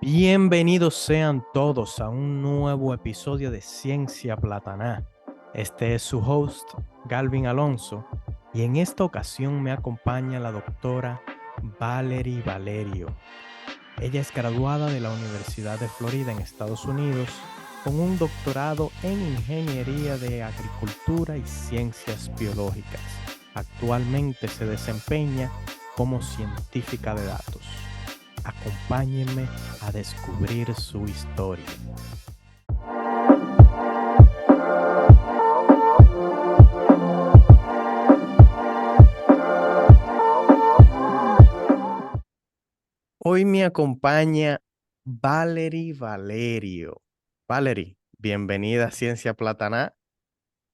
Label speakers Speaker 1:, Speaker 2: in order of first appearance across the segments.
Speaker 1: Bienvenidos sean todos a un nuevo episodio de Ciencia Plataná. Este es su host, Galvin Alonso, y en esta ocasión me acompaña la doctora Valerie Valerio. Ella es graduada de la Universidad de Florida en Estados Unidos con un doctorado en Ingeniería de Agricultura y Ciencias Biológicas. Actualmente se desempeña como científica de datos. Acompáñenme a descubrir su historia. Hoy me acompaña Valerie Valerio. Valerie, bienvenida a Ciencia Plataná.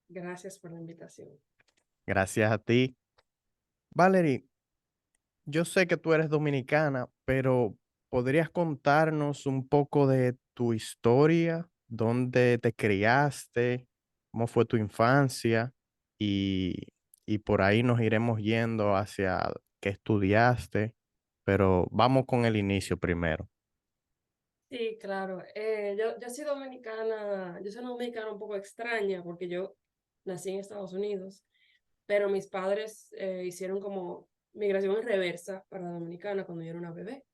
Speaker 2: Gracias por la invitación.
Speaker 1: Gracias a ti. Valerie, yo sé que tú eres dominicana, pero ¿podrías contarnos un poco de tu historia? ¿Dónde te criaste? ¿Cómo fue tu infancia? Y, y por ahí nos iremos yendo hacia qué estudiaste, pero vamos con el inicio primero.
Speaker 2: Sí, claro. Yo soy dominicana, yo soy una dominicana un poco extraña porque yo nací en Estados Unidos, pero mis padres hicieron como migración en reversa para la dominicana cuando yo era una bebé.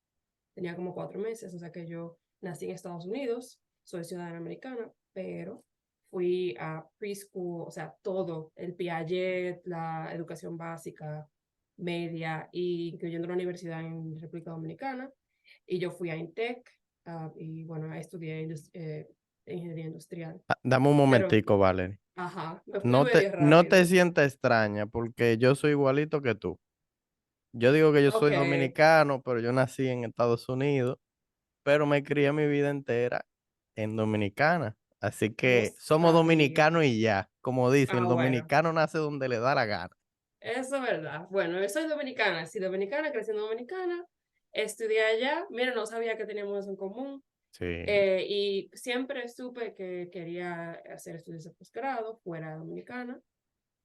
Speaker 2: Tenía como 4 meses, o sea que yo nací en Estados Unidos, soy ciudadana americana, pero fui a preschool, o sea, todo, el Piaget, la educación básica, media, y incluyendo la universidad en República Dominicana. Y yo fui a INTEC, y bueno, estudié ingeniería industrial.
Speaker 1: Dame un
Speaker 2: Pero,
Speaker 1: momentico, Valerie.
Speaker 2: ajá, me fui
Speaker 1: No te,
Speaker 2: medio
Speaker 1: no te
Speaker 2: rápido.
Speaker 1: sientas extraña porque yo soy igualito que tú. Yo digo que yo
Speaker 2: Ok,
Speaker 1: soy dominicano, pero yo nací en Estados Unidos, pero me crié mi vida entera en Dominicana. Así
Speaker 2: no
Speaker 1: que somos
Speaker 2: sabía.
Speaker 1: dominicanos y ya. Como dicen, el
Speaker 2: Ah, bueno.
Speaker 1: dominicano nace donde le da la gana.
Speaker 2: Eso es verdad. Bueno, yo soy dominicana, sí, dominicana, creciendo dominicana, estudié allá, mira, no sabía que teníamos eso en común,
Speaker 1: Sí.
Speaker 2: y siempre supe que quería hacer estudios de posgrado fuera dominicana,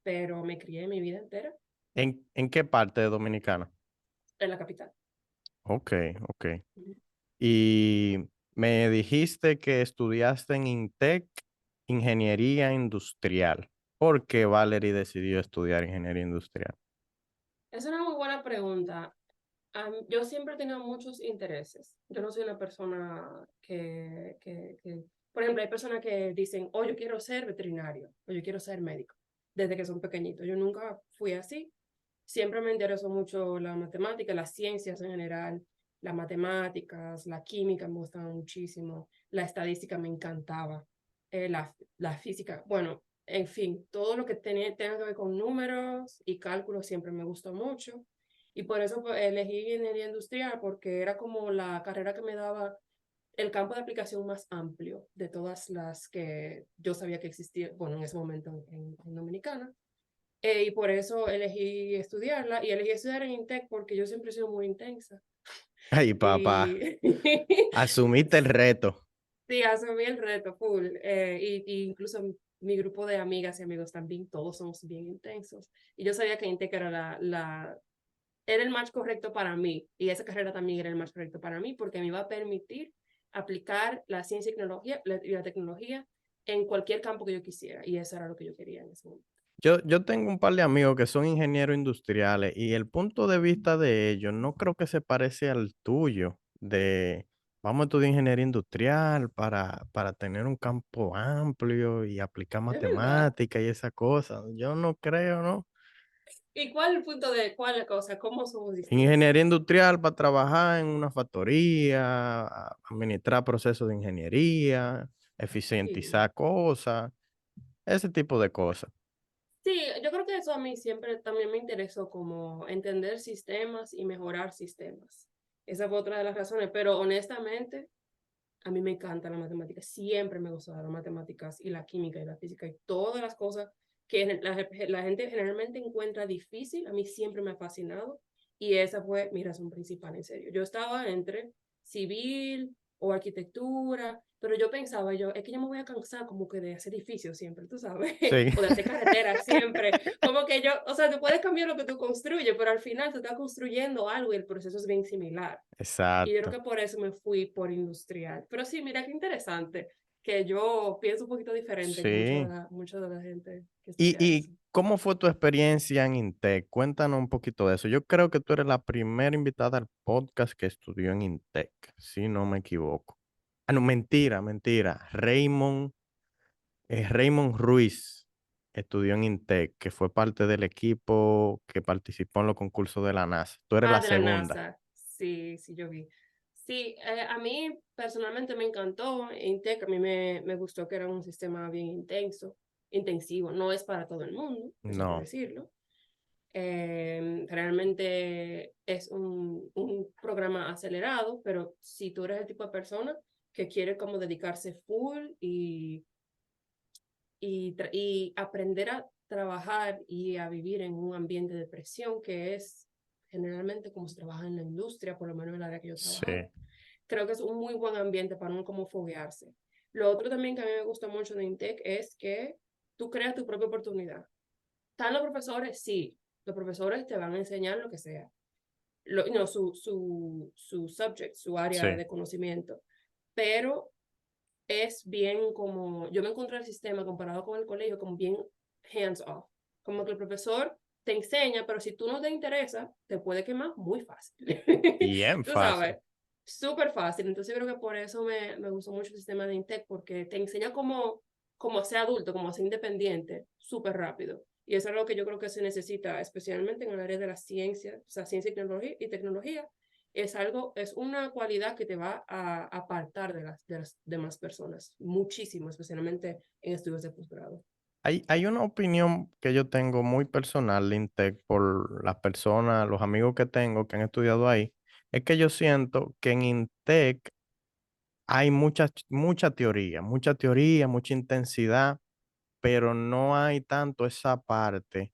Speaker 2: pero me crié mi vida entera
Speaker 1: ¿En qué parte de Dominicana?
Speaker 2: en la capital.
Speaker 1: Ok, ok.
Speaker 2: Ujú.
Speaker 1: Y me dijiste que estudiaste en INTEC, Ingeniería Industrial. ¿Por qué Valerie decidió estudiar Ingeniería Industrial?
Speaker 2: Es una muy buena pregunta. Yo siempre he tenido muchos intereses. Yo no soy una persona por ejemplo, hay personas que dicen, oh, yo quiero ser veterinario, o yo quiero ser médico, desde que son pequeñitos. Yo nunca fui así. Siempre me interesó mucho la matemática, las ciencias en general, las matemáticas, la química me gustaba muchísimo, la estadística me encantaba, la física, bueno, en fin, todo lo que tenga que ver con números y cálculos siempre me gustó mucho. Y por eso pues, elegí ingeniería industrial porque era como la carrera que me daba el campo de aplicación más amplio de todas las que yo sabía que existía, bueno, en ese momento en Dominicana. Y por eso elegí estudiarla y elegí estudiar en INTEC porque yo siempre he sido muy intensa.
Speaker 1: Ay, papá,
Speaker 2: Y
Speaker 1: asumiste el reto.
Speaker 2: sí, asumí el reto full. Y incluso mi grupo de amigas y amigos también, todos somos bien intensos. Y yo sabía que INTEC era era el match correcto para mí. Y esa carrera también era el match correcto para mí porque me iba a permitir aplicar la ciencia y la tecnología en cualquier campo que yo quisiera. Y eso era lo que yo quería en ese momento.
Speaker 1: Yo tengo un par de amigos que son ingenieros industriales y el punto de vista de ellos no creo que se parece al tuyo, de vamos a estudiar ingeniería industrial para tener un campo amplio y aplicar
Speaker 2: Es verdad.
Speaker 1: matemática y esas cosas. Yo no creo, ¿no?
Speaker 2: ¿Y cuál es el punto de cuál cosa? ¿Cómo somos distintos?
Speaker 1: Ingeniería industrial para trabajar en una factoría, administrar procesos de ingeniería,
Speaker 2: Sí.
Speaker 1: eficientizar cosas, ese tipo de cosas.
Speaker 2: Sí, yo creo que eso a mí siempre también me interesó como entender sistemas y mejorar sistemas. Esa fue otra de las razones, pero honestamente a mí me encanta la matemática, siempre me gustó las matemáticas y la química y la física y todas las cosas que la gente generalmente encuentra difícil, a mí siempre me ha fascinado y esa fue mi razón principal, en serio. Yo estaba entre civil o arquitectura, pero yo pensaba, yo, es que yo me voy a cansar como que de hacer edificios siempre, tú sabes,
Speaker 1: Sí,
Speaker 2: o de hacer carreteras siempre, como que yo, o sea, tú puedes cambiar lo que tú construyes, pero al final tú estás construyendo algo y el proceso es bien similar. Y yo creo
Speaker 1: exacto.
Speaker 2: que por eso me fui por industrial. Pero sí, mira qué interesante, que yo pienso un poquito diferente que
Speaker 1: Sí.
Speaker 2: mucha de la gente que
Speaker 1: ¿Y,
Speaker 2: estudia eso.
Speaker 1: y cómo fue tu experiencia en Intec? Cuéntanos un poquito de eso. Yo creo que tú eres la primera invitada al podcast que estudió en Intec, si no me equivoco. Ah, no, mentira, mentira. Raymond Ruiz estudió en Intec, que fue parte del equipo que participó en los concursos de la NASA. Tú eres
Speaker 2: Ah,
Speaker 1: la
Speaker 2: de la
Speaker 1: segunda.
Speaker 2: NASA. Sí, sí, yo vi. Sí, a mí personalmente me encantó Intec, a mí me gustó que era un sistema bien intensivo, no es para todo el mundo, eso hay que
Speaker 1: No,
Speaker 2: decirlo. Realmente es un programa acelerado, pero si tú eres el tipo de persona que quiere como dedicarse full y aprender a trabajar y a vivir en un ambiente de presión, que es generalmente como se trabaja en la industria, por lo menos en el área que yo he trabajado.
Speaker 1: sí,
Speaker 2: Creo que es un muy buen ambiente para uno como foguearse. Lo otro también que a mí me gusta mucho de Intec es que tú creas tu propia oportunidad. ¿Están los profesores? Sí, los profesores te van a enseñar lo que sea. No, su subject, su área
Speaker 1: sí.
Speaker 2: de conocimiento. Pero es bien como, yo me encontré el sistema comparado con el colegio como bien hands off, como que el profesor te enseña, pero si tú no te interesa, te puede quemar muy fácil.
Speaker 1: Bien
Speaker 2: Tú
Speaker 1: fácil.
Speaker 2: sabes, súper fácil. Entonces yo creo que por eso me gustó mucho el sistema de Intec, porque te enseña cómo ser adulto, cómo ser independiente, súper rápido. Y eso es algo que yo creo que se necesita, especialmente en el área de la ciencia, o sea, ciencia y tecnología, es una cualidad que te va a apartar de las demás personas, muchísimo, especialmente en estudios de posgrado.
Speaker 1: Hay una opinión que yo tengo muy personal de Intec por las personas, los amigos que tengo que han estudiado ahí, es que yo siento que en Intec hay mucha teoría, mucha intensidad, pero no hay tanto esa parte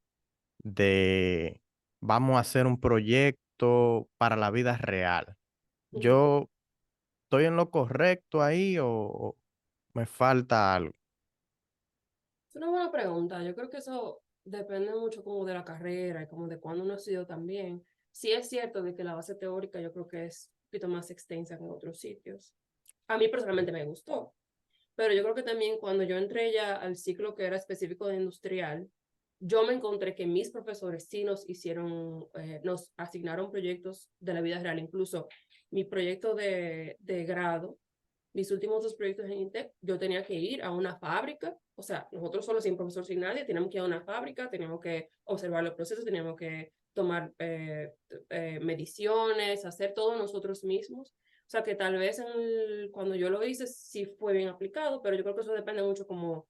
Speaker 1: de vamos a hacer un proyecto para la vida real.
Speaker 2: Uh-huh.
Speaker 1: ¿Yo estoy en lo correcto ahí o me falta algo?
Speaker 2: Es una buena pregunta. Yo creo que eso depende mucho como de la carrera y como de cuándo uno estudió también. Sí es cierto de que la base teórica yo creo que es un poquito más extensa que en otros sitios. A mí personalmente me gustó, pero yo creo que también cuando yo entré ya al ciclo que era específico de industrial, yo me encontré que mis profesores sí nos asignaron proyectos de la vida real. Incluso mi proyecto de grado, mis últimos dos proyectos en Intec, yo tenía que ir a una fábrica, o sea, nosotros solo sin profesor, sin nadie, teníamos que ir a una fábrica, teníamos que observar los procesos, teníamos que tomar mediciones, hacer todo nosotros mismos. O sea, que tal vez cuando yo lo hice sí fue bien aplicado, pero yo creo que eso depende mucho como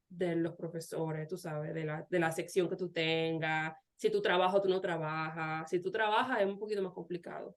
Speaker 2: de los profesores, tú sabes, de la sección que tú tengas, si tú trabajas o tú no trabajas. Si tú trabajas es un poquito más complicado.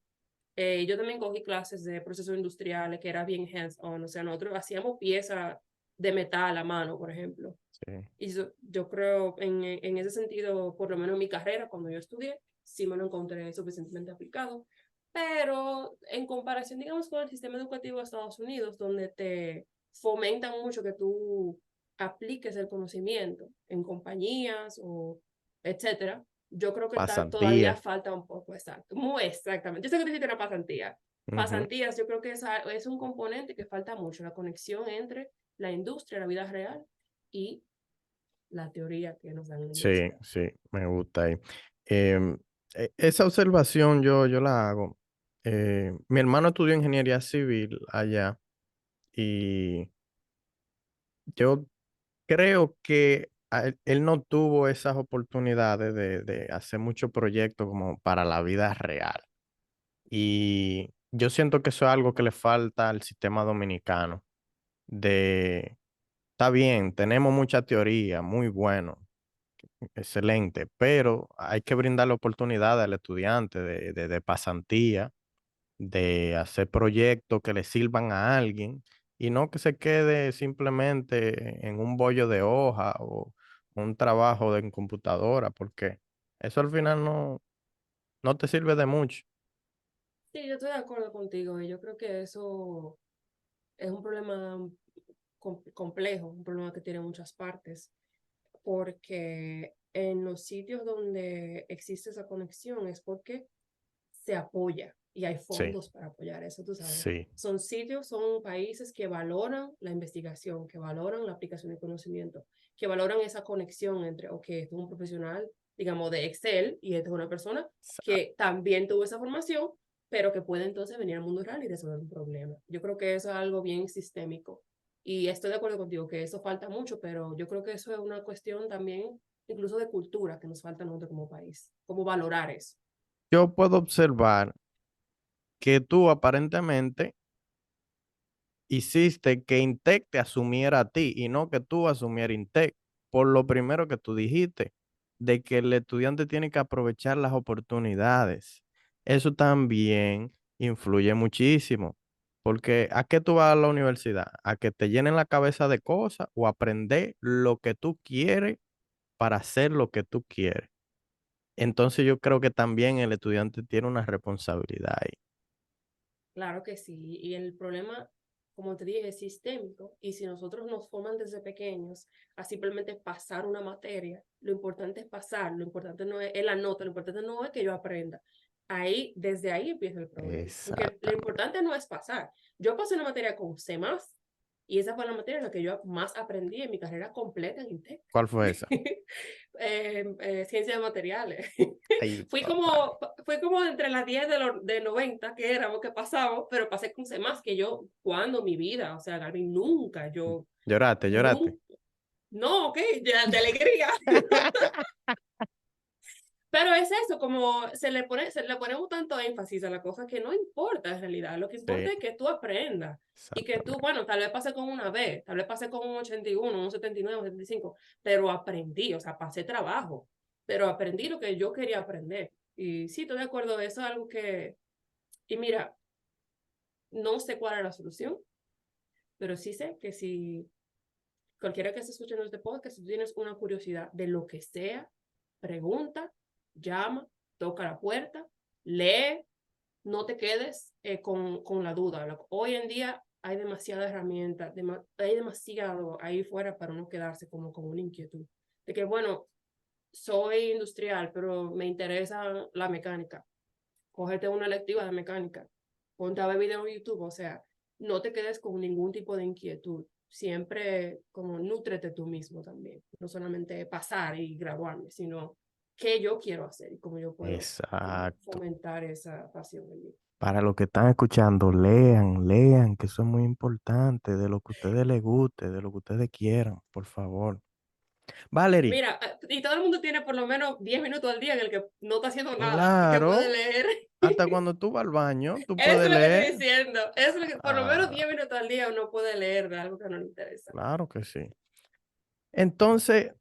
Speaker 2: Yo también cogí clases de procesos industriales que era bien hands-on, o sea, nosotros hacíamos piezas de metal a mano, por ejemplo.
Speaker 1: Sí.
Speaker 2: Y yo creo en ese sentido, por lo menos en mi carrera, cuando yo estudié, sí me lo encontré suficientemente aplicado. Pero en comparación, digamos, con el sistema educativo de Estados Unidos, donde te fomentan mucho que tú apliques el conocimiento en compañías o etcétera, yo creo que todavía
Speaker 1: Pasantía.
Speaker 2: falta un poco, exacto, muy exactamente. Yo sé que te hiciste una pasantía.
Speaker 1: Ujú.
Speaker 2: Pasantías, yo creo que es un componente que falta mucho, la conexión entre la industria, la vida real y la teoría que nos dan en la
Speaker 1: Sí,
Speaker 2: universidad.
Speaker 1: sí, me gusta ahí. Em, Esa observación yo la hago. Mi hermano estudió ingeniería civil allá y yo creo que él no tuvo esas oportunidades de hacer muchos proyectos como para la vida real. Y yo siento que eso es algo que le falta al sistema dominicano. De, está bien, tenemos mucha teoría, muy bueno, excelente, pero hay que brindar la oportunidad al estudiante de pasantía, de hacer proyectos que le sirvan a alguien y no que se quede simplemente en un bollo de hoja o un trabajo en computadora, porque eso al final no te sirve de mucho.
Speaker 2: Sí, yo estoy de acuerdo contigo y yo creo que eso es un problema complejo, un problema que tiene muchas partes, porque en los sitios donde existe esa conexión es porque se apoya y hay
Speaker 1: Sí,
Speaker 2: fondos para apoyar eso, tú sabes.
Speaker 1: sí,
Speaker 2: Son sitios, son países que valoran la investigación, que valoran la aplicación de conocimiento, que valoran esa conexión entre, ok, esto es un profesional, digamos, de Excel y esta es una persona que también tuvo esa formación, pero que puede entonces venir al mundo real y resolver un problema. Yo creo que eso es algo bien sistémico. Y estoy de acuerdo contigo que eso falta mucho, pero yo creo que eso es una cuestión también, incluso de cultura, que nos falta a nosotros como país, como valorar eso.
Speaker 1: yo puedo observar que tú aparentemente hiciste que Intec te asumiera a ti y no que tú asumieras Intec, por lo primero que tú dijiste, de que el estudiante tiene que aprovechar las oportunidades. Eso también influye muchísimo, porque ¿a qué tú vas a la universidad? ¿A que te llenen la cabeza de cosas o aprender lo que tú quieres para hacer lo que tú quieres? Entonces yo creo que también el estudiante tiene una responsabilidad ahí.
Speaker 2: Claro que sí, y el problema, como te dije, es sistémico, y si nosotros nos forman desde pequeños a simplemente pasar una materia, lo importante es pasar, lo importante no es la nota, lo importante no es que yo aprenda. Ahí, desde ahí empieza el problema, porque lo
Speaker 1: Exactamente.
Speaker 2: importante no es pasar. Yo pasé una materia con C+, y esa fue la materia en la que yo más aprendí en mi carrera completa en INTEC.
Speaker 1: ¿Cuál fue esa?
Speaker 2: Ciencias de materiales.
Speaker 1: Ay,
Speaker 2: fui
Speaker 1: papá.
Speaker 2: como, fui como entre las 10 de 90 que éramos, que pasamos, pero pasé con C más que yo, cuando mi vida, o sea, Garvin, nunca, yo,
Speaker 1: Lloraste, lloraste.
Speaker 2: nunca, no, ok, ya, de alegría. Pero es eso, como se le pone un tanto énfasis a la cosa que no importa en realidad, lo que importa
Speaker 1: Sí,
Speaker 2: es que tú aprendas y que tú,
Speaker 1: exactamente.
Speaker 2: bueno, tal vez pasé con una B, tal vez pasé con un 81, un 79, un 75, pero aprendí, o sea, pasé trabajo, pero aprendí lo que yo quería aprender. Y sí, estoy de acuerdo, eso es algo que, y mira, no sé cuál es la solución, pero sí sé que si cualquiera que esté escuchando este podcast, si tú tienes una curiosidad de lo que sea, pregunta, llama, toca la puerta, lee, no te quedes con la duda. Hoy en día hay demasiada herramienta, hay demasiado ahí fuera para no quedarse como con una inquietud. De que, bueno, soy industrial, pero me interesa la mecánica. Cógete una lectiva de mecánica, ponte a ver videos en YouTube, o sea, no te quedes con ningún tipo de inquietud. Siempre como nútrete tú mismo también, no solamente pasar y graduarme, sino qué yo quiero hacer y cómo yo puedo como
Speaker 1: Exacto.
Speaker 2: fomentar esa pasión en mí.
Speaker 1: Para los que están escuchando, lean, lean, que eso es muy importante, de lo que a ustedes les guste, de lo que ustedes quieran, por favor. Valerie,
Speaker 2: Mira, y todo el mundo tiene por lo menos 10 minutos al día en el que no está haciendo nada y que puede
Speaker 1: claro,
Speaker 2: leer.
Speaker 1: hasta cuando tú vas al baño, tú
Speaker 2: Eso
Speaker 1: puedes
Speaker 2: es lo que estoy
Speaker 1: leer.
Speaker 2: diciendo. Eso es lo que, por lo menos
Speaker 1: Ah,
Speaker 2: 10 minutos al día uno puede leer de algo que no le interesa.
Speaker 1: claro que sí. Entonces,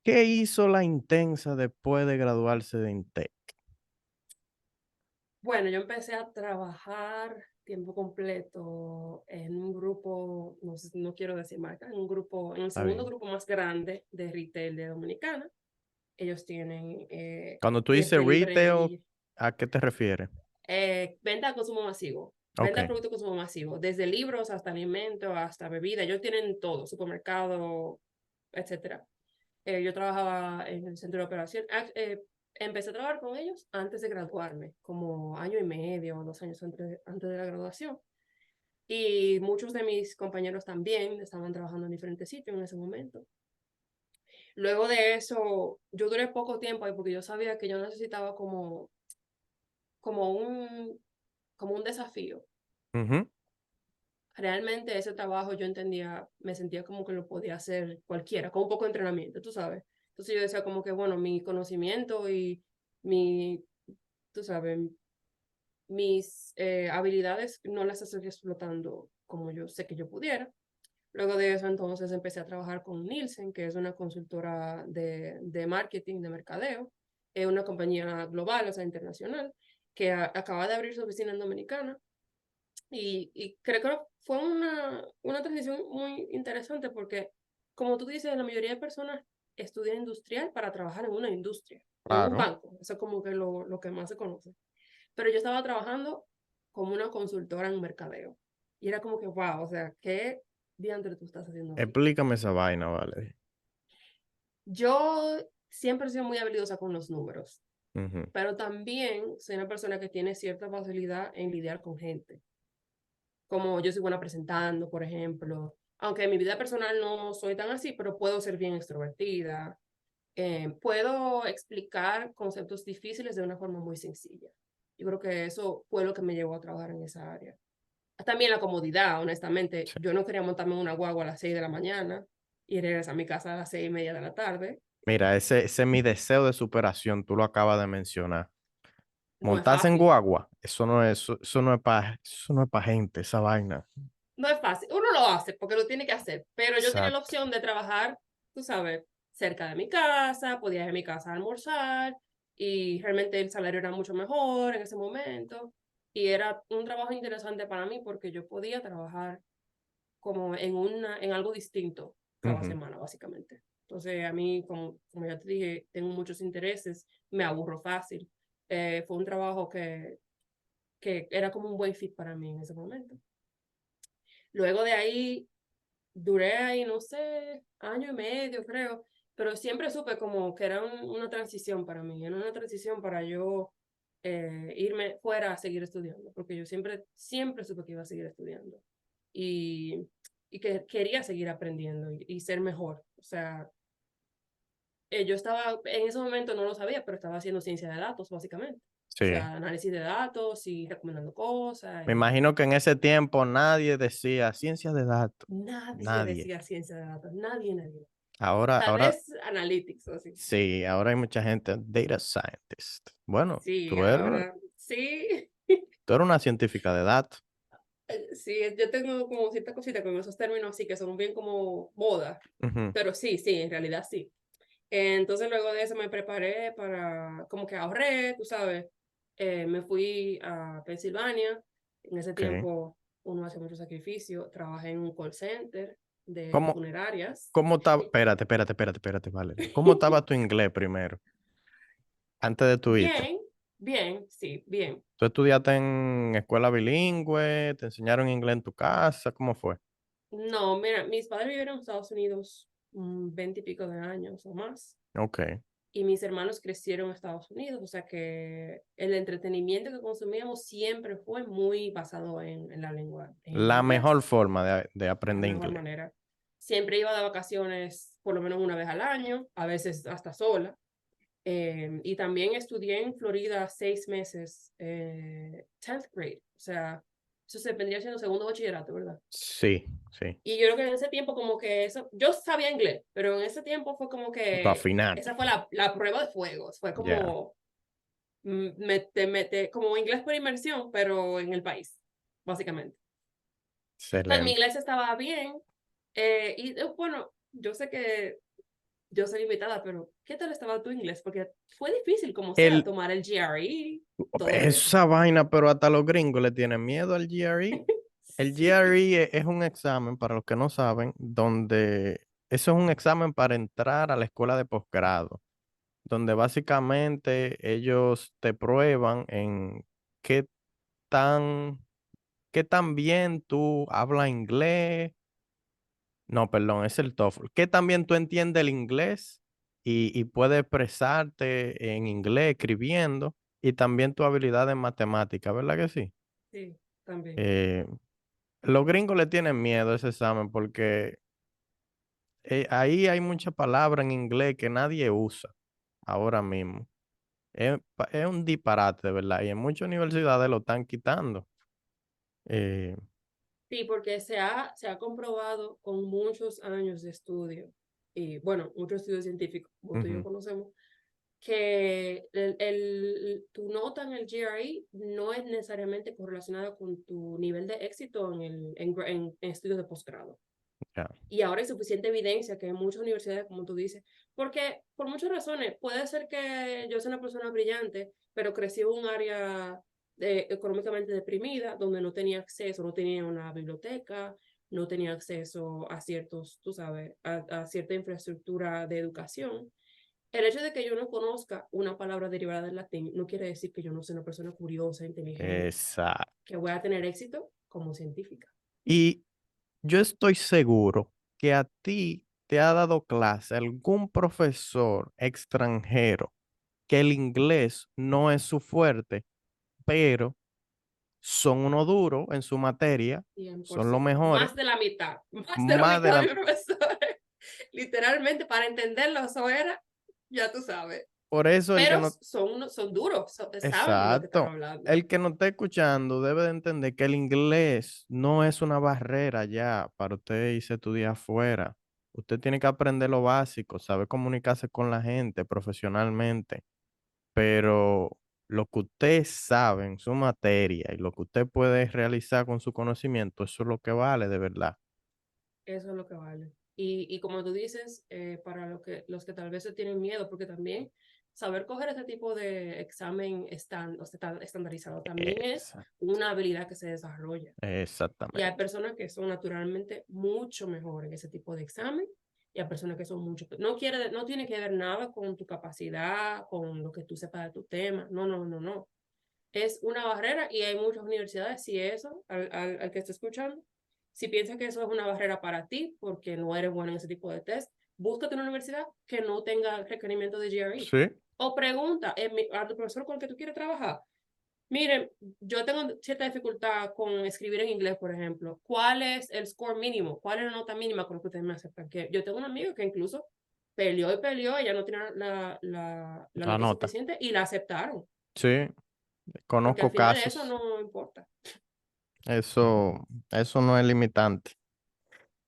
Speaker 1: ¿qué hizo la Intensa después de graduarse de Intec?
Speaker 2: Bueno, yo empecé a trabajar tiempo completo en un grupo, no, no quiero decir marca, en un grupo, en el
Speaker 1: Está
Speaker 2: segundo
Speaker 1: bien.
Speaker 2: grupo más grande de retail de Dominicana. Ellos tienen
Speaker 1: Cuando tú dices
Speaker 2: desde
Speaker 1: retail,
Speaker 2: librería,
Speaker 1: ¿a qué te refieres?
Speaker 2: venta a consumo masivo,
Speaker 1: Ok,
Speaker 2: venta de productos de consumo masivo, desde libros hasta alimentos, hasta bebida. Ellos tienen todo, supermercado, etcétera. Yo trabajaba en el centro de operación. Empecé a trabajar con ellos antes de graduarme, como año y medio o 2 años antes de la graduación. Y muchos de mis compañeros también estaban trabajando en diferentes sitios en ese momento. Luego de eso, yo duré poco tiempo ahí porque yo sabía que yo necesitaba como un, como un desafío.
Speaker 1: ujú,
Speaker 2: Realmente ese trabajo yo entendía, me sentía como que lo podía hacer cualquiera, con un poco de entrenamiento, tú sabes. Entonces yo decía como que, bueno, mi conocimiento y mi, tú sabes, mis habilidades no las estoy explotando como yo sé que yo pudiera. Luego de eso entonces empecé a trabajar con Nielsen, que es una consultora de marketing, de mercadeo, es una compañía global, o sea, internacional, que acaba de abrir su oficina en Dominicana y creo que fue una transición muy interesante porque, como tú dices, la mayoría de personas estudian industrial para trabajar en una industria, en un
Speaker 1: claro.
Speaker 2: banco. Eso es como que lo que más se conoce. Pero yo estaba trabajando como una consultora en mercadeo. Y era como que, wow, o sea, ¿qué diantre tú estás haciendo aquí?
Speaker 1: Explícame esa vaina, vale.
Speaker 2: Yo siempre he sido muy habilidosa con los números,
Speaker 1: Ujú.
Speaker 2: pero también soy una persona que tiene cierta facilidad en lidiar con gente. Como yo soy buena presentando, por ejemplo. Aunque en mi vida personal no soy tan así, pero puedo ser bien extrovertida. Puedo explicar conceptos difíciles de una forma muy sencilla. Yo creo que eso fue lo que me llevó a trabajar en esa área. También la comodidad, honestamente.
Speaker 1: Sí.
Speaker 2: Yo no quería montarme en una guagua a las 6 de la mañana y regresar a mi casa a las 6:30 de la tarde.
Speaker 1: Mira, ese es mi deseo de superación, tú lo acabas de mencionar.
Speaker 2: No es
Speaker 1: Montarse en
Speaker 2: fácil.
Speaker 1: guagua, eso no es para eso no es pa gente, esa vaina.
Speaker 2: No es fácil. Uno lo hace porque lo tiene que hacer, pero yo tenía la
Speaker 1: Exacto.
Speaker 2: opción de trabajar, tú sabes, cerca de mi casa, podía ir a mi casa a almorzar y realmente el salario era mucho mejor en ese momento y era un trabajo interesante para mí porque yo podía trabajar como en algo distinto cada
Speaker 1: Ujú.
Speaker 2: semana, básicamente. Entonces, a mí, como ya te dije, tengo muchos intereses, me aburro fácil. Fue un trabajo que era como un buen fit para mí en ese momento. Luego de ahí, duré ahí, no sé, año y medio, creo, pero siempre supe como que era una transición para mí, era una transición para yo irme fuera a seguir estudiando, porque yo siempre supe que iba a seguir estudiando y, y que quería seguir aprendiendo y ser mejor. O sea, yo estaba, en ese momento no lo sabía, pero estaba haciendo ciencia de datos, básicamente. O
Speaker 1: Sí.
Speaker 2: sea, análisis de datos y recomendando cosas
Speaker 1: Me
Speaker 2: y
Speaker 1: imagino que en ese tiempo nadie decía ciencia de datos.
Speaker 2: nadie
Speaker 1: Nadie.
Speaker 2: decía ciencia de datos, nadie.
Speaker 1: Ahora,
Speaker 2: Tal
Speaker 1: ahora,
Speaker 2: vez analytics o así.
Speaker 1: sí, ahora hay mucha gente, data scientist. Bueno,
Speaker 2: Sí, ahora sí.
Speaker 1: tú eres una científica de datos.
Speaker 2: Sí, yo tengo como cierta cosita con esos términos así que son bien como moda,
Speaker 1: Ujú.
Speaker 2: pero sí, en realidad sí. Entonces luego de eso me preparé para, como que ahorré, tú sabes, me fui a Pensilvania. En ese
Speaker 1: Ok.
Speaker 2: tiempo uno hace mucho sacrificio. Trabajé en un call center de
Speaker 1: ¿Cómo,
Speaker 2: funerarias.
Speaker 1: cómo estaba? Espérate, Valeria. ¿Cómo estaba tu inglés primero, antes de tu irte?
Speaker 2: Bien, bien, sí, bien.
Speaker 1: ¿Tú estudiaste en escuela bilingüe? ¿Te enseñaron inglés en tu casa? ¿Cómo fue?
Speaker 2: No, mira, mis padres vivieron en Estados Unidos 20 y pico de años o más,
Speaker 1: Ok.
Speaker 2: y mis hermanos crecieron en Estados Unidos, o sea que el entretenimiento que consumíamos siempre fue muy basado en la lengua, en el
Speaker 1: La mejor
Speaker 2: inglés,
Speaker 1: forma de
Speaker 2: la
Speaker 1: aprender
Speaker 2: mejor
Speaker 1: inglés.
Speaker 2: manera. Siempre iba de vacaciones por lo menos una vez al año, a veces hasta sola. Y también estudié en Florida 6 meses, 10th grade, o sea, eso se vendría siendo segundo bachillerato, ¿verdad?
Speaker 1: Sí, sí.
Speaker 2: Y yo creo que en ese tiempo como que eso, yo sabía inglés, pero en ese tiempo fue como
Speaker 1: Lo
Speaker 2: que
Speaker 1: afinaste.
Speaker 2: esa fue la prueba de fuego, fue
Speaker 1: Ya.
Speaker 2: como como inglés por inmersión, pero en el país, básicamente. Entonces mi
Speaker 1: Excelente.
Speaker 2: inglés estaba bien, bueno, yo sé que yo soy invitada, pero ¿qué tal estaba tu inglés? Porque fue difícil como sea
Speaker 1: El,
Speaker 2: tomar el GRE, todo eso.
Speaker 1: esa vaina, pero hasta los gringos le tienen miedo al GRE. El
Speaker 2: Sí,
Speaker 1: GRE es un examen, para los que no saben, donde eso es un examen para entrar a la escuela de posgrado, donde básicamente ellos te prueban en qué tan, qué tan bien tú hablas inglés. No, perdón, es el TOEFL. ¿Qué tan bien tú entiendes el inglés y puedes expresarte en inglés escribiendo y también tu habilidad en matemática, ¿verdad que sí?
Speaker 2: sí, también.
Speaker 1: Eh, los gringos le tienen miedo a ese examen porque ahí hay muchas palabras en inglés que nadie usa ahora mismo. Es un disparate, de verdad, y en muchas universidades lo están quitando. Eh,
Speaker 2: Sí, porque se ha comprobado con muchos años de estudio, y bueno, muchos estudios científicos, como tú y yo
Speaker 1: ujú,
Speaker 2: conocemos, que tu nota en el GRE no es necesariamente correlacionada con tu nivel de éxito en estudios de posgrado.
Speaker 1: ya,
Speaker 2: Y ahora hay suficiente evidencia que en muchas universidades, como tú dices, porque por muchas razones, puede ser que yo sea una persona brillante, pero crecí en un área económicamente deprimida, donde no tenía acceso, no tenía una biblioteca, no tenía acceso a ciertos, tú sabes, a cierta infraestructura de educación. El hecho de que yo no conozca una palabra derivada del latín no quiere decir que yo no sea una persona curiosa, inteligente,
Speaker 1: exacto.
Speaker 2: que voy a tener éxito como científica.
Speaker 1: Y yo estoy seguro que a ti te ha dado clase algún profesor extranjero que el inglés no es su fuerte, pero son uno duro en su materia, son los
Speaker 2: 100%.
Speaker 1: mejores,
Speaker 2: Más de la mitad. Más de la
Speaker 1: más de
Speaker 2: mitad de
Speaker 1: la...
Speaker 2: mis profesores. Literalmente, para entenderlo, eso era, ya tú sabes.
Speaker 1: Por eso el que
Speaker 2: Pero
Speaker 1: no...
Speaker 2: son duros, saben de lo que están
Speaker 1: Exacto.
Speaker 2: hablando.
Speaker 1: El que no esté escuchando debe de entender que el inglés no es una barrera ya para usted irse a estudiar afuera. Usted tiene que aprender lo básico, saber comunicarse con la gente profesionalmente, pero lo que usted sabe en su materia y lo que usted puede realizar con su conocimiento, eso es lo que vale de verdad.
Speaker 2: Eso es lo que vale. Y como tú dices, para los que tal vez se tienen miedo, porque también saber coger ese tipo de examen estandarizado también es
Speaker 1: Esa-
Speaker 2: una habilidad que se desarrolla. Y hay
Speaker 1: Exactamente.
Speaker 2: personas que son naturalmente mucho mejor en ese tipo de examen y hay personas que son mucho. No tiene que ver nada con tu capacidad, con lo que tú sepas de tu tema. No, no, no, no. Es una barrera y hay muchas universidades, si eso, al que esté escuchando, si piensas que eso es una barrera para ti porque no eres bueno en ese tipo de test, búscate una universidad que no tenga requerimiento de GRE.
Speaker 1: Sí,
Speaker 2: O pregunta a tu profesor con el que tú quieres trabajar. Miren, yo tengo cierta dificultad con escribir en inglés, por ejemplo. ¿Cuál es el score mínimo? ¿Cuál es la nota mínima con la que ustedes me aceptan? Que yo tengo un amigo que incluso peleó y peleó, ella no tenía la nota
Speaker 1: anota.
Speaker 2: suficiente y la aceptaron,
Speaker 1: Sí,
Speaker 2: porque al
Speaker 1: conozco
Speaker 2: final eso
Speaker 1: casos.
Speaker 2: no importa.
Speaker 1: Eso no es limitante.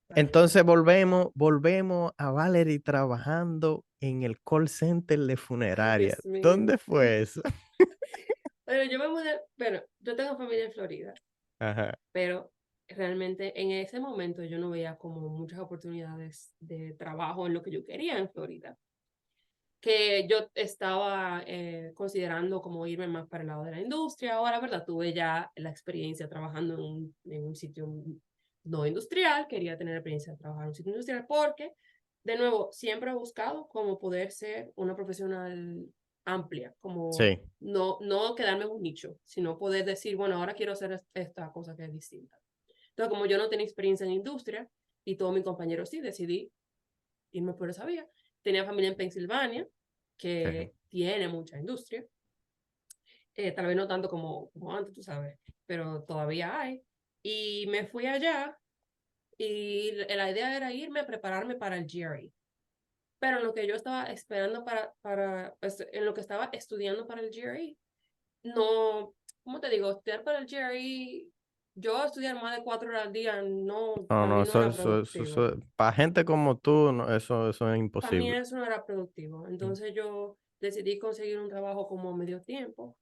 Speaker 2: Para
Speaker 1: Entonces
Speaker 2: nada.
Speaker 1: volvemos a Valerie trabajando en el call center de
Speaker 2: Ay,
Speaker 1: funeraria.
Speaker 2: Dios mío.
Speaker 1: ¿Dónde fue eso?
Speaker 2: Bueno, yo me mudé, bueno, yo tengo familia en Florida,
Speaker 1: Ajá.
Speaker 2: pero realmente en ese momento yo no veía como muchas oportunidades de trabajo en lo que yo quería en Florida, que yo estaba considerando como irme más para el lado de la industria. Ahora, la verdad, tuve ya la experiencia trabajando en un sitio no industrial, quería tener experiencia de trabajar en un sitio industrial porque, de nuevo, siempre he buscado como poder ser una profesional amplia, como
Speaker 1: Sí,
Speaker 2: no quedarme en un nicho, sino poder decir, bueno, ahora quiero hacer esta cosa que es distinta. Entonces, como yo no tenía experiencia en industria y todos mis compañeros sí, decidí irme por esa vía. Tenía familia en Pensilvania,
Speaker 1: sí.
Speaker 2: que tiene mucha industria, tal vez no tanto como antes, tú sabes, pero todavía hay. Y me fui allá y la idea era irme a prepararme para el GRE. Pero en lo que yo estaba esperando pues, en lo que estaba estudiando para el GRE, no, ¿cómo te digo? Estudiar para el GRE, yo estudiar más de 4 horas al día, no,
Speaker 1: No,
Speaker 2: para
Speaker 1: no,
Speaker 2: mí no era productivo.
Speaker 1: para gente como tú, no, eso es
Speaker 2: Para mí
Speaker 1: imposible.
Speaker 2: eso no era productivo. Entonces yo decidí conseguir un trabajo como a medio tiempo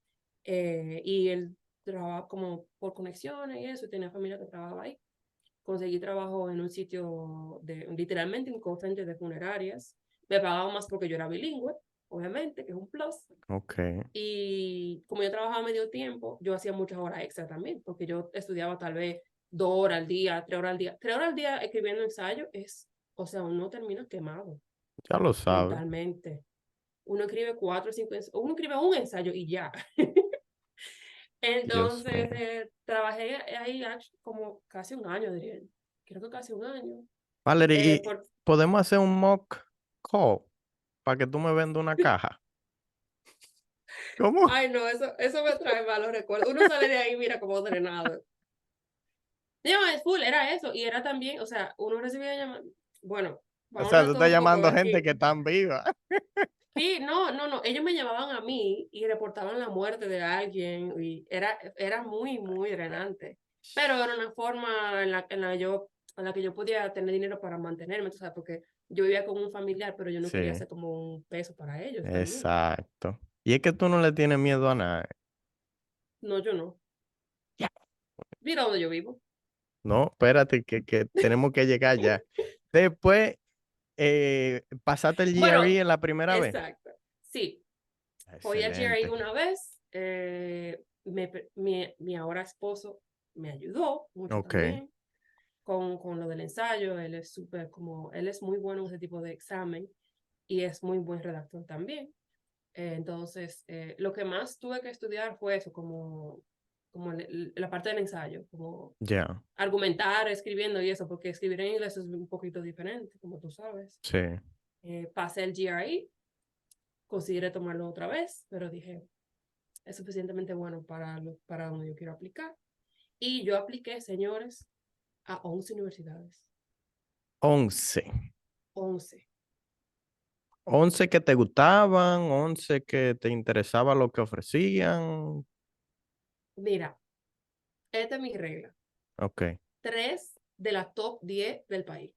Speaker 2: y el trabajo como por conexiones y eso, y tenía familia que trabajaba ahí. Conseguí trabajo en un sitio literalmente un call center de funerarias. Me pagaban más porque yo era bilingüe, obviamente, que es un plus.
Speaker 1: Ok,
Speaker 2: Y como yo trabajaba a medio tiempo, yo hacía muchas horas extra también, porque yo estudiaba tal vez 2 horas al día, 3 horas al día. 3 horas al día escribiendo ensayo es, o sea, uno termina quemado
Speaker 1: ya lo sabes.
Speaker 2: mentalmente. Uno escribe 4 o 5, uno escribe un ensayo y ya.
Speaker 1: Dios
Speaker 2: Entonces,
Speaker 1: mío.
Speaker 2: trabajé ahí como casi un año, diría. Creo que casi un año.
Speaker 1: Valerie,
Speaker 2: Eh,
Speaker 1: ¿y
Speaker 2: por...
Speaker 1: podemos hacer un mock call para que tú me vendas una caja? ¿Cómo?
Speaker 2: Ay, no, eso me trae malos recuerdos. Uno sale de ahí, mira, como drenado. No, es full, era eso. Y era también, o sea, uno recibía llamadas. Bueno,
Speaker 1: O
Speaker 2: vamos a
Speaker 1: sea,
Speaker 2: hablar
Speaker 1: tú
Speaker 2: todo
Speaker 1: estás
Speaker 2: un poco
Speaker 1: llamando gente
Speaker 2: aquí.
Speaker 1: que están viva.
Speaker 2: Sí, no, no, no. Ellos me llamaban a mí y reportaban la muerte de alguien y era muy, muy drenante. Pero era una forma en la que yo podía tener dinero para mantenerme, tú sabes, porque yo vivía con un familiar, pero yo no quería
Speaker 1: Sí,
Speaker 2: ser como un peso para ellos también.
Speaker 1: exacto. Y es que tú no le tienes miedo a nada.
Speaker 2: No, yo no.
Speaker 1: Ya.
Speaker 2: Mira donde yo vivo.
Speaker 1: No, espérate, que tenemos que llegar ya. Después, pasaste el
Speaker 2: Bueno,
Speaker 1: GRE en la primera vez.
Speaker 2: exacto. Sí, fui a GRE
Speaker 1: Excelente.
Speaker 2: una vez. Mi ahora esposo me ayudó mucho
Speaker 1: Ok,
Speaker 2: también con lo del ensayo. Él es súper como, él es muy bueno en ese tipo de examen y es muy buen redactor también. Entonces, lo que más tuve que estudiar fue eso, como como la parte del ensayo, como
Speaker 1: Ya,
Speaker 2: argumentar, escribiendo y eso, porque escribir en inglés es un poquito diferente, como tú sabes.
Speaker 1: sí.
Speaker 2: Pasé el GRE, consideré tomarlo otra vez, pero dije, es suficientemente bueno para donde yo quiero aplicar. Y yo apliqué, señores, a 11 universidades.
Speaker 1: 11.
Speaker 2: 11.
Speaker 1: 11 que te gustaban, 11 que te interesaba lo que ofrecían.
Speaker 2: Mira, esta es mi regla.
Speaker 1: Ok,
Speaker 2: 3 de la top 10 del país.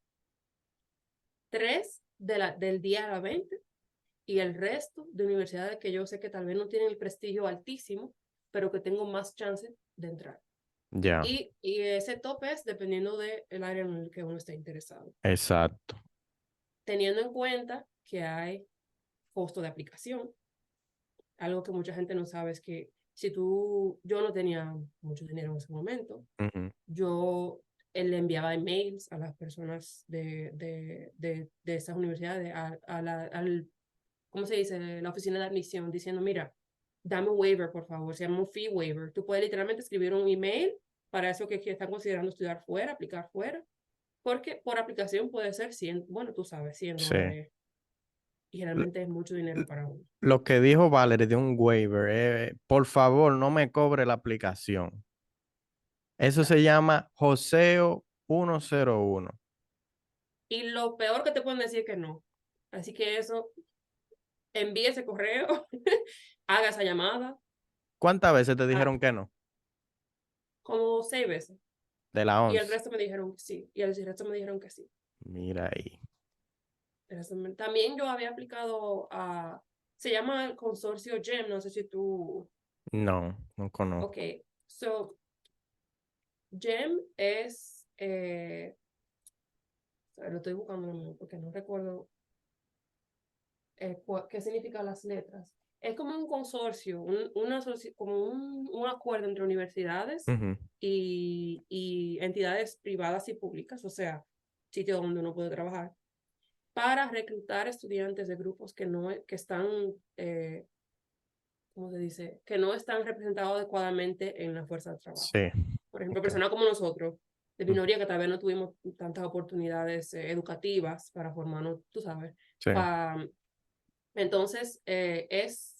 Speaker 2: 3 del 10 a la 20 y el resto de universidades que yo sé que tal vez no tienen el prestigio altísimo, pero que tengo más chances de entrar.
Speaker 1: ya,
Speaker 2: Y ese top es dependiendo del área en el que uno esté interesado.
Speaker 1: exacto.
Speaker 2: Teniendo en cuenta que hay costo de aplicación, algo que mucha gente no sabe es que si yo no tenía mucho dinero en ese momento,
Speaker 1: Ujú.
Speaker 2: yo le enviaba emails a las personas de esas universidades, ¿cómo se dice? La oficina de admisión, diciendo, mira, dame un waiver, por favor, se llama un fee waiver. Tú puedes literalmente escribir un email para eso que están considerando estudiar fuera, aplicar fuera, porque por aplicación puede ser 100, bueno, tú sabes, 100
Speaker 1: Sí.
Speaker 2: dólares, y
Speaker 1: L-
Speaker 2: generalmente es mucho dinero para uno.
Speaker 1: Lo que dijo Valerie de un waiver, por favor, no me cobre la aplicación. Eso se
Speaker 2: Exacto.
Speaker 1: llama Joseo 101.
Speaker 2: Y lo peor que te pueden decir es que no. Así que eso, envíe ese correo, haga esa llamada,
Speaker 1: ¿Cuántas veces te
Speaker 2: ah,
Speaker 1: dijeron que no?
Speaker 2: como 6 veces.
Speaker 1: De la
Speaker 2: Y el
Speaker 1: 11.
Speaker 2: resto me dijeron que sí. Y el resto me dijeron que sí.
Speaker 1: Mira ahí.
Speaker 2: También yo había aplicado se llama el consorcio GEM, no sé si tú,
Speaker 1: No, no
Speaker 2: ok,
Speaker 1: conozco.
Speaker 2: so GEM es, lo estoy buscando porque no recuerdo qué significan las letras. Es como un consorcio, como un acuerdo entre universidades
Speaker 1: Ujú.
Speaker 2: y entidades privadas y públicas, o sea, sitios donde uno puede trabajar, para reclutar estudiantes de grupos que están, ¿cómo se dice? Que no están representados adecuadamente en la fuerza de trabajo.
Speaker 1: Sí,
Speaker 2: Por ejemplo,
Speaker 1: ok.
Speaker 2: personas como nosotros, de
Speaker 1: Mm,
Speaker 2: minoría, que tal vez no tuvimos tantas oportunidades educativas para formarnos, tú sabes.
Speaker 1: sí,
Speaker 2: Pa, entonces, es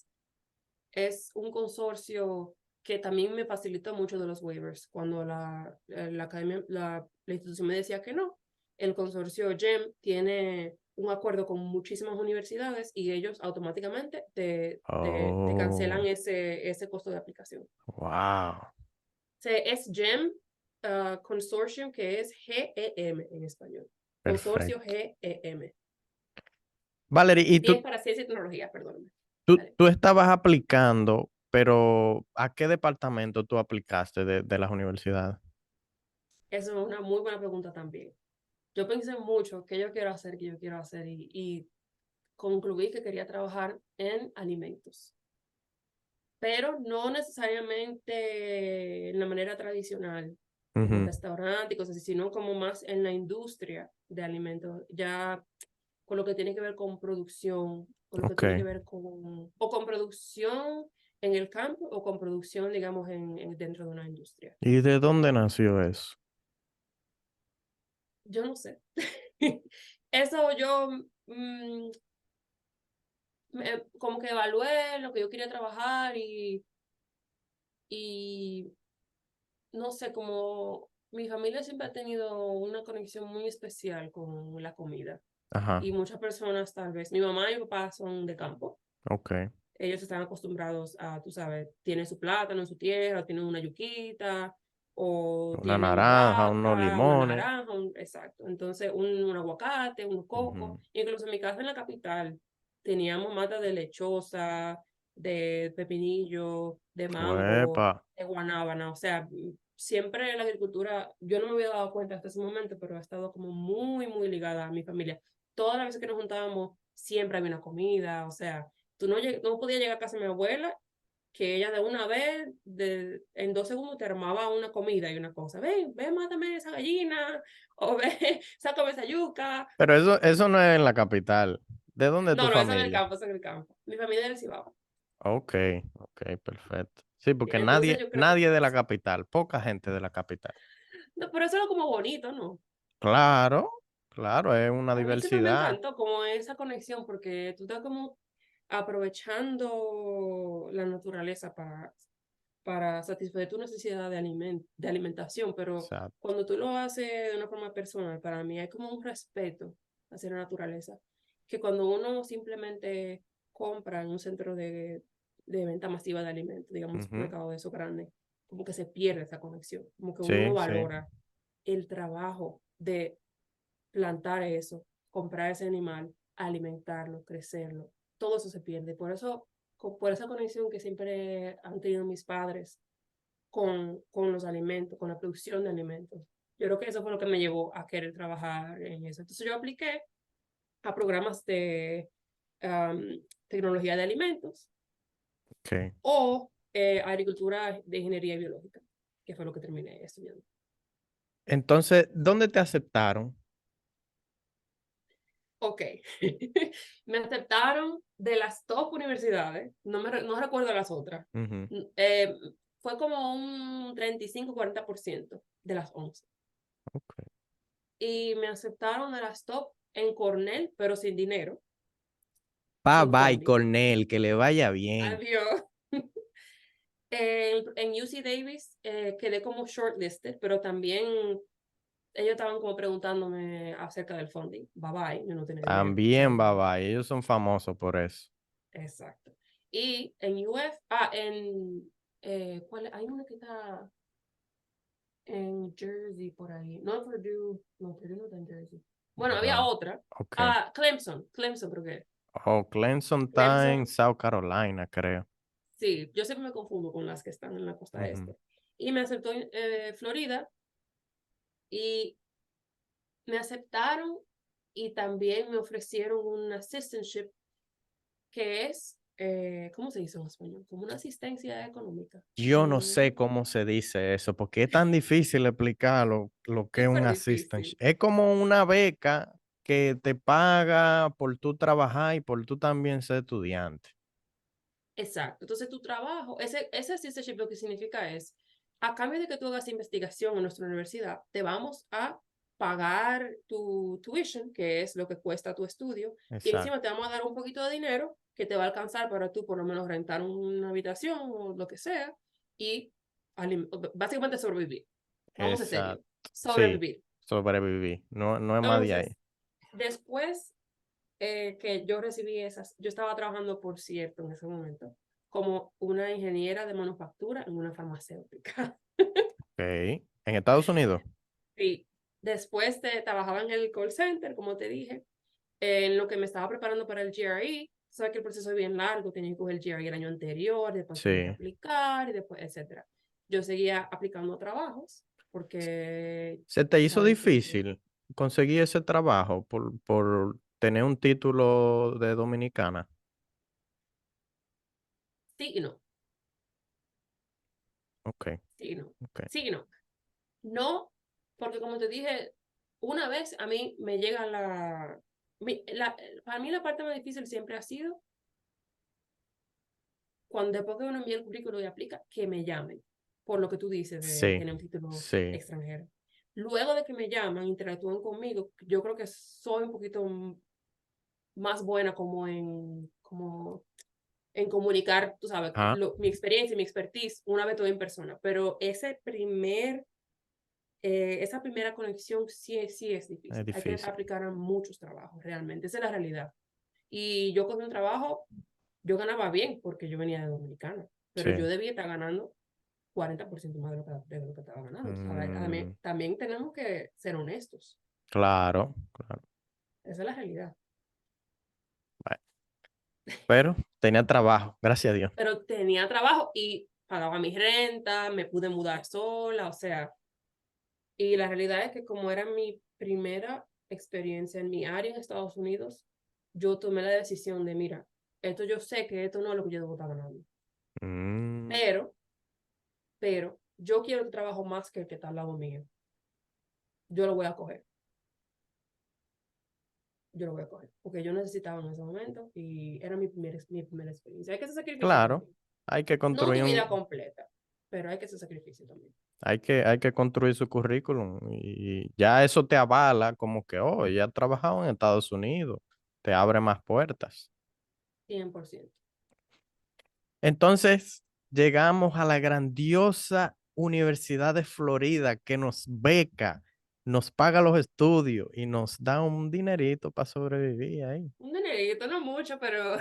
Speaker 2: un consorcio que también me facilitó mucho de los waivers. Cuando la academia, la institución me decía que no, el consorcio GEM tiene un acuerdo con muchísimas universidades y ellos automáticamente te cancelan
Speaker 1: oh,
Speaker 2: ese costo de aplicación.
Speaker 1: wow.
Speaker 2: O sea, es GEM Consortium, que es GEM en español. Consorcio
Speaker 1: Perfecto.
Speaker 2: GEM.
Speaker 1: Valerie, ¿y
Speaker 2: 10 para ciencia y tecnología, perdóname. Dale.
Speaker 1: tú estabas aplicando, pero ¿a qué departamento tú aplicaste de las universidades?
Speaker 2: Eso es una muy buena pregunta también. Yo pensé mucho qué yo quiero hacer, qué yo quiero hacer y concluí que quería trabajar en alimentos, pero no necesariamente en la manera tradicional, como en
Speaker 1: Ujú.
Speaker 2: restaurante y cosas así, sino como más en la industria de alimentos, ya con lo que tiene que ver con producción, con lo que
Speaker 1: Ok.
Speaker 2: tiene que ver o con producción en el campo o con producción, digamos, dentro de una industria.
Speaker 1: ¿Y de dónde nació eso?
Speaker 2: Yo no sé. Eso yo como que evalué lo que yo quería trabajar y no sé, como mi familia siempre ha tenido una conexión muy especial con la comida
Speaker 1: Ajá,
Speaker 2: y muchas personas tal vez, mi mamá y mi papá son de campo,
Speaker 1: ok.
Speaker 2: ellos están acostumbrados a, tú sabes, tienen su plátano en su tierra, tienen una yuquita o
Speaker 1: Una
Speaker 2: tienen
Speaker 1: naranja, unos
Speaker 2: vaca, una
Speaker 1: limones.
Speaker 2: naranja, exacto. Entonces, un aguacate, un coco.
Speaker 1: Ujú.
Speaker 2: Incluso en mi casa en la capital teníamos matas de lechosa, de pepinillo, de mango,
Speaker 1: Uepa.
Speaker 2: de guanábana. O sea, siempre la agricultura, yo no me había dado cuenta hasta ese momento, pero ha estado como muy, muy ligada a mi familia. Todas las veces que nos juntábamos, siempre había una comida, o sea, tú no podías llegar a casa de mi abuela, que ella de una vez, en 2 segundos, te armaba una comida y una cosa. Ven, ven, mátame esa gallina, o ven, sácame esa yuca.
Speaker 1: Pero eso no es en la capital. ¿De dónde es tu
Speaker 2: No, no, eso en el
Speaker 1: familia?
Speaker 2: campo, eso en el campo. Mi familia es del Cibao.
Speaker 1: Ok, ok, perfecto. Sí, porque
Speaker 2: Entonces
Speaker 1: nadie,
Speaker 2: yo creo que
Speaker 1: nadie de
Speaker 2: por
Speaker 1: la
Speaker 2: eso.
Speaker 1: capital, poca gente de la capital.
Speaker 2: No, pero eso es como bonito, ¿no?
Speaker 1: Claro, claro, es una
Speaker 2: A mí siempre me
Speaker 1: diversidad.
Speaker 2: encantó como esa conexión porque tú estás como aprovechando la naturaleza para satisfacer tu necesidad de alimentación, pero
Speaker 1: Exacto.
Speaker 2: cuando tú lo haces de una forma personal, para mí hay como un respeto hacia la naturaleza, que cuando uno simplemente compra en un centro de venta masiva de alimentos, digamos un
Speaker 1: Ujú.
Speaker 2: supermercado de esos grandes, como que se pierde esa conexión, como que uno no
Speaker 1: Sí, sí.
Speaker 2: valora el trabajo de plantar eso, comprar ese animal, alimentarlo, crecerlo, todo eso se pierde. Por eso, por esa conexión que siempre han tenido mis padres con los alimentos, con la producción de alimentos. Yo creo que eso fue lo que me llevó a querer trabajar en eso. Entonces yo apliqué a programas de tecnología de alimentos
Speaker 1: Ok.
Speaker 2: o agricultura de ingeniería biológica, que fue lo que terminé estudiando.
Speaker 1: Entonces, ¿dónde te aceptaron?
Speaker 2: Ok, me aceptaron de las top universidades, no recuerdo las otras.
Speaker 1: Ujú.
Speaker 2: Eh, fue como un 35-40% de las 11.
Speaker 1: Ok.
Speaker 2: Y me aceptaron de las top en Cornell, pero sin dinero,
Speaker 1: Bye
Speaker 2: sin
Speaker 1: bye,
Speaker 2: funding.
Speaker 1: Cornell, que le vaya bien.
Speaker 2: Adiós. En UC Davis quedé como shortlisted, pero también ellos estaban como preguntándome acerca del funding. Bye bye, yo no tenía dinero.
Speaker 1: También bye
Speaker 2: Bye.
Speaker 1: bye. Ellos son famosos por eso.
Speaker 2: Exacto. Y ¿cuál es? Hay una que está en Jersey por ahí. No, Purdue no está en Jersey. Bueno, había
Speaker 1: No.
Speaker 2: otra.
Speaker 1: Ok.
Speaker 2: Clemson creo que.
Speaker 1: Oh, Clemson está en
Speaker 2: Clemson,
Speaker 1: South Carolina, creo.
Speaker 2: sí, yo siempre me confundo con las que están en la costa
Speaker 1: Ujú.
Speaker 2: este. Y me aceptó Florida y me aceptaron y también me ofrecieron un assistantship que es, ¿cómo se dice en español? Como una asistencia económica.
Speaker 1: Yo no sé cómo se dice eso, porque es tan difícil explicar lo que es un
Speaker 2: Súper
Speaker 1: assistantship.
Speaker 2: difícil.
Speaker 1: Es como una beca que te paga por tu trabajar y por tú también ser estudiante.
Speaker 2: Exacto. Entonces, tu trabajo, ese assistantship lo que significa es, a cambio de que tú hagas investigación en nuestra universidad, te vamos a pagar tu tuition, que es lo que cuesta tu estudio, y encima
Speaker 1: Exacto.
Speaker 2: te vamos a dar un poquito de dinero que te va a alcanzar para tú por lo menos rentar una habitación o lo que sea y básicamente sobrevivir. Vamos a ser serio.
Speaker 1: Exacto. Sí,
Speaker 2: Sobrevivir.
Speaker 1: sobreviví. No, no es más de ahí.
Speaker 2: Entonces, después que yo recibí esas, yo estaba trabajando, por cierto, en ese momento, como una ingeniera de manufactura en una farmacéutica.
Speaker 1: Ok. En Estados Unidos.
Speaker 2: Sí, después trabajaba en el call center, como te dije, en lo que me estaba preparando para el GRE. Sabes que el proceso es bien largo, tenía que coger el GRE el año anterior, después tenía que
Speaker 1: Sí.
Speaker 2: aplicar y después, etcétera. Yo seguía aplicando a trabajos porque,
Speaker 1: ¿Se te hizo
Speaker 2: sabes que
Speaker 1: difícil conseguir ese trabajo por tener un título de dominicana?
Speaker 2: sí y no,
Speaker 1: Ok,
Speaker 2: sí y no,
Speaker 1: ok.
Speaker 2: sí y no. No, porque como te dije, una vez a mí me llega para mí la parte más difícil siempre ha sido cuando después que uno envía el currículo y aplica, que me llamen, por lo que tú dices de
Speaker 1: Sí,
Speaker 2: tener un título
Speaker 1: sí,
Speaker 2: extranjero. Luego de que me llaman, interactúan conmigo, yo creo que soy un poquito más buena como en comunicar, tú sabes,
Speaker 1: ajá,
Speaker 2: mi experiencia y mi expertise una vez todo en persona, pero esa primera conexión sí es
Speaker 1: es
Speaker 2: difícil. Hay que
Speaker 1: difícil.
Speaker 2: aplicar a muchos trabajos, realmente. Esa es la realidad. Y yo cogí un trabajo, yo ganaba bien porque yo venía de Dominicana, pero yo
Speaker 1: Sí.
Speaker 2: debía estar ganando 40% más de lo que estaba ganando. ¿Sabes?
Speaker 1: Mm,
Speaker 2: También tenemos que ser honestos.
Speaker 1: claro, claro.
Speaker 2: Esa es la realidad.
Speaker 1: Bueno, pero tenía trabajo, gracias a Dios.
Speaker 2: Pero tenía trabajo y pagaba mi renta, me pude mudar sola, o sea, y la realidad es que como era mi primera experiencia en mi área en Estados Unidos, yo tomé la decisión de, mira, esto yo sé que esto no es lo que yo debo estar ganando,
Speaker 1: Mm,
Speaker 2: pero, yo quiero el trabajo más que el que está al lado mío. Yo lo voy a coger, yo lo voy a coger, porque yo necesitaba en ese momento y era mi primera experiencia. Hay que ser sacrificioso
Speaker 1: claro,
Speaker 2: también.
Speaker 1: Hay que
Speaker 2: No
Speaker 1: construir
Speaker 2: tu vida
Speaker 1: un,
Speaker 2: completa, pero hay que hacer sacrificio también.
Speaker 1: hay que construir su currículum y ya eso te avala como que, oh, ya ha trabajado en Estados Unidos, te abre más puertas.
Speaker 2: 100%.
Speaker 1: Entonces, llegamos a la grandiosa Universidad de Florida que nos beca, nos paga los estudios y nos da un dinerito para sobrevivir ahí.
Speaker 2: Un dinerito, no mucho, pero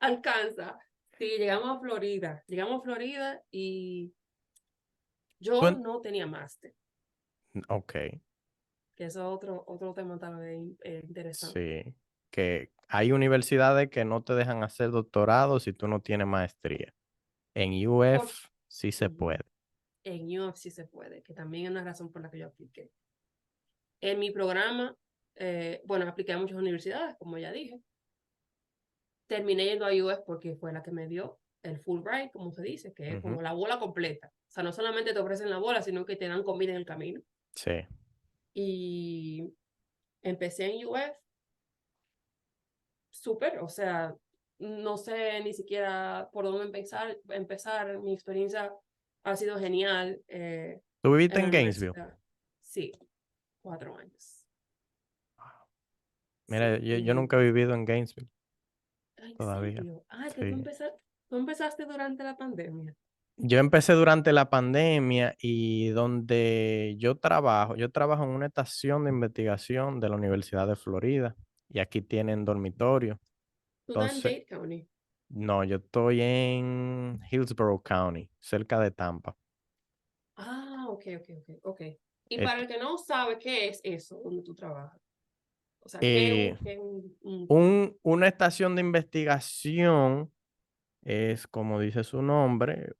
Speaker 2: alcanza. Sí, llegamos a Florida y
Speaker 1: Tú
Speaker 2: yo no tenía máster,
Speaker 1: ok,
Speaker 2: que eso es otro tema también interesante.
Speaker 1: sí, que hay universidades que no te dejan hacer doctorado si tú no tienes maestría. En
Speaker 2: Por,
Speaker 1: UF sí se
Speaker 2: Ujú.
Speaker 1: puede.
Speaker 2: En UF sí se puede, que también es una razón por la que yo apliqué. En mi programa, bueno, apliqué a muchas universidades, como ya dije. Terminé yendo a UF porque fue la que me dio el Fulbright, como se dice, que es
Speaker 1: Ujú,
Speaker 2: como la bola completa. O sea, no solamente te ofrecen la bola, sino que te dan comida en el camino.
Speaker 1: sí.
Speaker 2: Y empecé en UF súper, o sea, no sé ni siquiera por dónde empezar. Mi experiencia ha sido genial
Speaker 1: ¿Tú viviste
Speaker 2: en la
Speaker 1: en Gainesville?
Speaker 2: universidad. Sí, 4 años.
Speaker 1: Mira,
Speaker 2: Sí,
Speaker 1: yo nunca he vivido en Gainesville
Speaker 2: ay, ¿en
Speaker 1: todavía.
Speaker 2: serio? Ah, que
Speaker 1: Sí.
Speaker 2: tú empezaste durante la pandemia.
Speaker 1: Yo empecé durante la pandemia y donde yo trabajo en una estación de investigación de la Universidad de Florida y aquí tienen dormitorio.
Speaker 2: Tú estás en
Speaker 1: Entonces,
Speaker 2: Dade County.
Speaker 1: no, yo estoy en Hillsborough County, cerca de Tampa.
Speaker 2: Ah, ok. Y para
Speaker 1: Et-
Speaker 2: el que no sabe qué es eso, donde tú trabajas. O sea,
Speaker 1: eh,
Speaker 2: qué un
Speaker 1: una estación de investigación es, como dice su nombre,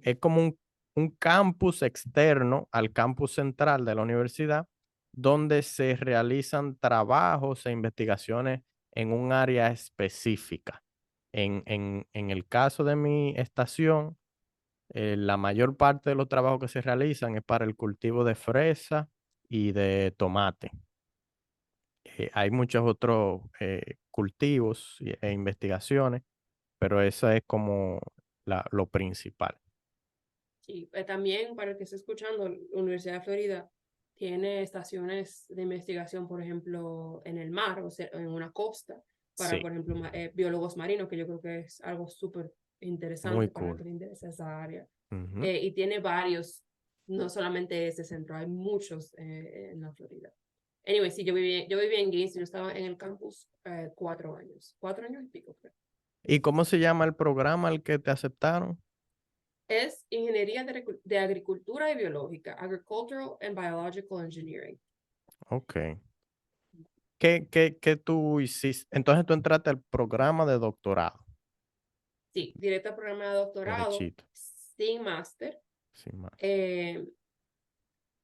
Speaker 1: es como un campus externo al campus central de la universidad, donde se realizan trabajos e investigaciones en un área específica. En el caso de mi estación, la mayor parte de los trabajos que se realizan es para el cultivo de fresa y de tomate. Hay muchos otros cultivos e investigaciones, pero eso es como lo principal.
Speaker 2: Sí, también para el que esté escuchando, la Universidad de Florida tiene estaciones de investigación, por ejemplo, en el mar, o sea, en una costa, para,
Speaker 1: Sí,
Speaker 2: por ejemplo, biólogos marinos, que yo creo que es algo súper
Speaker 1: muy
Speaker 2: interesante para el que
Speaker 1: cool.
Speaker 2: le interesa esa área.
Speaker 1: Ujú.
Speaker 2: Y tiene varios, no solamente ese centro, hay muchos en la Florida. Anyway, sí, yo viví en Gainesville, yo estaba en el campus 4 años, 4 años y pico, creo.
Speaker 1: ¿Y cómo se llama el programa al que te aceptaron?
Speaker 2: Es Ingeniería de Agricultura y Biológica, Agricultural and Biological Engineering.
Speaker 1: Ok. ¿Qué tú hiciste? Entonces tú entraste al programa de doctorado,
Speaker 2: Sí, directo al programa de doctorado,
Speaker 1: derechito,
Speaker 2: sin máster.
Speaker 1: sin más.
Speaker 2: eh,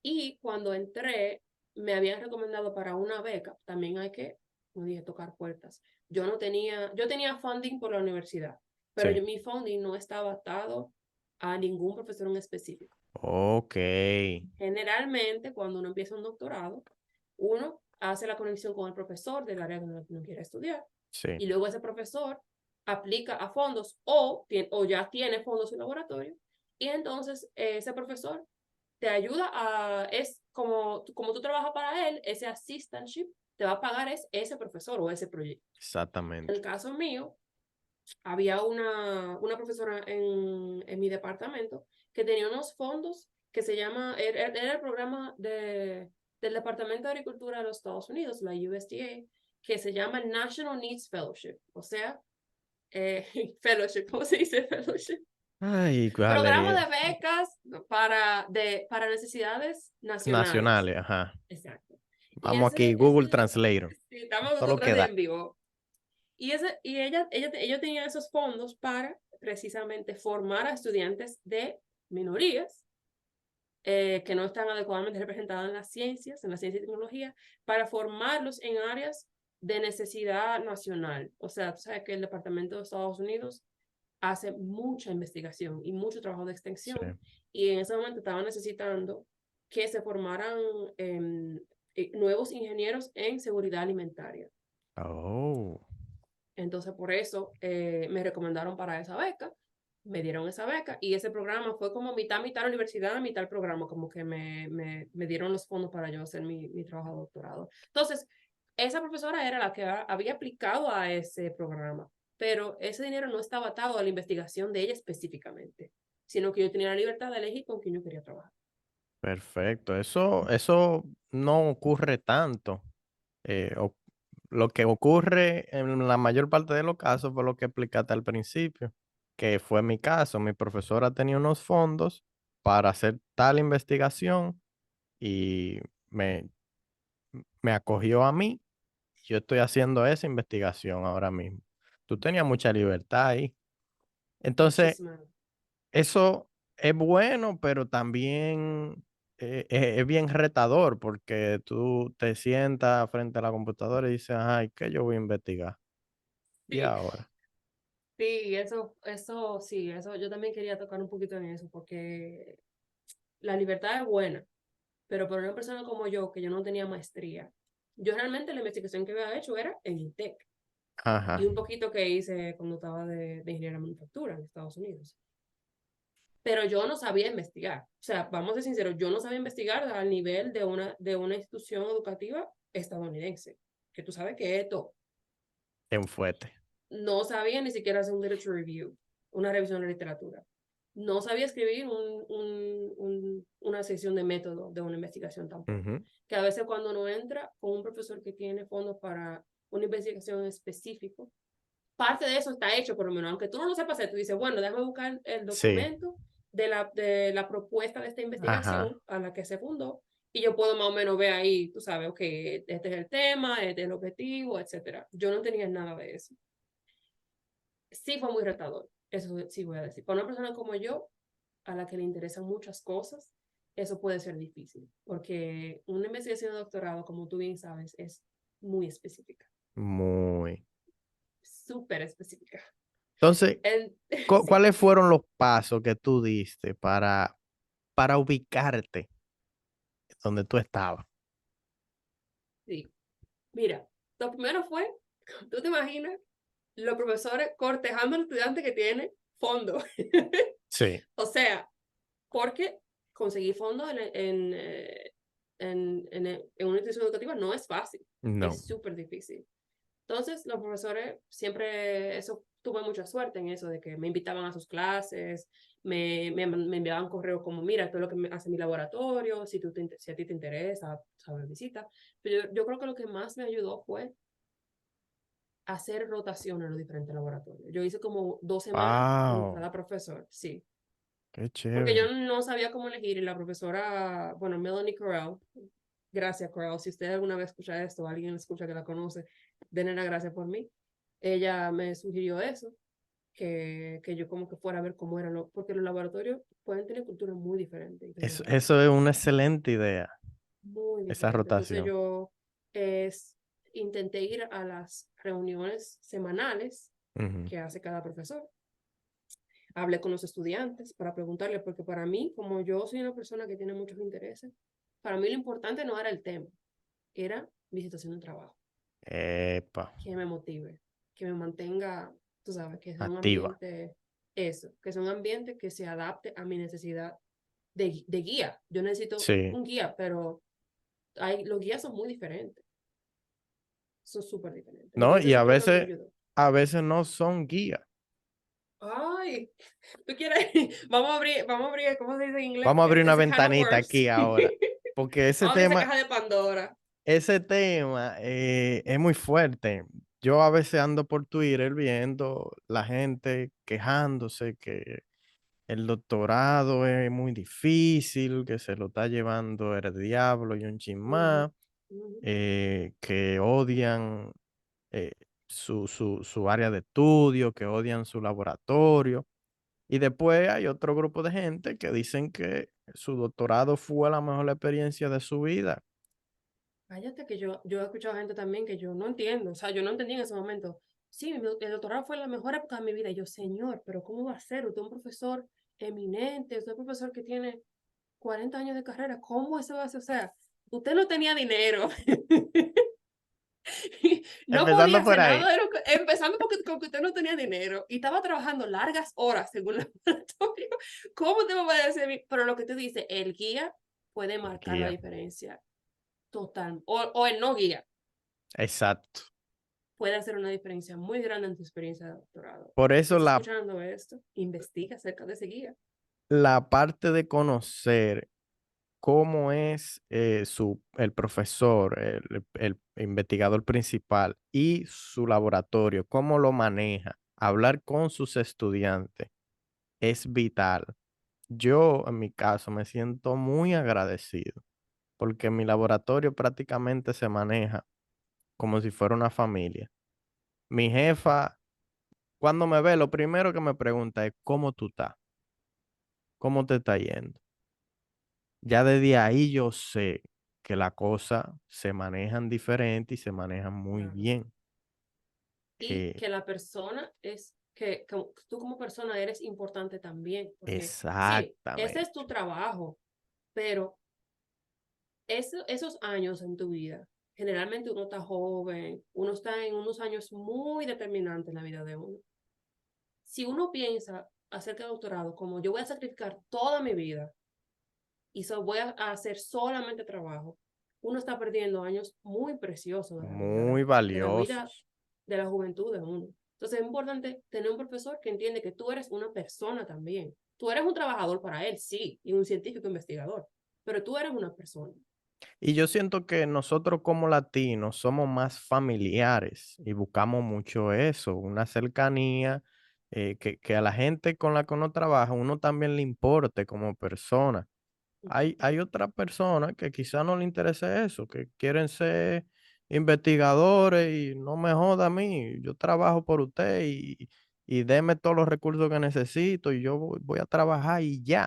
Speaker 2: y cuando entré, me habían recomendado para una beca, también hay que, como dije, tocar puertas. Yo tenía funding por la universidad, pero
Speaker 1: Sí.
Speaker 2: mi funding no estaba atado a ningún profesor en específico.
Speaker 1: Ok.
Speaker 2: Generalmente, cuando uno empieza un doctorado, uno hace la conexión con el profesor del área donde uno quiere estudiar
Speaker 1: Sí,
Speaker 2: y luego ese profesor aplica a fondos o ya tiene fondos en laboratorio y entonces ese profesor te ayuda es como tú trabajas para él, ese assistantship te va a pagar ese profesor o ese proyecto. En
Speaker 1: exactamente.
Speaker 2: el caso mío, había una profesora en mi departamento que tenía unos fondos que era el programa del Departamento de Agricultura de los Estados Unidos, la USDA, que se llama National Needs Fellowship, o sea, fellowship, ¿cómo se dice fellowship?
Speaker 1: Ay,
Speaker 2: Programa
Speaker 1: vale.
Speaker 2: de becas para necesidades nacionales.
Speaker 1: Nacionales, ajá.
Speaker 2: Exacto. Y
Speaker 1: Vamos aquí, Google Translator.
Speaker 2: sí, estamos
Speaker 1: Todo lo
Speaker 2: nosotros
Speaker 1: que da.
Speaker 2: en vivo. Ellos tenían esos fondos para precisamente formar a estudiantes de minorías que no están adecuadamente representadas en la ciencia y tecnología, para formarlos en áreas de necesidad nacional. O sea, tú sabes que el Departamento de Estados Unidos hace mucha investigación y mucho trabajo de
Speaker 1: Sí.
Speaker 2: extensión y en ese momento estaban necesitando que se formaran nuevos ingenieros en seguridad alimentaria.
Speaker 1: Oh,
Speaker 2: Entonces, por eso me recomendaron para esa beca. me dieron esa beca y ese programa fue como mitad la universidad, mitad el programa, como que me dieron los fondos para yo hacer mi trabajo de doctorado. Entonces, esa profesora era la que había aplicado a ese programa, pero ese dinero no estaba atado a la investigación de ella específicamente, sino que yo tenía la libertad de elegir con quién yo quería trabajar.
Speaker 1: Perfecto. Eso no ocurre tanto. Lo que ocurre en la mayor parte de los casos fue lo que explicaste al principio, que fue mi caso. Mi profesora tenía unos fondos para hacer tal investigación y me, me acogió a mí. Yo estoy haciendo esa investigación ahora mismo. Tú tenías mucha libertad ahí. Entonces,
Speaker 2: Muchísimas.
Speaker 1: eso es bueno, pero también es bien retador porque tú te sientas frente a la computadora y dices, ay, ¿qué yo voy a investigar? Y
Speaker 2: Sí,
Speaker 1: ahora,
Speaker 2: sí, sí, eso, yo también quería tocar un poquito en eso, porque la libertad es buena, pero para una persona como yo, que yo no tenía maestría, yo realmente la investigación que había hecho era en INTEC
Speaker 1: ajá,
Speaker 2: y un poquito que hice cuando estaba de ingeniera de manufactura en Estados Unidos. Pero yo no sabía investigar. O sea, vamos a ser sinceros, yo no sabía investigar al nivel de una institución educativa estadounidense, que tú sabes que es todo.
Speaker 1: en fuerte.
Speaker 2: No sabía ni siquiera hacer un literature review, una revisión de literatura. No sabía escribir una sección de método de una investigación tampoco.
Speaker 1: Ujú.
Speaker 2: Que a veces cuando uno entra con un profesor que tiene fondos para una investigación específica, parte de eso está hecho, por lo menos, aunque tú no lo sepas hacer, tú dices, bueno, déjame buscar el
Speaker 1: Sí,
Speaker 2: documento de la propuesta de esta
Speaker 1: ajá,
Speaker 2: investigación a la que se fundó y yo puedo más o menos ver ahí, tú sabes, ok, este es el tema, este es el objetivo, etcétera. Yo no tenía nada de eso. Sí fue muy retador, eso sí voy a decir. Para una persona como yo, a la que le interesan muchas cosas, eso puede ser difícil, porque una investigación de doctorado, como tú bien sabes, es muy específica,
Speaker 1: muy.
Speaker 2: súper específica.
Speaker 1: Entonces,
Speaker 2: El, sí,
Speaker 1: ¿cuáles fueron los pasos que tú diste para ubicarte donde tú estabas?
Speaker 2: sí. Mira, lo primero fue, tú te imaginas, los profesores cortejando al estudiante que tiene fondo.
Speaker 1: Sí,
Speaker 2: O sea, porque conseguir fondos en una institución educativa no es fácil,
Speaker 1: no,
Speaker 2: es súper difícil. Entonces, los profesores siempre, eso, tuve mucha suerte en eso, de que me invitaban a sus clases, me enviaban correos como, mira, esto es lo que hace mi laboratorio, si a ti te interesa, saber visita. Pero yo creo que lo que más me ayudó fue hacer rotación en los diferentes laboratorios. Yo hice como 2 semanas con
Speaker 1: wow,
Speaker 2: cada profesor, sí.
Speaker 1: qué
Speaker 2: Porque yo
Speaker 1: chévere.
Speaker 2: no sabía cómo elegir y la profesora, bueno, Melanie Corral, gracias Corral, si usted alguna vez escucha esto, alguien escucha que la conoce, denle la gracia por mí. Ella me sugirió eso, que yo como que fuera a ver cómo eran los, porque los laboratorios pueden tener culturas muy diferentes y
Speaker 1: Eso,
Speaker 2: personalidades
Speaker 1: eso es una excelente idea,
Speaker 2: muy
Speaker 1: esa
Speaker 2: diferentes. Entonces
Speaker 1: rotación.
Speaker 2: yo intenté ir a las reuniones semanales
Speaker 1: Ujú.
Speaker 2: que hace cada profesor. Hablé con los estudiantes para preguntarles, porque para mí, como yo soy una persona que tiene muchos intereses, para mí lo importante no era el tema, era mi situación de trabajo,
Speaker 1: Epa,
Speaker 2: que me motive, que me mantenga, tú sabes, que sea un
Speaker 1: activa.
Speaker 2: ambiente, eso, que sea un ambiente que se adapte a mi necesidad de guía. Yo necesito
Speaker 1: Sí.
Speaker 2: un guía, pero los guías son muy diferentes, son súper diferentes.
Speaker 1: No,
Speaker 2: Entonces
Speaker 1: y
Speaker 2: eso fue lo que me ayudó.
Speaker 1: a veces no son guías.
Speaker 2: Ay, tú quieres, vamos a abrir, ¿cómo se dice en inglés?
Speaker 1: Vamos a abrir una
Speaker 2: Ese can of
Speaker 1: ventanita
Speaker 2: worms.
Speaker 1: aquí ahora, porque
Speaker 2: Vamos a abrir esa caja de Pandora.
Speaker 1: ese tema es muy fuerte. Yo a veces ando por Twitter viendo la gente quejándose que el doctorado es muy difícil, que se lo está llevando el diablo y un chin
Speaker 2: Ujú,
Speaker 1: más,
Speaker 2: ujú.
Speaker 1: que odian eh, su área de estudio, que odian su laboratorio. Y después hay otro grupo de gente que dicen que su doctorado fue la mejor experiencia de su vida.
Speaker 2: Cállate que yo he escuchado gente también que yo no entiendo, o sea, yo no entendí en ese momento. Sí, el doctorado fue la mejor época de mi vida. Y yo, señor, pero ¿cómo va a ser? Usted es un profesor eminente, usted es un profesor que tiene 40 años de carrera, ¿cómo eso va a ser? O sea, usted no tenía dinero. No podía
Speaker 3: Empezando por
Speaker 2: hacer
Speaker 3: ahí.
Speaker 2: nada de empezando porque usted no tenía dinero y estaba trabajando largas horas según el laboratorio. ¿Cómo te va a decir a mí? Pero lo que te dice, el guía puede marcar la
Speaker 3: Guía.
Speaker 2: diferencia total. O el no guía
Speaker 3: Exacto.
Speaker 2: puede hacer una diferencia muy grande en tu experiencia de doctorado.
Speaker 3: Por
Speaker 2: Si
Speaker 3: eso
Speaker 2: estás escuchando esto, investiga acerca de ese guía.
Speaker 3: la parte de conocer cómo es el profesor, el investigador principal y su laboratorio, cómo lo maneja, hablar con sus estudiantes es vital. Yo, en mi caso, me siento muy agradecido porque mi laboratorio prácticamente se maneja como si fuera una familia. Mi jefa, cuando me ve, lo primero que me pregunta es, ¿cómo tú estás? ¿Cómo te está yendo? Ya desde ahí yo sé que la cosa se manejan diferente y se manejan muy
Speaker 2: Claro.
Speaker 3: bien.
Speaker 2: Y que la persona es, que tú como persona eres importante también, porque sí, ese es tu
Speaker 3: Exactamente.
Speaker 2: trabajo, pero esos años en tu vida, generalmente uno está joven, uno está en unos años muy determinantes en la vida de uno. Si uno piensa acerca del doctorado como yo voy a sacrificar toda mi vida y voy a hacer solamente trabajo, uno está perdiendo años muy preciosos
Speaker 3: Muy
Speaker 2: de la vida
Speaker 3: valiosos.
Speaker 2: de la juventud de uno. Entonces es importante tener un profesor que entiende que tú eres una persona también. Tú eres un trabajador para él, sí, y un científico investigador, pero tú eres una persona.
Speaker 3: Y yo siento que nosotros como latinos somos más familiares y buscamos mucho eso, una cercanía, que a la gente con la que uno trabaja, uno también le importe como persona. Hay otras personas que quizá no le interese eso, que quieren ser investigadores y no me joda a mí, yo trabajo por usted y deme todos los recursos que necesito y yo voy a trabajar y ya,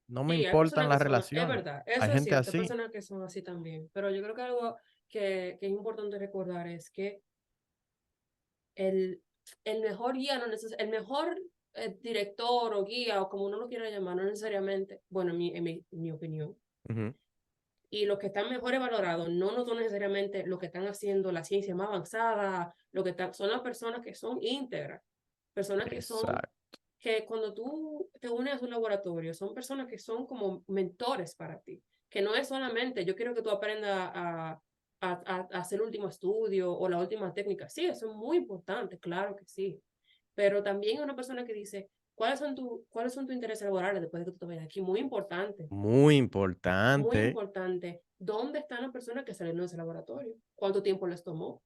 Speaker 3: no me
Speaker 2: Sí, hay
Speaker 3: importan
Speaker 2: personas que
Speaker 3: las
Speaker 2: son, es
Speaker 3: relaciones.
Speaker 2: verdad,
Speaker 3: Hay
Speaker 2: eso es
Speaker 3: gente
Speaker 2: cierto, hay
Speaker 3: así.
Speaker 2: personas que son así también, pero yo creo que algo que es importante recordar es que el, el mejor guía, no el mejor director o guía o como uno lo quiera llamar, no necesariamente, bueno, en mi opinión,
Speaker 3: Ujú.
Speaker 2: y los que están mejores valorados no son necesariamente los que están haciendo la ciencia más avanzada, lo que son las personas que son íntegras, personas que son,
Speaker 3: Exacto.
Speaker 2: que cuando tú te unes a su laboratorio, son personas que son como mentores para ti, que no es solamente yo quiero que tú aprendas a hacer el último estudio o la última técnica. Sí, eso es muy importante, claro que sí, pero también una persona que dice, cuáles son tus intereses laborales después de que tú te vayas aquí?
Speaker 3: Muy
Speaker 2: Muy
Speaker 3: importante.
Speaker 2: importante. ¿Dónde están las personas que salieron de ese laboratorio? ¿Cuánto tiempo les tomó?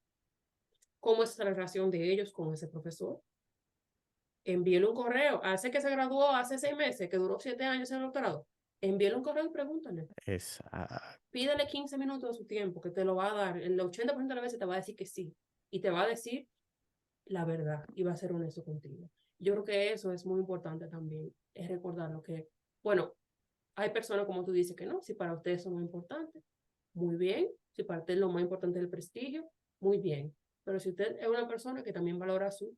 Speaker 2: ¿Cómo es la relación de ellos con ese profesor? Envíele un correo. Hace que se graduó hace 6 meses, que duró 7 años en el doctorado. Envíele un correo y pregúntale.
Speaker 3: Exacto.
Speaker 2: Pídele 15 minutos de su tiempo, que te lo va a dar. El 80% de las veces te va a decir que sí. Y te va a decir la verdad y va a ser honesto contigo. Yo creo que eso es muy importante también. Es recordar lo que, bueno, hay personas como tú dices que no, si para ustedes eso no es importante, muy bien. Si para usted lo más importante es el prestigio, muy bien. Pero si usted es una persona que también valora su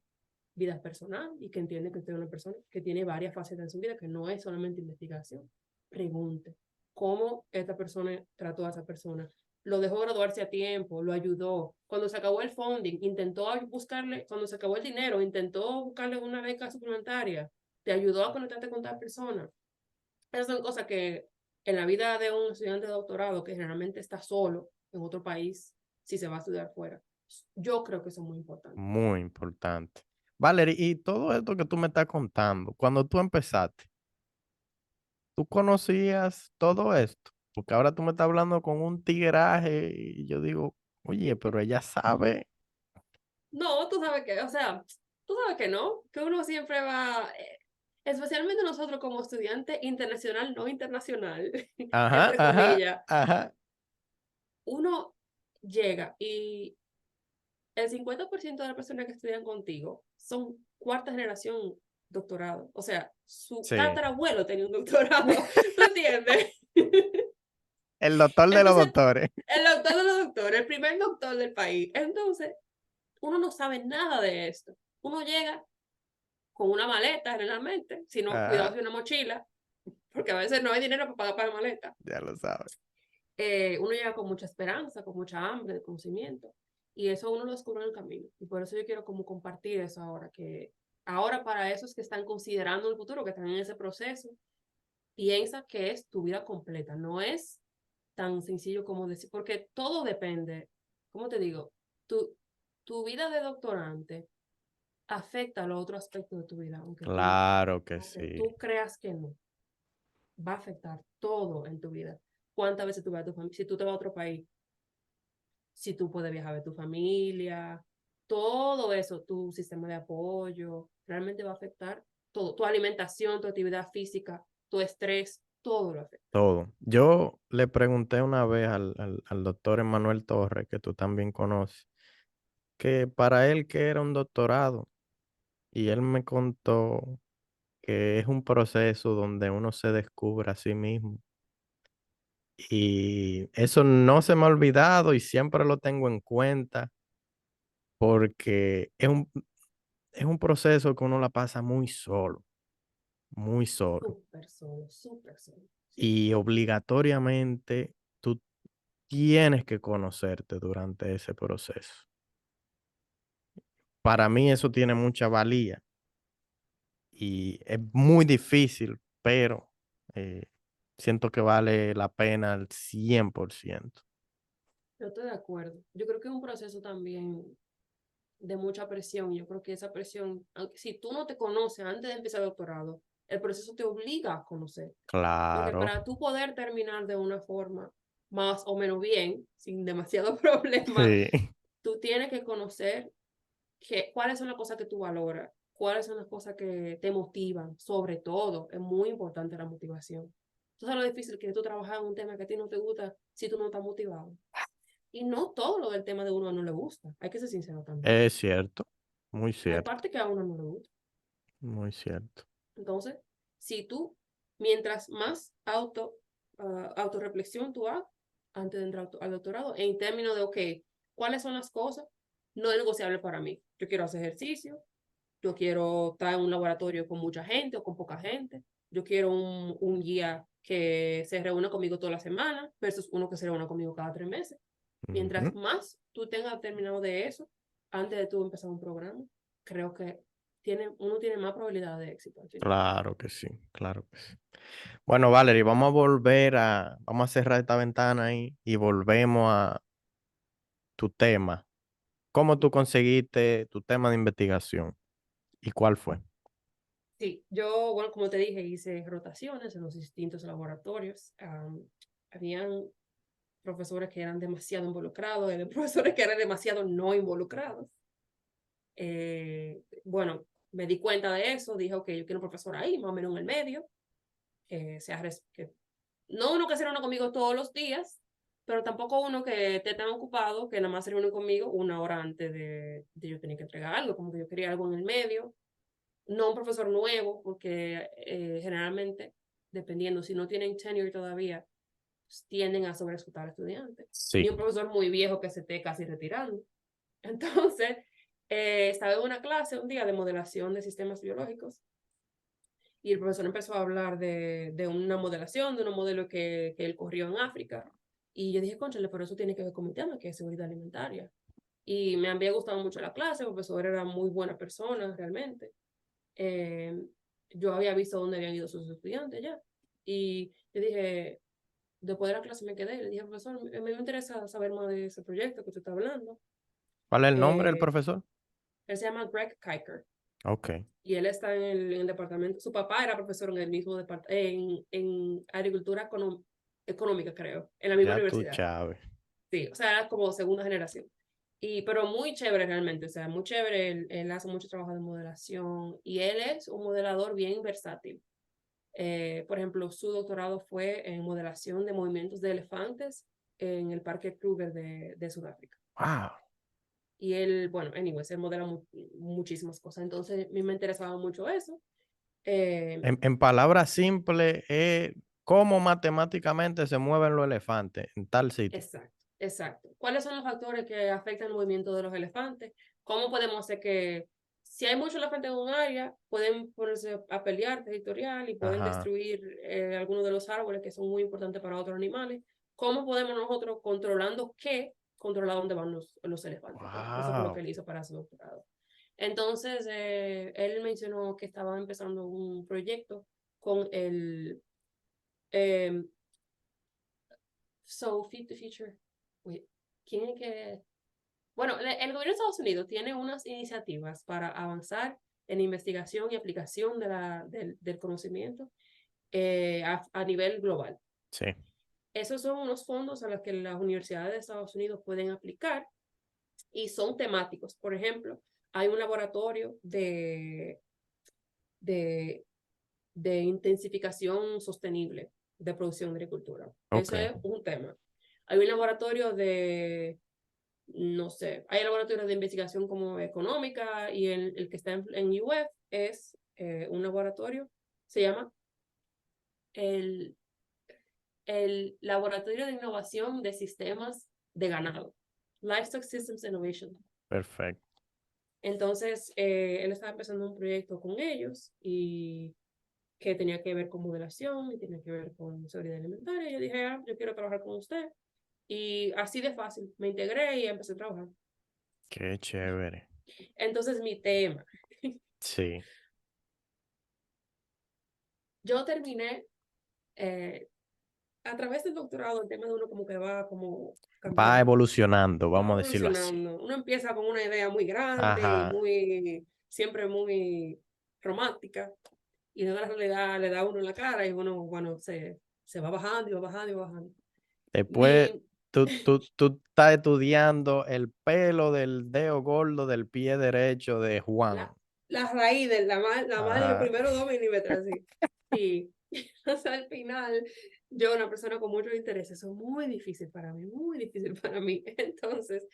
Speaker 2: vida personal y que entiende que usted es una persona que tiene varias facetas en su vida, que no es solamente investigación, pregunte cómo esta persona trató a esa persona. Lo dejó graduarse a tiempo, lo ayudó. Cuando se acabó el funding, intentó buscarle, cuando se acabó el dinero, intentó buscarle una beca suplementaria, te ayudó a conectarte con tal persona. Esas son cosas que en la vida de un estudiante de doctorado que generalmente está solo en otro país, si se va a estudiar fuera, yo creo que eso es muy importante.
Speaker 3: Muy importante. Valerie, y todo esto que tú me estás contando, cuando tú empezaste, ¿tú conocías todo esto? Porque ahora tú me estás hablando con un tigueraje y yo digo, oye, pero ella sabe.
Speaker 2: No, tú sabes que, o sea, tú sabes que no, que uno siempre va, especialmente nosotros como estudiante internacional, no internacional,
Speaker 3: Ajá,
Speaker 2: entre
Speaker 3: ajá,
Speaker 2: comillas,
Speaker 3: ajá.
Speaker 2: uno llega y el 50% de las personas que estudian contigo son cuarta generación doctorado. O sea, su
Speaker 3: Sí.
Speaker 2: tatarabuelo tenía un doctorado. ¿Tú entiendes?
Speaker 3: El doctor de los
Speaker 2: Entonces,
Speaker 3: doctores.
Speaker 2: el doctor de los doctores, el primer doctor del país. Entonces, uno no sabe nada de esto. Uno llega con una maleta generalmente, si no, cuidado
Speaker 3: Ajá,
Speaker 2: si una mochila, porque a veces no hay dinero para pagar para la maleta.
Speaker 3: ya lo sabes.
Speaker 2: Uno llega con mucha esperanza, con mucha hambre de conocimiento. Y eso uno lo descubre en el camino. Y por eso yo quiero como compartir eso ahora, que ahora para esos que están considerando el futuro, que están en ese proceso, piensa que es tu vida completa. No es tan sencillo como decir, porque todo depende, ¿cómo te digo? Tu, tu vida de doctorante afecta a los otros aspectos de tu vida,
Speaker 3: Claro que
Speaker 2: aunque
Speaker 3: sí.
Speaker 2: tú creas que no, va a afectar todo en tu vida. ¿Cuántas veces tú vas a tu familia? Si tú te vas a otro país, si tú puedes viajar a ver tu familia, todo eso, tu sistema de apoyo, realmente va a afectar todo, tu alimentación, tu actividad física, tu estrés, todo lo afecta.
Speaker 3: Todo. Yo le pregunté una vez al doctor Emanuel Torres, que tú también conoces, que para él que era un doctorado, y él me contó que es un proceso donde uno se descubre a sí mismo. Y eso no se me ha olvidado y siempre lo tengo en cuenta porque es un proceso que uno la pasa muy solo, muy solo.
Speaker 2: Súper solo. Sí.
Speaker 3: Y obligatoriamente tú tienes que conocerte durante ese proceso. Para mí eso tiene mucha valía y es muy difícil, pero siento que vale la pena al 100%.
Speaker 2: Yo estoy de acuerdo. Yo creo que es un proceso también de mucha presión. Yo creo que esa presión, si tú no te conoces antes de empezar el doctorado, el proceso te obliga a conocer. Porque
Speaker 3: Claro,
Speaker 2: para tú poder terminar de una forma más o menos bien, sin demasiado problema,
Speaker 3: sí,
Speaker 2: tú tienes que conocer cuáles son las cosas que tú valoras, cuáles son las cosas que te motivan. Sobre todo, es muy importante la motivación. Tú sabes lo difícil que es tú trabajar en un tema que a ti no te gusta si tú no estás motivado. Y no todo lo del tema de uno no le gusta. Hay que ser sincero también.
Speaker 3: es cierto, muy
Speaker 2: Hay
Speaker 3: cierto,
Speaker 2: parte que a uno no le gusta.
Speaker 3: muy cierto.
Speaker 2: Entonces, si tú, mientras más autorreflexión tú hagas antes de entrar al doctorado, en términos de, ok, ¿cuáles son las cosas no negociables para mí? Yo quiero hacer ejercicio, yo quiero estar en un laboratorio con mucha gente o con poca gente, yo quiero un guía que se reúna conmigo toda la semana versus uno que se reúna conmigo cada 3 meses. Mientras
Speaker 3: Ujú.
Speaker 2: más tú tengas terminado de eso, antes de tú empezar un programa, creo que uno tiene más probabilidad de éxito al final.
Speaker 3: Claro que sí, claro que sí. Bueno, Valerie, vamos a cerrar esta ventana ahí y volvemos a tu tema. ¿Cómo tú conseguiste tu tema de investigación y cuál fue?
Speaker 2: Sí, yo, bueno, como te dije, hice rotaciones en los distintos laboratorios. Habían profesores que eran demasiado involucrados, había profesores que eran demasiado no involucrados. Bueno, me di cuenta de eso, dije, ok, yo quiero un profesor ahí, más o menos en el medio, que no uno que se reúna conmigo todos los días, pero tampoco uno que esté tan ocupado que nada más se reúne conmigo 1 hora antes de yo tener que entregar algo, como que yo quería algo en el medio, no un profesor nuevo, porque generalmente, dependiendo, si no tienen tenure todavía, pues, tienden a sobreexplotar estudiantes,
Speaker 3: Sí.
Speaker 2: ni un profesor muy viejo que se esté casi retirando. Entonces, estaba en una clase un día de modelación de sistemas biológicos y el profesor empezó a hablar de una modelación, de un modelo que él corrió en África. Y yo dije, cónchale, pero eso tiene que ver con mi tema, que es seguridad alimentaria. Y me había gustado mucho la clase, el profesor era muy buena persona realmente. Eh, yo había visto dónde habían ido sus estudiantes ya. Y yo dije, después de la clase me quedé, le dije, profesor, me interesa saber más de ese proyecto que usted está hablando.
Speaker 3: ¿Cuál es el nombre del
Speaker 2: Eh,
Speaker 3: profesor?
Speaker 2: Él se llama Greg Kiker
Speaker 3: Ok,
Speaker 2: y él está en el departamento, su papá era profesor en el mismo departamento, en agricultura económica, creo, en la misma
Speaker 3: ya tú,
Speaker 2: universidad.
Speaker 3: Chávez.
Speaker 2: Sí, o sea, era como segunda generación. Pero muy chévere realmente, o sea, muy chévere, él hace mucho trabajo de modelación y él es un modelador bien versátil. Por ejemplo, su doctorado fue en modelación de movimientos de elefantes en el Parque Kruger de Sudáfrica.
Speaker 3: Wow.
Speaker 2: Y él, bueno, anyways, él modela muchísimas cosas. Entonces, a mí me interesaba mucho eso. Eh,
Speaker 3: En palabras simples, cómo matemáticamente se mueven los elefantes en tal sitio.
Speaker 2: exacto, exacto. ¿Cuáles son los factores que afectan el movimiento de los elefantes? ¿Cómo podemos hacer que, si hay muchos elefantes en un área, pueden ponerse a pelear territorial y pueden
Speaker 3: Ajá.
Speaker 2: destruir algunos de los árboles que son muy importantes para otros animales? ¿Cómo podemos nosotros, controlando qué, controlar dónde van los elefantes. Wow. Eso fue lo que él hizo para su doctorado. Entonces, él mencionó que estaban empezando un proyecto con el Feed the Future. ¿Quién es que...? Bueno, el gobierno de Estados Unidos tiene unas iniciativas para avanzar en investigación y aplicación del conocimiento a nivel global.
Speaker 3: Sí.
Speaker 2: Esos son unos fondos a los que las universidades de Estados Unidos pueden aplicar y son temáticos. Por ejemplo, hay un laboratorio de intensificación sostenible de producción de agricultura. Okay. Eso es un tema. Hay un laboratorio no sé, hay laboratorios de investigación como económica y el que está en UF es un laboratorio, se llama el Laboratorio de Innovación de Sistemas de Ganado, Livestock Systems Innovation.
Speaker 3: Perfecto.
Speaker 2: Entonces, él estaba empezando un proyecto con ellos y que tenía que ver con modelación y tenía que ver con seguridad alimentaria. Yo dije, yo quiero trabajar con usted. Y así de fácil, me integré y empecé a trabajar.
Speaker 3: Qué chévere.
Speaker 2: Entonces, mi tema.
Speaker 3: Sí.
Speaker 2: Yo terminé, a través del doctorado, el tema de uno como que va como cambiando.
Speaker 3: Va evolucionando, vamos a decirlo así.
Speaker 2: Uno empieza con una idea muy grande,
Speaker 3: Ajá.
Speaker 2: siempre muy romántica, y luego la realidad le da uno en la cara y uno, bueno, se va bajando y va bajando y va bajando.
Speaker 3: Después, tú estás estudiando el pelo del dedo gordo del pie derecho de Juan.
Speaker 2: La raíz de la madre, los primeros 2 milímetros, así. Sí. O sea, al final, yo, una persona con muchos intereses, eso es muy difícil para mí, muy difícil para mí. Entonces,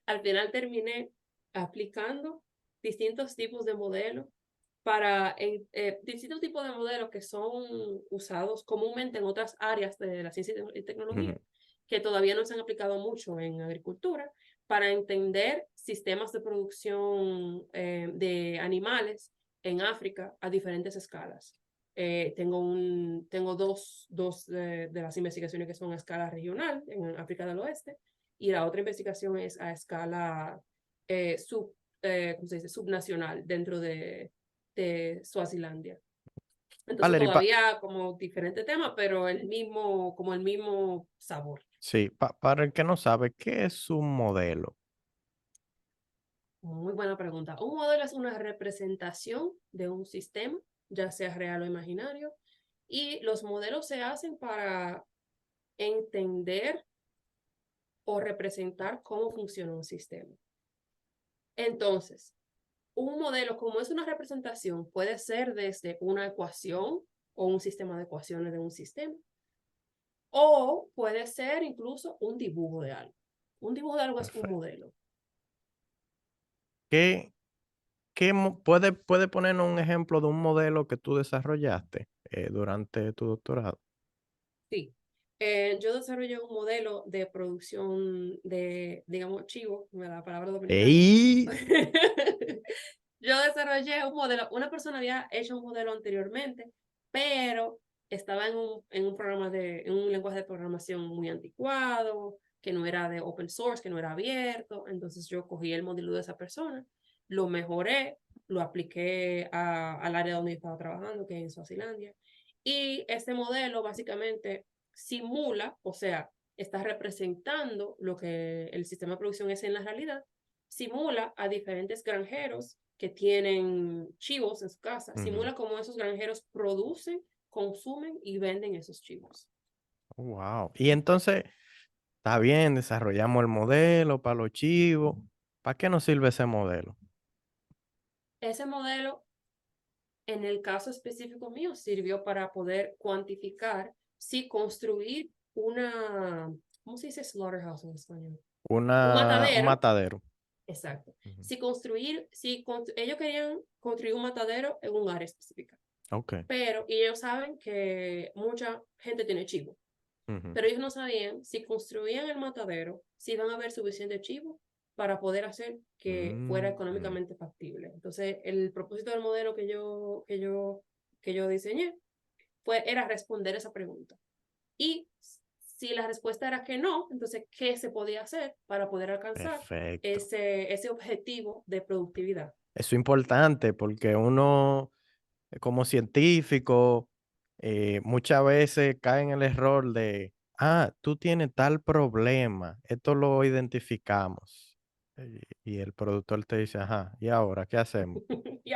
Speaker 2: al final terminé aplicando distintos tipos de modelos distintos tipos de modelos que son usados comúnmente en otras áreas de la ciencia y tecnología, que todavía no se han aplicado mucho en agricultura, para entender sistemas de producción de animales en África a diferentes escalas. Tengo dos de las investigaciones que son a escala regional en África del Oeste, y la otra investigación es a escala ¿cómo se dice? Subnacional dentro de Suazilandia. Entonces
Speaker 3: Valerie,
Speaker 2: todavía como diferente tema, pero como el mismo sabor.
Speaker 3: Sí, para el que no sabe, ¿qué es un modelo?
Speaker 2: Muy buena pregunta. Un modelo es una representación de un sistema, ya sea real o imaginario, y los modelos se hacen para entender o representar cómo funciona un sistema. Entonces, un modelo, como es una representación, puede ser desde una ecuación o un sistema de ecuaciones de un sistema, o puede ser incluso un dibujo de algo. Un dibujo de algo es un modelo.
Speaker 3: ¿Puede ponernos un ejemplo de un modelo que tú desarrollaste durante tu doctorado?
Speaker 2: Sí. Yo desarrollé un modelo de producción de, digamos, chivo, la palabra dominicana.
Speaker 3: ¡Ey!
Speaker 2: Yo desarrollé un modelo, una persona había hecho un modelo anteriormente, pero estaba en un programa en un lenguaje de programación muy anticuado, que no era de open source, que no era abierto. Entonces yo cogí el modelo de esa persona, lo mejoré, lo apliqué al área donde yo estaba trabajando, que es en Suazilandia. Y este modelo básicamente simula, o sea, está representando lo que el sistema de producción es en la realidad, simula a diferentes granjeros que tienen chivos en su casa, simula cómo esos granjeros producen, consumen y venden esos chivos.
Speaker 3: Wow. Y entonces, está bien, desarrollamos el modelo para los chivos. ¿Para qué nos sirve ese modelo?
Speaker 2: Ese modelo, en el caso específico mío, sirvió para poder cuantificar si construir ¿cómo se dice slaughterhouse en español? Un
Speaker 3: Un
Speaker 2: matadero.
Speaker 3: matadero.
Speaker 2: Exacto. Ellos querían construir un matadero en un área específica.
Speaker 3: Okay.
Speaker 2: Pero ellos saben que mucha gente tiene chivo. Pero ellos no sabían si construían el matadero, si iban a haber suficiente chivo para poder hacer que fuera económicamente factible. Entonces, el propósito del modelo que yo diseñé era responder esa pregunta. Y Si la respuesta era que no, entonces, ¿qué se podía hacer para poder alcanzar
Speaker 3: Perfecto.
Speaker 2: ese objetivo de productividad?
Speaker 3: Eso es importante porque uno, como científico, muchas veces cae en el error de, tú tienes tal problema, esto lo identificamos. Y el productor te dice, ¿y ahora qué hacemos?
Speaker 2: Y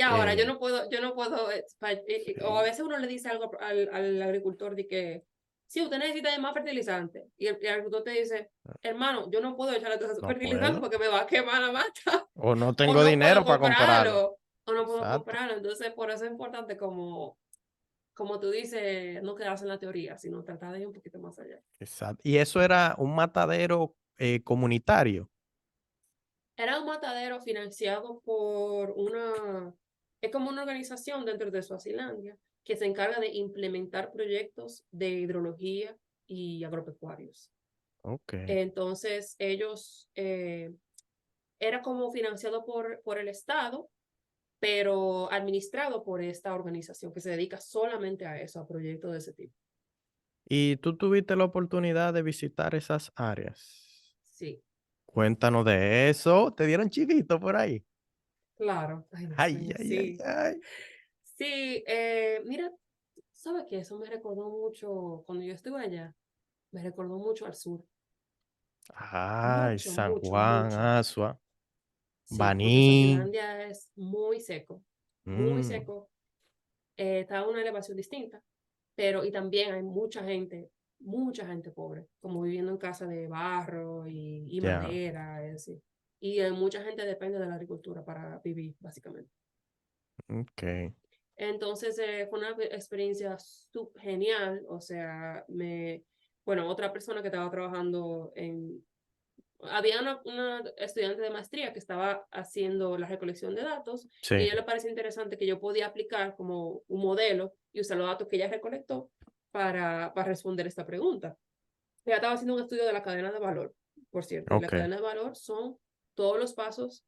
Speaker 2: ahora,
Speaker 3: Eh,
Speaker 2: yo no puedo, o a
Speaker 3: sí,
Speaker 2: veces uno le dice algo al agricultor de que, sí, usted necesita más fertilizante. Y el agricultor te dice, hermano, yo no puedo echarle todo ese
Speaker 3: no
Speaker 2: fertilizante
Speaker 3: puedo.
Speaker 2: porque me va a quemar la mata.
Speaker 3: O no
Speaker 2: O
Speaker 3: tengo
Speaker 2: no puedo
Speaker 3: dinero para comprarlo.
Speaker 2: comprarlo. O no puedo
Speaker 3: Exacto,
Speaker 2: comprarlo. Entonces, por eso es importante como tú dices, no quedarse en la teoría, sino tratar de ir un poquito más allá.
Speaker 3: exacto. Y eso era un matadero comunitario.
Speaker 2: Era un matadero financiado por es como una organización dentro de Suazilandia que se encarga de implementar proyectos de hidrología y agropecuarios.
Speaker 3: Ok.
Speaker 2: Entonces, ellos, era como financiado por el Estado, pero administrado por esta organización que se dedica solamente a eso, a proyectos de ese tipo.
Speaker 3: ¿Y tú tuviste la oportunidad de visitar esas áreas?
Speaker 2: Sí,
Speaker 3: Cuéntanos de eso. ¿Te dieron chiquito por ahí?
Speaker 2: claro. Ay, Dios
Speaker 3: Ay,
Speaker 2: mío,
Speaker 3: ay, ay,
Speaker 2: sí.
Speaker 3: ay.
Speaker 2: Sí, mira, ¿sabes qué? Eso me recordó mucho, cuando yo estuve allá, me recordó mucho al sur.
Speaker 3: Ay,
Speaker 2: Mucho,
Speaker 3: San
Speaker 2: mucho,
Speaker 3: Juan,
Speaker 2: mucho.
Speaker 3: Asua,
Speaker 2: Sí, porque
Speaker 3: Baní.
Speaker 2: Suazilandia es muy seco, muy
Speaker 3: Mm,
Speaker 2: seco. Está a una elevación distinta, pero y también hay mucha gente pobre, como viviendo en casa de barro y
Speaker 3: ya,
Speaker 2: madera, es decir. Y mucha gente depende de la agricultura para vivir, básicamente.
Speaker 3: ok.
Speaker 2: Entonces fue una experiencia genial, o sea, bueno, otra persona que estaba trabajando había una estudiante de maestría que estaba haciendo la recolección de datos y a
Speaker 3: Sí,
Speaker 2: ella le pareció interesante que yo podía aplicar como un modelo y usar los datos que ella recolectó para responder esta pregunta. Ella estaba haciendo un estudio de la cadena de valor, por cierto, y la
Speaker 3: ok.
Speaker 2: cadena de valor son todos los pasos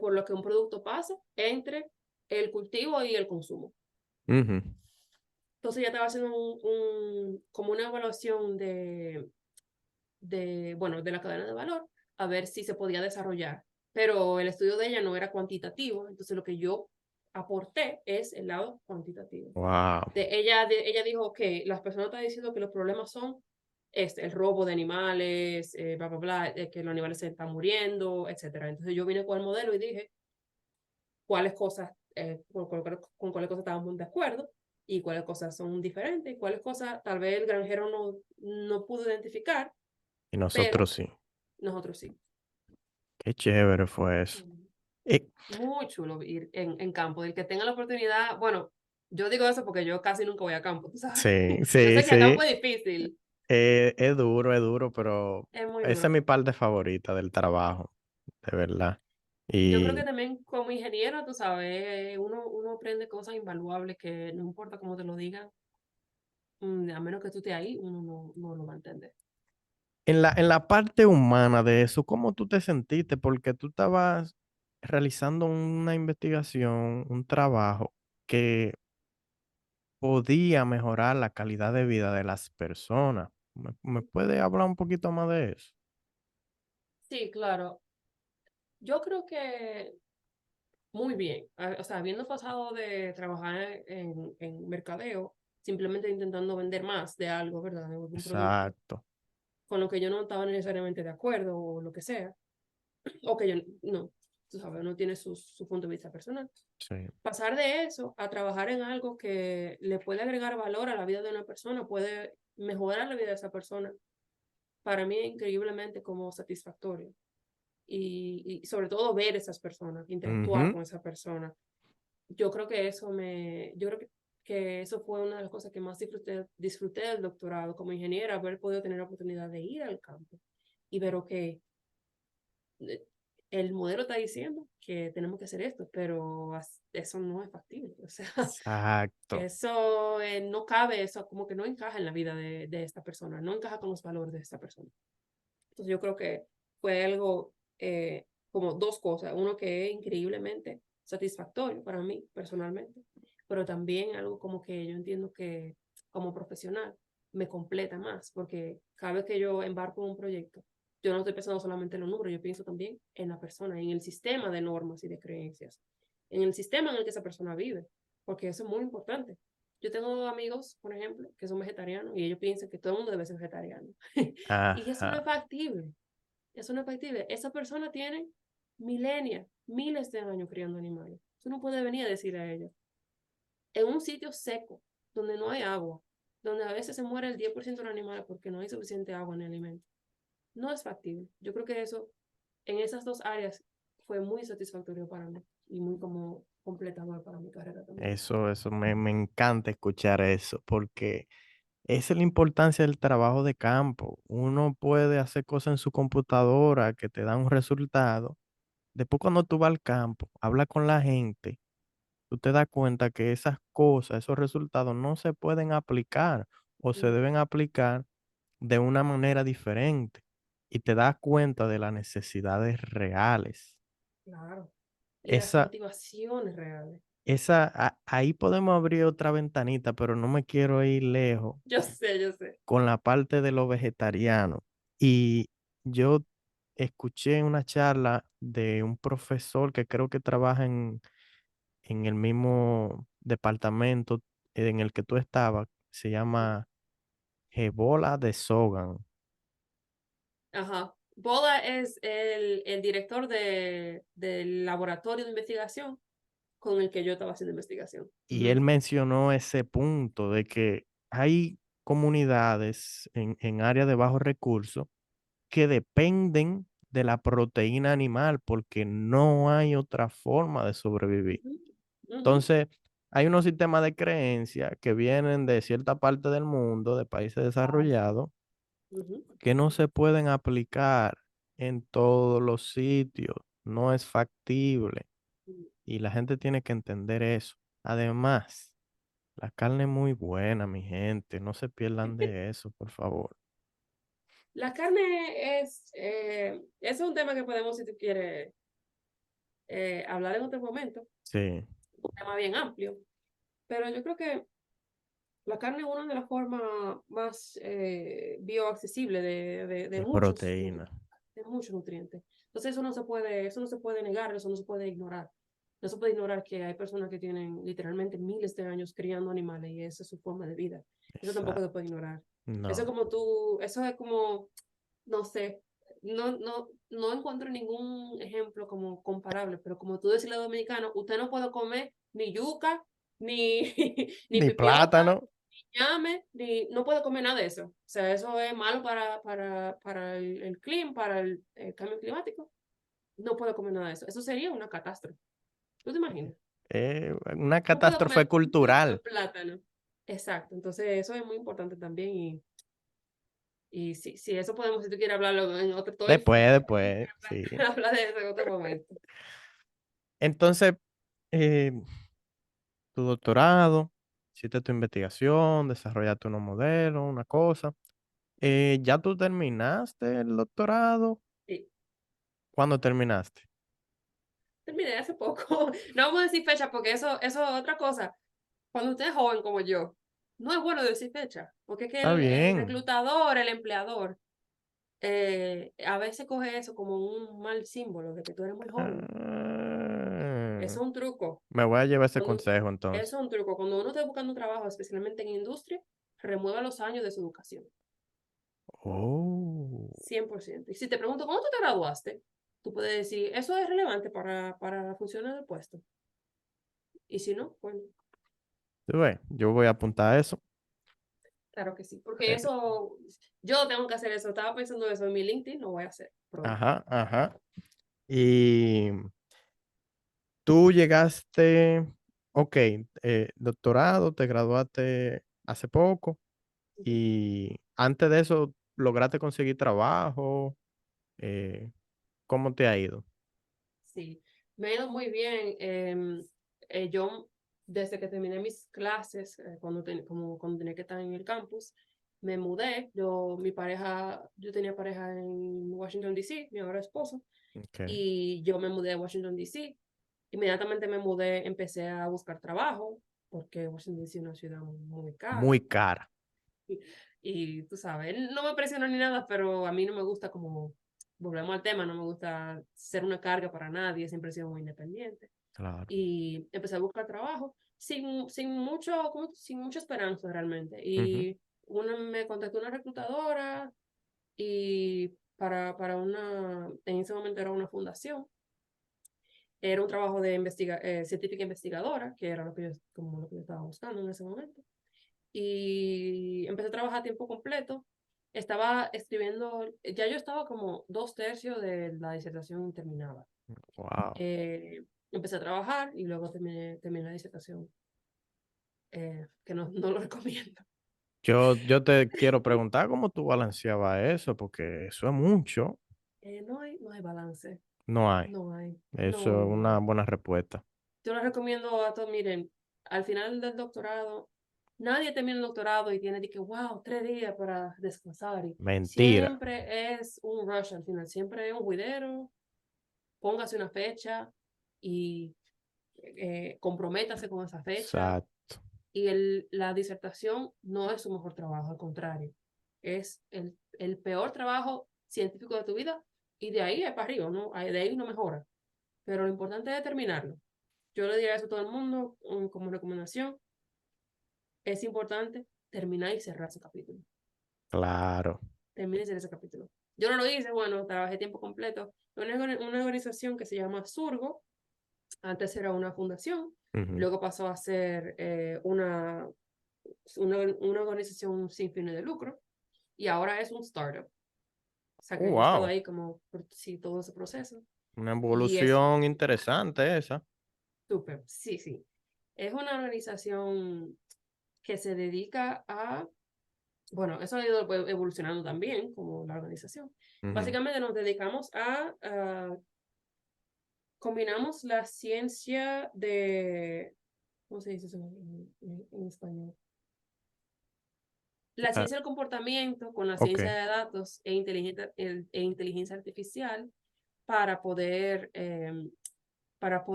Speaker 2: por los que un producto pasa entre el cultivo y el consumo.
Speaker 3: Ujú.
Speaker 2: Entonces ella estaba haciendo como una evaluación bueno, de la cadena de valor, a ver si se podía desarrollar. Pero el estudio de ella no era cuantitativo, entonces lo que yo aporté es el lado cuantitativo.
Speaker 3: Wow.
Speaker 2: Ella dijo que las personas están diciendo que los problemas son el robo de animales, bla, bla, bla, que los animales se están muriendo, etcétera. Entonces yo vine con el modelo y dije cuáles cosas, con cuáles cosas estábamos de acuerdo y cuáles cosas son diferentes y cuáles cosas tal vez el granjero no pudo identificar,
Speaker 3: Y
Speaker 2: pero
Speaker 3: nosotros sí.
Speaker 2: nosotros sí.
Speaker 3: Qué chévere fue eso. Eh,
Speaker 2: Muy chulo ir en campo. El que tenga la oportunidad, bueno, yo digo eso porque yo casi nunca voy a campo, tú sabes.
Speaker 3: sí,
Speaker 2: Yo
Speaker 3: sí,
Speaker 2: sé que a campo
Speaker 3: sí.
Speaker 2: es difícil,
Speaker 3: Es duro, pero
Speaker 2: es muy
Speaker 3: esa es
Speaker 2: duro.
Speaker 3: mi parte favorita del trabajo, de verdad.
Speaker 2: Yo creo que
Speaker 3: Y
Speaker 2: también como ingeniero, tú sabes, uno aprende cosas invaluables que no importa cómo te lo digan, a menos que tú estés ahí, uno no lo va a entender.
Speaker 3: en la parte humana de eso, ¿cómo tú te sentiste? Porque tú estabas realizando una investigación, un trabajo que podía mejorar la calidad de vida de las personas. ¿Me puede hablar un poquito más de eso?
Speaker 2: Sí, claro. Yo creo que muy bien. O sea, habiendo pasado de trabajar en mercadeo, simplemente intentando vender más de algo, ¿verdad? De algún producto,
Speaker 3: Exacto.
Speaker 2: con lo que yo no estaba necesariamente de acuerdo o lo que sea, o que yo no, tú sabes, uno tiene su punto de vista personal.
Speaker 3: Sí.
Speaker 2: Pasar de eso a trabajar en algo que le puede agregar valor a la vida de una persona, puede mejorar la vida de esa persona, para mí es increíblemente como satisfactorio. Y sobre todo ver esas personas, interactuar
Speaker 3: Ujú.
Speaker 2: con esa persona. Yo creo que eso fue una de las cosas que más disfruté del doctorado como ingeniera, haber podido tener la oportunidad de ir al campo y ver, ok, el modelo está diciendo que tenemos que hacer esto, pero eso no es factible. O sea,
Speaker 3: Exacto.
Speaker 2: eso no cabe, eso como que no encaja en la vida de esta persona, no encaja con los valores de esta persona. Entonces yo creo que fue algo como dos cosas. Uno que es increíblemente satisfactorio para mí personalmente, pero también algo como que yo entiendo que como profesional me completa más, porque cada vez que yo embarco en un proyecto, yo no estoy pensando solamente en los números, yo pienso también en la persona, en el sistema de normas y de creencias, en el sistema en el que esa persona vive, porque eso es muy importante. Yo tengo amigos, por ejemplo, que son vegetarianos y ellos piensan que todo el mundo debe ser vegetariano. Y eso no es
Speaker 3: Ajá.
Speaker 2: factible. Eso no es factible. Esa persona tiene milenias, miles de años criando animales. Tú no puedes venir a decir a ella. En un sitio seco, donde no hay agua, donde a veces se muere el 10% de los animales porque no hay suficiente agua en el alimento. No es factible. Yo creo que eso, en esas dos áreas, fue muy satisfactorio para mí y muy como completador para mi carrera también.
Speaker 3: Eso me encanta escuchar eso, porque esa es la importancia del trabajo de campo. Uno puede hacer cosas en su computadora que te dan un resultado. Después cuando tú vas al campo, habla con la gente, tú te das cuenta que esas cosas, esos resultados no se pueden aplicar o se
Speaker 2: Mm,
Speaker 3: deben aplicar de una manera diferente y te das cuenta de las necesidades reales.
Speaker 2: claro. Y las
Speaker 3: Esa,
Speaker 2: motivaciones reales.
Speaker 3: ahí podemos abrir otra ventanita, pero no me quiero ir lejos
Speaker 2: Yo sé, yo sé.
Speaker 3: con la parte de los vegetarianos. Y yo escuché una charla de un profesor que creo que trabaja en el mismo departamento en el que tú estabas, se llama Ebola de Sogan.
Speaker 2: Ajá. Boda es el director del laboratorio de investigación con el que yo estaba haciendo investigación.
Speaker 3: Y él mencionó ese punto de que hay comunidades en áreas de bajos recursos que dependen de la proteína animal porque no hay otra forma de sobrevivir.
Speaker 2: Ujú, ujú,
Speaker 3: Entonces, hay unos sistemas de creencia que vienen de cierta parte del mundo, de países desarrollados,
Speaker 2: ujú.
Speaker 3: que no se pueden aplicar en todos los sitios. No es factible. Y la gente tiene que entender eso. Además, la carne es muy buena, mi gente. No se pierdan de eso, por favor.
Speaker 2: La carne es un tema que podemos, si tú quieres, hablar en otro momento,
Speaker 3: Sí,
Speaker 2: un tema bien amplio, pero yo creo que la carne es una de las formas más bioaccesibles
Speaker 3: de proteína.
Speaker 2: de muchos nutrientes. Entonces eso no se puede negar, eso no se puede ignorar. No se puede ignorar que hay personas que tienen literalmente miles de años criando animales y esa es su forma de vida. Eso tampoco se
Speaker 3: Exacto.
Speaker 2: puede ignorar. Eso es
Speaker 3: No.
Speaker 2: como tú, eso es como, no sé, no encuentro ningún ejemplo como comparable, pero como tú decís, la dominicano, usted no puede comer ni yuca, ni, ni
Speaker 3: Ni
Speaker 2: pipiota,
Speaker 3: plátano.
Speaker 2: llame, ni, no puede comer nada de eso. O sea, eso es malo para el clima, para el cambio climático. No puede comer nada de eso. Eso sería una catástrofe. ¿Tú te imaginas?
Speaker 3: Una
Speaker 2: No puedo
Speaker 3: catástrofe
Speaker 2: comer un yuca de
Speaker 3: cultural.
Speaker 2: plátano. Exacto. Entonces, eso es muy importante también. Y sí, eso podemos, si tú quieres hablarlo en otro, estoy
Speaker 3: Después, sí.
Speaker 2: hablar de eso en otro momento.
Speaker 3: Entonces, eh, tu doctorado, hiciste tu investigación, desarrollaste unos modelos, una cosa. ¿Ya tú terminaste el doctorado?
Speaker 2: Sí.
Speaker 3: ¿Cuándo terminaste?
Speaker 2: Terminé hace poco. No vamos a decir fecha porque eso es otra cosa. Cuando usted es joven como yo, no es bueno decir fecha, porque es que
Speaker 3: Está
Speaker 2: el
Speaker 3: bien.
Speaker 2: reclutador, el empleador, a veces coge eso como un mal símbolo de que tú eres muy joven. Eso
Speaker 3: Ah,
Speaker 2: es un truco.
Speaker 3: me voy a llevar ese
Speaker 2: Cuando,
Speaker 3: consejo entonces.
Speaker 2: eso es un truco. Cuando uno está buscando un trabajo, especialmente en industria, remueva los años de su educación.
Speaker 3: Oh,
Speaker 2: 100%. Y si te pregunto, ¿cómo tú te graduaste? Tú puedes decir, eso es relevante para la función del puesto. Y si no, bueno,
Speaker 3: tú ves, yo voy a apuntar eso.
Speaker 2: claro que sí. Porque
Speaker 3: Eh,
Speaker 2: eso, yo tengo que hacer eso. Estaba pensando eso en mi LinkedIn, lo voy a hacer pronto.
Speaker 3: Ajá, ajá. Y tú llegaste, ok, doctorado, te graduaste hace poco
Speaker 2: Ujú.
Speaker 3: y antes de eso lograste conseguir trabajo. eh, ¿Cómo te ha ido?
Speaker 2: Sí, me ha ido muy bien. Yo, desde que terminé mis clases, cuando tenía que estar en el campus, me mudé. Yo tenía pareja en Washington, D.C., mi ahora esposo,
Speaker 3: Ok.
Speaker 2: y yo me mudé a Washington, D.C. Inmediatamente me mudé, empecé a buscar trabajo, porque Washington, D.C. es una ciudad muy cara.
Speaker 3: Muy cara.
Speaker 2: Y tú sabes, él no me presiona ni nada, pero a mí no me gusta como, volvemos al tema, no me gusta ser una carga para nadie, siempre he sido muy independiente.
Speaker 3: Claro.
Speaker 2: Y empecé a buscar trabajo sin mucha esperanza realmente.
Speaker 3: Ujú.
Speaker 2: Y me contactó una reclutadora y en ese momento era una fundación. Era un trabajo de científica investigadora, que era como lo que yo estaba buscando en ese momento. Y empecé a trabajar a tiempo completo. Estaba escribiendo, ya yo estaba como 2/3 de la disertación terminada.
Speaker 3: Wow.
Speaker 2: Empecé a trabajar y luego terminé la disertación, que no lo recomiendo.
Speaker 3: Yo te quiero preguntar cómo tú balanceabas eso, porque eso es mucho.
Speaker 2: No hay balance,
Speaker 3: No hay.
Speaker 2: no hay,
Speaker 3: Eso es una
Speaker 2: no.
Speaker 3: buena respuesta.
Speaker 2: Yo les recomiendo a todos, miren, al final del doctorado, nadie termina el doctorado y tiene de que, wow, 3 días para descansar. Y
Speaker 3: Mentira.
Speaker 2: siempre es un rush al final, siempre es un juidero, póngase una fecha y comprométase con esa fecha.
Speaker 3: Exacto.
Speaker 2: Y la disertación no es su mejor trabajo, al contrario, es el peor trabajo científico de tu vida y de ahí es para arriba, ¿no? De ahí no mejora. Pero lo importante es terminarlo. Yo le diría eso a todo el mundo como recomendación. Es importante terminar y cerrar ese capítulo.
Speaker 3: Claro.
Speaker 2: Terminar y cerrar ese capítulo. Yo no lo hice, bueno, trabajé tiempo completo. Una organización que se llama Surgo, antes era una fundación,
Speaker 3: Ujú.
Speaker 2: luego pasó a ser una organización sin fines de lucro y ahora es un startup. O sea
Speaker 3: Oh,
Speaker 2: que yo he estado
Speaker 3: wow.
Speaker 2: ahí como por sí, todo ese proceso.
Speaker 3: Una
Speaker 2: Y es
Speaker 3: evolución interesante esa.
Speaker 2: súper, sí, sí. Es una organización que se dedica bueno, eso ha ido evolucionando también como la organización.
Speaker 3: Ujú.
Speaker 2: Básicamente nos dedicamos combinamos la ciencia ¿cómo se dice eso en español? La
Speaker 3: Ah,
Speaker 2: ciencia del comportamiento con la
Speaker 3: ok.
Speaker 2: ciencia de datos inteligencia artificial para poder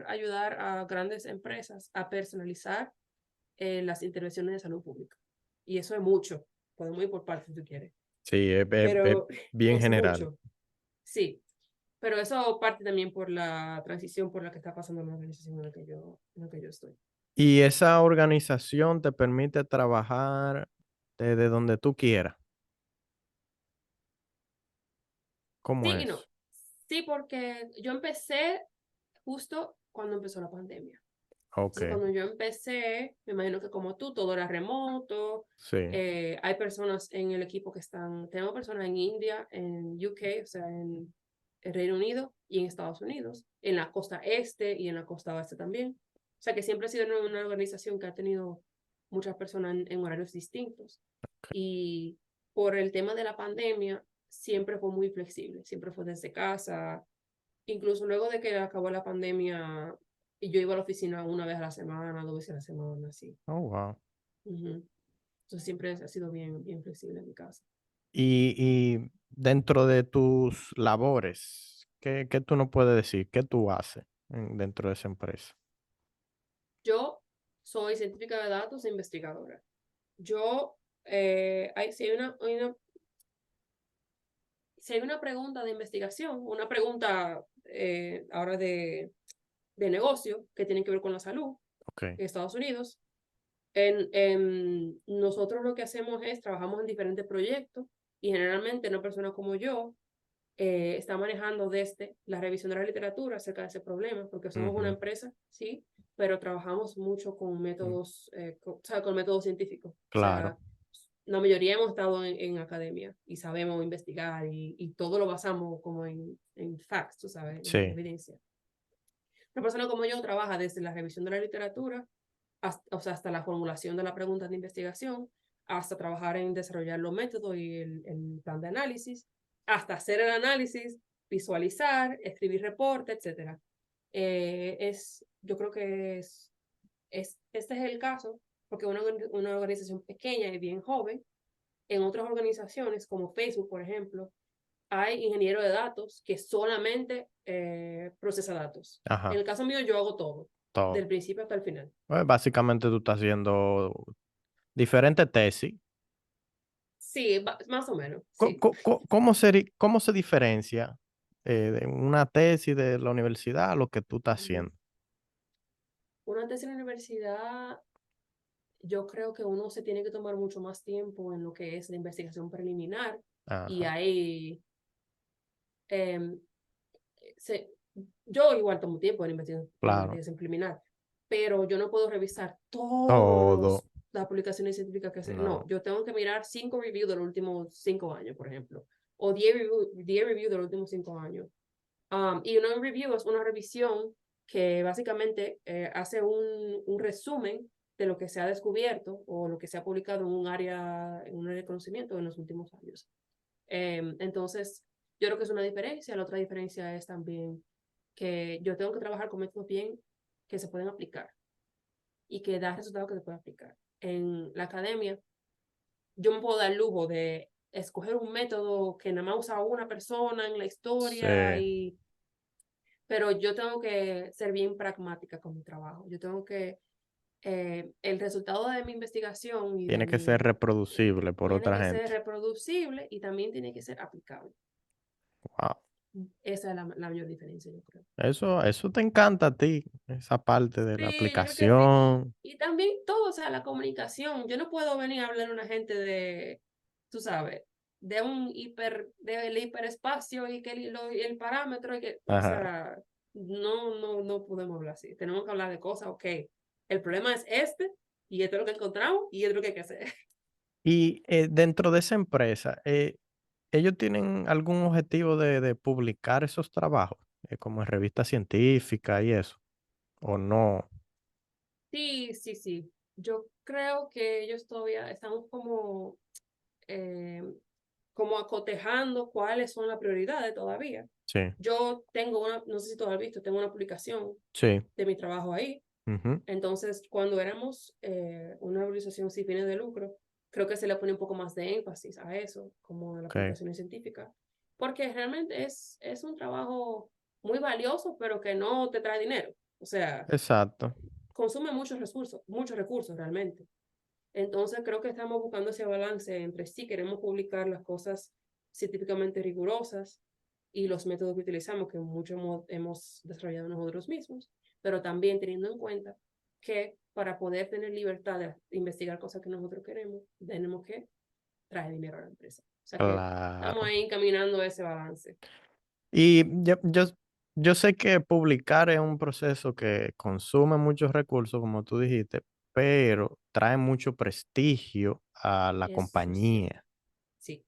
Speaker 2: ayudar a grandes empresas a personalizar las intervenciones de salud pública. Y eso es mucho. Podemos ir por partes si tú quieres.
Speaker 3: Sí, es
Speaker 2: Pero
Speaker 3: bien
Speaker 2: es
Speaker 3: general.
Speaker 2: mucho. Sí. Pero eso parte también por la transición por la que está pasando la organización en la que yo estoy.
Speaker 3: Y esa organización te permite trabajar desde donde tú quieras. ¿Cómo
Speaker 2: Sí y no.
Speaker 3: es?
Speaker 2: Sí, porque yo empecé justo cuando empezó la pandemia.
Speaker 3: Ok.
Speaker 2: Entonces, cuando yo empecé, me imagino que como tú, todo era remoto.
Speaker 3: Sí.
Speaker 2: Hay personas en el equipo tenemos personas en India, en UK, o sea, en el Reino Unido y en Estados Unidos, en la costa este y en la costa oeste también. O sea, que siempre ha sido una organización que ha tenido muchas personas en horarios distintos. Y por el tema de la pandemia, siempre fue muy flexible, siempre fue desde casa. Incluso luego de que acabó la pandemia, y yo iba a la oficina una vez a la semana, 2 veces a la semana, así.
Speaker 3: Oh, wow.
Speaker 2: Ujú. Entonces siempre ha sido bien, bien flexible en mi casa.
Speaker 3: Y dentro de tus labores, ¿qué tú nos puedes decir? ¿Qué tú haces dentro de esa empresa?
Speaker 2: Yo soy científica de datos e investigadora. Yo, si hay una pregunta de investigación, una pregunta ahora de negocio que tiene que ver con la salud
Speaker 3: Ok.
Speaker 2: en Estados Unidos, nosotros lo que hacemos es trabajamos en diferentes proyectos y generalmente una persona como yo está manejando desde la revisión de la literatura acerca de ese problema, porque somos una
Speaker 3: Ujú.
Speaker 2: empresa, sí, pero trabajamos mucho con
Speaker 3: Mm.
Speaker 2: métodos, o sea, con métodos científicos. O
Speaker 3: Claro.
Speaker 2: sea, la mayoría hemos estado en academia y sabemos investigar y todo lo basamos como en facts, tú sabes, en
Speaker 3: Sí.
Speaker 2: evidencia. Una persona como yo trabaja desde la revisión de la literatura, o sea, hasta la formulación de la pregunta de investigación, hasta trabajar en desarrollar los métodos y el plan de análisis, hasta hacer el análisis, visualizar, escribir reporte, etc. Yo creo que este es el caso, porque una organización pequeña y bien joven, en otras organizaciones como Facebook, por ejemplo, hay ingeniero de datos que solamente procesa datos. En
Speaker 3: Ajá.
Speaker 2: el caso mío, yo hago todo,
Speaker 3: Todo.
Speaker 2: del principio hasta el final.
Speaker 3: Pues básicamente tú estás haciendo diferentes tesis
Speaker 2: Sí, más o menos,
Speaker 3: Co-
Speaker 2: sí.
Speaker 3: co- co- cómo se diferencia de una tesis de la universidad a lo que tú estás
Speaker 2: Ujú.
Speaker 3: haciendo?
Speaker 2: Una tesis en la universidad, yo creo que uno se tiene que tomar mucho más tiempo en lo que es la investigación preliminar y
Speaker 3: Ajá,
Speaker 2: ahí em, se, yo igual tomo tiempo en
Speaker 3: claro.
Speaker 2: investigación preliminar, pero yo no puedo revisar
Speaker 3: Todo.
Speaker 2: todas las publicaciones científicas que se... No,
Speaker 3: No.
Speaker 2: yo tengo que mirar 5 reviews de los últimos 5 años, por ejemplo, o 10 reviews de los últimos 5 años. Y una review es una revisión que básicamente hace un resumen de lo que se ha descubierto o lo que se ha publicado en un área de conocimiento en los últimos años. Entonces, yo creo que es una diferencia. La otra diferencia es también que yo tengo que trabajar con métodos bien que se pueden aplicar y que dan resultados que se pueden aplicar. En la academia, yo me puedo dar el lujo de escoger un método que nada más usa una persona en la
Speaker 3: Sí.
Speaker 2: historia pero yo tengo que ser bien pragmática con mi trabajo. Yo tengo que, el resultado de mi investigación y de
Speaker 3: Tiene que ser
Speaker 2: mi,
Speaker 3: reproducible por
Speaker 2: tiene
Speaker 3: otra
Speaker 2: que ser
Speaker 3: gente.
Speaker 2: reproducible y también tiene que ser aplicable.
Speaker 3: Wow.
Speaker 2: Esa es la mayor diferencia, yo creo.
Speaker 3: Eso te encanta a ti, esa parte de la
Speaker 2: Sí, yo creo que sí.
Speaker 3: aplicación.
Speaker 2: Y también todo, o sea, la comunicación. Yo no puedo venir a hablar a una gente de, tú sabes, del hiperespacio y que el parámetro y que, o
Speaker 3: Ajá.
Speaker 2: sea, no podemos hablar así. Tenemos que hablar de cosas, ok. El problema es este y esto es lo que encontramos y esto es lo que hay que hacer.
Speaker 3: Y dentro de esa empresa, ¿ellos tienen algún objetivo de publicar esos trabajos, como en revistas científicas y eso? ¿O no?
Speaker 2: Sí, sí, sí. Yo creo que ellos todavía estamos eh, como acotejando cuáles son las prioridades todavía.
Speaker 3: Sí,
Speaker 2: Yo tengo no sé si tú has visto, tengo una publicación
Speaker 3: sí.
Speaker 2: de mi trabajo ahí.
Speaker 3: Ujú,
Speaker 2: Entonces, cuando éramos una organización sin fines de lucro, creo que se le pone un poco más de énfasis a eso, como a la
Speaker 3: ok.
Speaker 2: publicación científica, porque realmente es un trabajo muy valioso, pero que no te trae dinero. O sea,
Speaker 3: Exacto.
Speaker 2: consume muchos recursos realmente. Entonces creo que estamos buscando ese balance entre sí queremos publicar las cosas científicamente rigurosas y los métodos que utilizamos, que mucho hemos desarrollado nosotros mismos, pero también teniendo en cuenta que para poder tener libertad de investigar cosas que nosotros queremos, tenemos que traer dinero a la empresa. O sea que estamos
Speaker 3: Claro.
Speaker 2: ahí encaminando ese balance.
Speaker 3: Y yo sé que publicar es un proceso que consume muchos recursos, como tú dijiste, pero trae mucho prestigio a la
Speaker 2: Eso sí,
Speaker 3: compañía
Speaker 2: sí.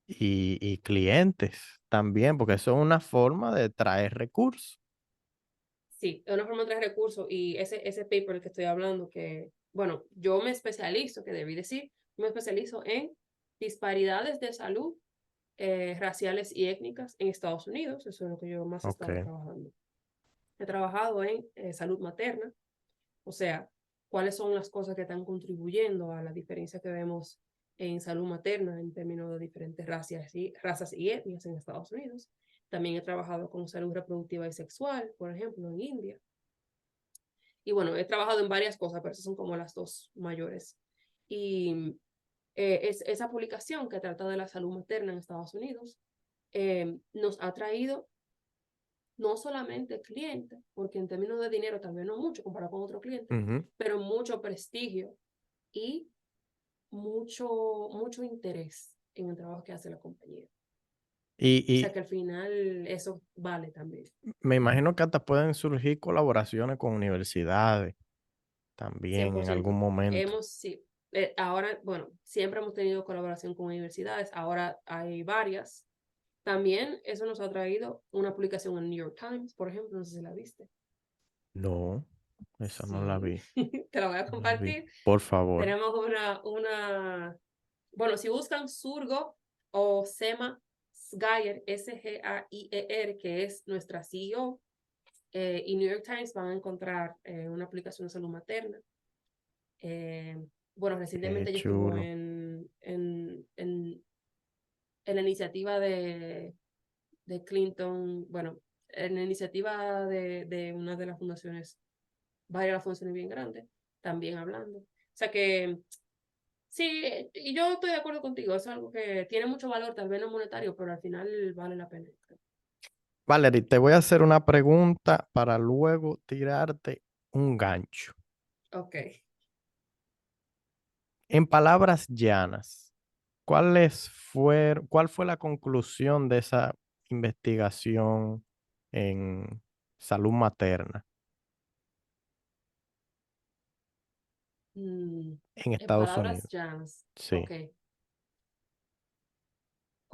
Speaker 3: y clientes también, porque eso es una forma de traer recursos.
Speaker 2: Sí, es una forma de traer recursos y ese paper del que estoy hablando, bueno, yo me especializo, que debí decir, me especializo en disparidades de salud raciales y étnicas en Estados Unidos, eso es lo que yo más he estado
Speaker 3: Ok.
Speaker 2: trabajando. He trabajado en salud materna, o sea, cuáles son las cosas que están contribuyendo a la diferencia que vemos en salud materna en términos de diferentes razas y etnias en Estados Unidos. También he trabajado con salud reproductiva y sexual, por ejemplo, en India. Y bueno, he trabajado en varias cosas, pero esas son como las dos mayores. Y esa publicación que trata de la salud materna en Estados Unidos nos ha traído no solamente clientes, porque en términos de dinero también no mucho comparado con otros clientes,
Speaker 3: Ujú.
Speaker 2: pero mucho prestigio y mucho interés en el trabajo que hace la compañía. O sea
Speaker 3: Y
Speaker 2: que al final eso vale también.
Speaker 3: me imagino que hasta pueden surgir colaboraciones con universidades
Speaker 2: cien
Speaker 3: también
Speaker 2: por
Speaker 3: en algún
Speaker 2: ciento
Speaker 3: momento.
Speaker 2: Sí, ahora, bueno, siempre hemos tenido colaboración con universidades, ahora hay varias. También eso nos ha traído una publicación en New York Times, por ejemplo, no sé si la viste.
Speaker 3: No, esa no la
Speaker 2: Sí,
Speaker 3: vi.
Speaker 2: te la voy a
Speaker 3: No la vi.
Speaker 2: compartir.
Speaker 3: Por favor.
Speaker 2: Tenemos bueno, si buscan Surgo o Sema Sgayer, Sgaier, que es nuestra CEO, y New York Times van a encontrar una aplicación de salud materna. Eh, bueno,
Speaker 3: Qué
Speaker 2: recientemente ella estuvo
Speaker 3: chulo.
Speaker 2: en la iniciativa de Clinton, bueno, en la iniciativa de una de las fundaciones, varias de las fundaciones bien grandes, también hablando. O sea que Sí, y yo estoy de acuerdo contigo, es algo que tiene mucho valor, tal vez no monetario, pero al final vale la pena.
Speaker 3: Valerie, te voy a hacer una pregunta para luego tirarte un gancho.
Speaker 2: Ok.
Speaker 3: En palabras llanas, ¿cuál fue la conclusión de esa investigación en salud materna
Speaker 2: Mm,
Speaker 3: en
Speaker 2: en
Speaker 3: Estados
Speaker 2: palabras
Speaker 3: Unidos?
Speaker 2: llanas.
Speaker 3: Sí,
Speaker 2: Ok.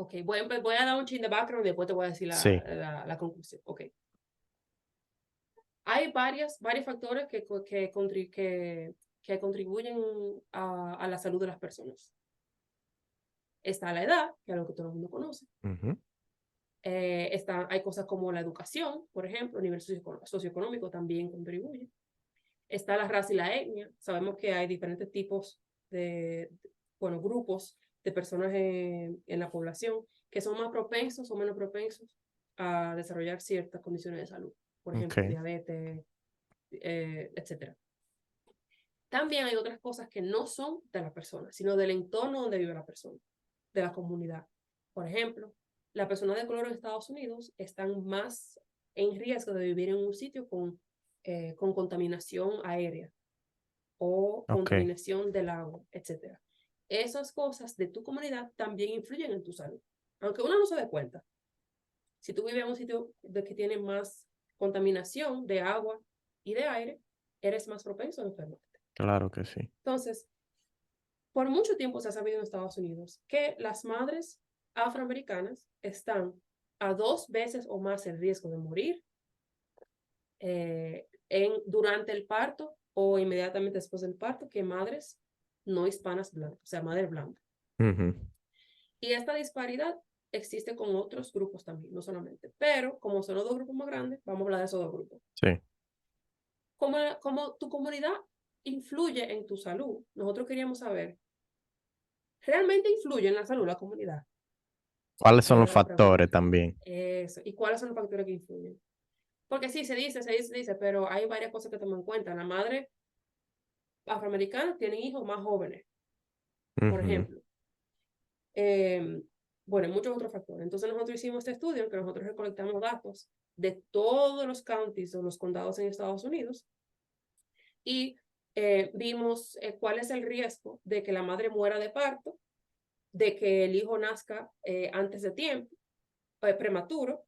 Speaker 2: Ok, voy a dar un chin de background y después te voy a decir
Speaker 3: sí,
Speaker 2: la conclusión. Ok. Hay varios factores que contribuyen a la salud de las personas. Está la edad, que es lo que todo el mundo conoce.
Speaker 3: ujú,
Speaker 2: Hay cosas como la educación, por ejemplo, a nivel socioeconómico también contribuye. Está la raza y la etnia. Sabemos que hay diferentes tipos bueno, grupos de personas en la población que son más propensos o menos propensos a desarrollar ciertas condiciones de salud. Por ejemplo,
Speaker 3: ok,
Speaker 2: diabetes, etcétera. También hay otras cosas que no son de la persona, sino del entorno donde vive la persona, de la comunidad. Por ejemplo, las personas de color en Estados Unidos están más en riesgo de vivir en un sitio con contaminación aérea o
Speaker 3: ok,
Speaker 2: contaminación del agua, etc. Esas cosas de tu comunidad también influyen en tu salud, aunque uno no se dé cuenta. Si tú vives en un sitio que tiene más contaminación de agua y de aire, eres más propenso a enfermarte.
Speaker 3: claro que sí.
Speaker 2: Entonces, por mucho tiempo se ha sabido en Estados Unidos que las madres afroamericanas están a 2 veces o más en riesgo de morir durante el parto o inmediatamente después del parto que madres no hispanas blancas, o sea, madre blanca.
Speaker 3: Ujú,
Speaker 2: Y esta disparidad existe con otros grupos también, no solamente. Pero como son los dos grupos más grandes, vamos a hablar de esos dos grupos.
Speaker 3: sí.
Speaker 2: Como tu comunidad influye en tu salud, nosotros queríamos saber, ¿realmente influye en la salud la comunidad?
Speaker 3: ¿Cuáles son los
Speaker 2: Era la
Speaker 3: factores
Speaker 2: pregunta.
Speaker 3: también?
Speaker 2: Eso. ¿Y cuáles son los factores que influyen? Porque sí, se dice, pero hay varias cosas que tomar en cuenta. La madre afroamericana tiene hijos más jóvenes, por
Speaker 3: Ujú,
Speaker 2: ejemplo. Bueno, muchos otros factores. Entonces nosotros hicimos este estudio en que nosotros recolectamos datos de todos los counties o los condados en Estados Unidos y vimos cuál es el riesgo de que la madre muera de parto, de que el hijo nazca antes de tiempo, prematuro,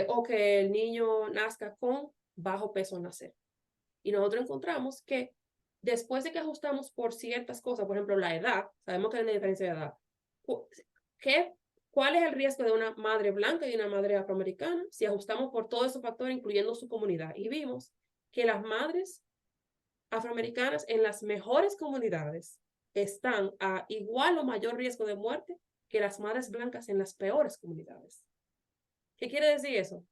Speaker 2: o que el niño nazca con bajo peso al nacer. Y nosotros encontramos que después de que ajustamos por ciertas cosas, por ejemplo, la edad, sabemos que hay una diferencia de edad. ¿Qué, ¿Cuál es el riesgo de una madre blanca y una madre afroamericana si ajustamos por todos esos factores, incluyendo su comunidad? Y vimos que las madres afroamericanas en las mejores comunidades están a igual o mayor riesgo de muerte que las madres blancas en las peores comunidades. ¿Qué quiere decir eso?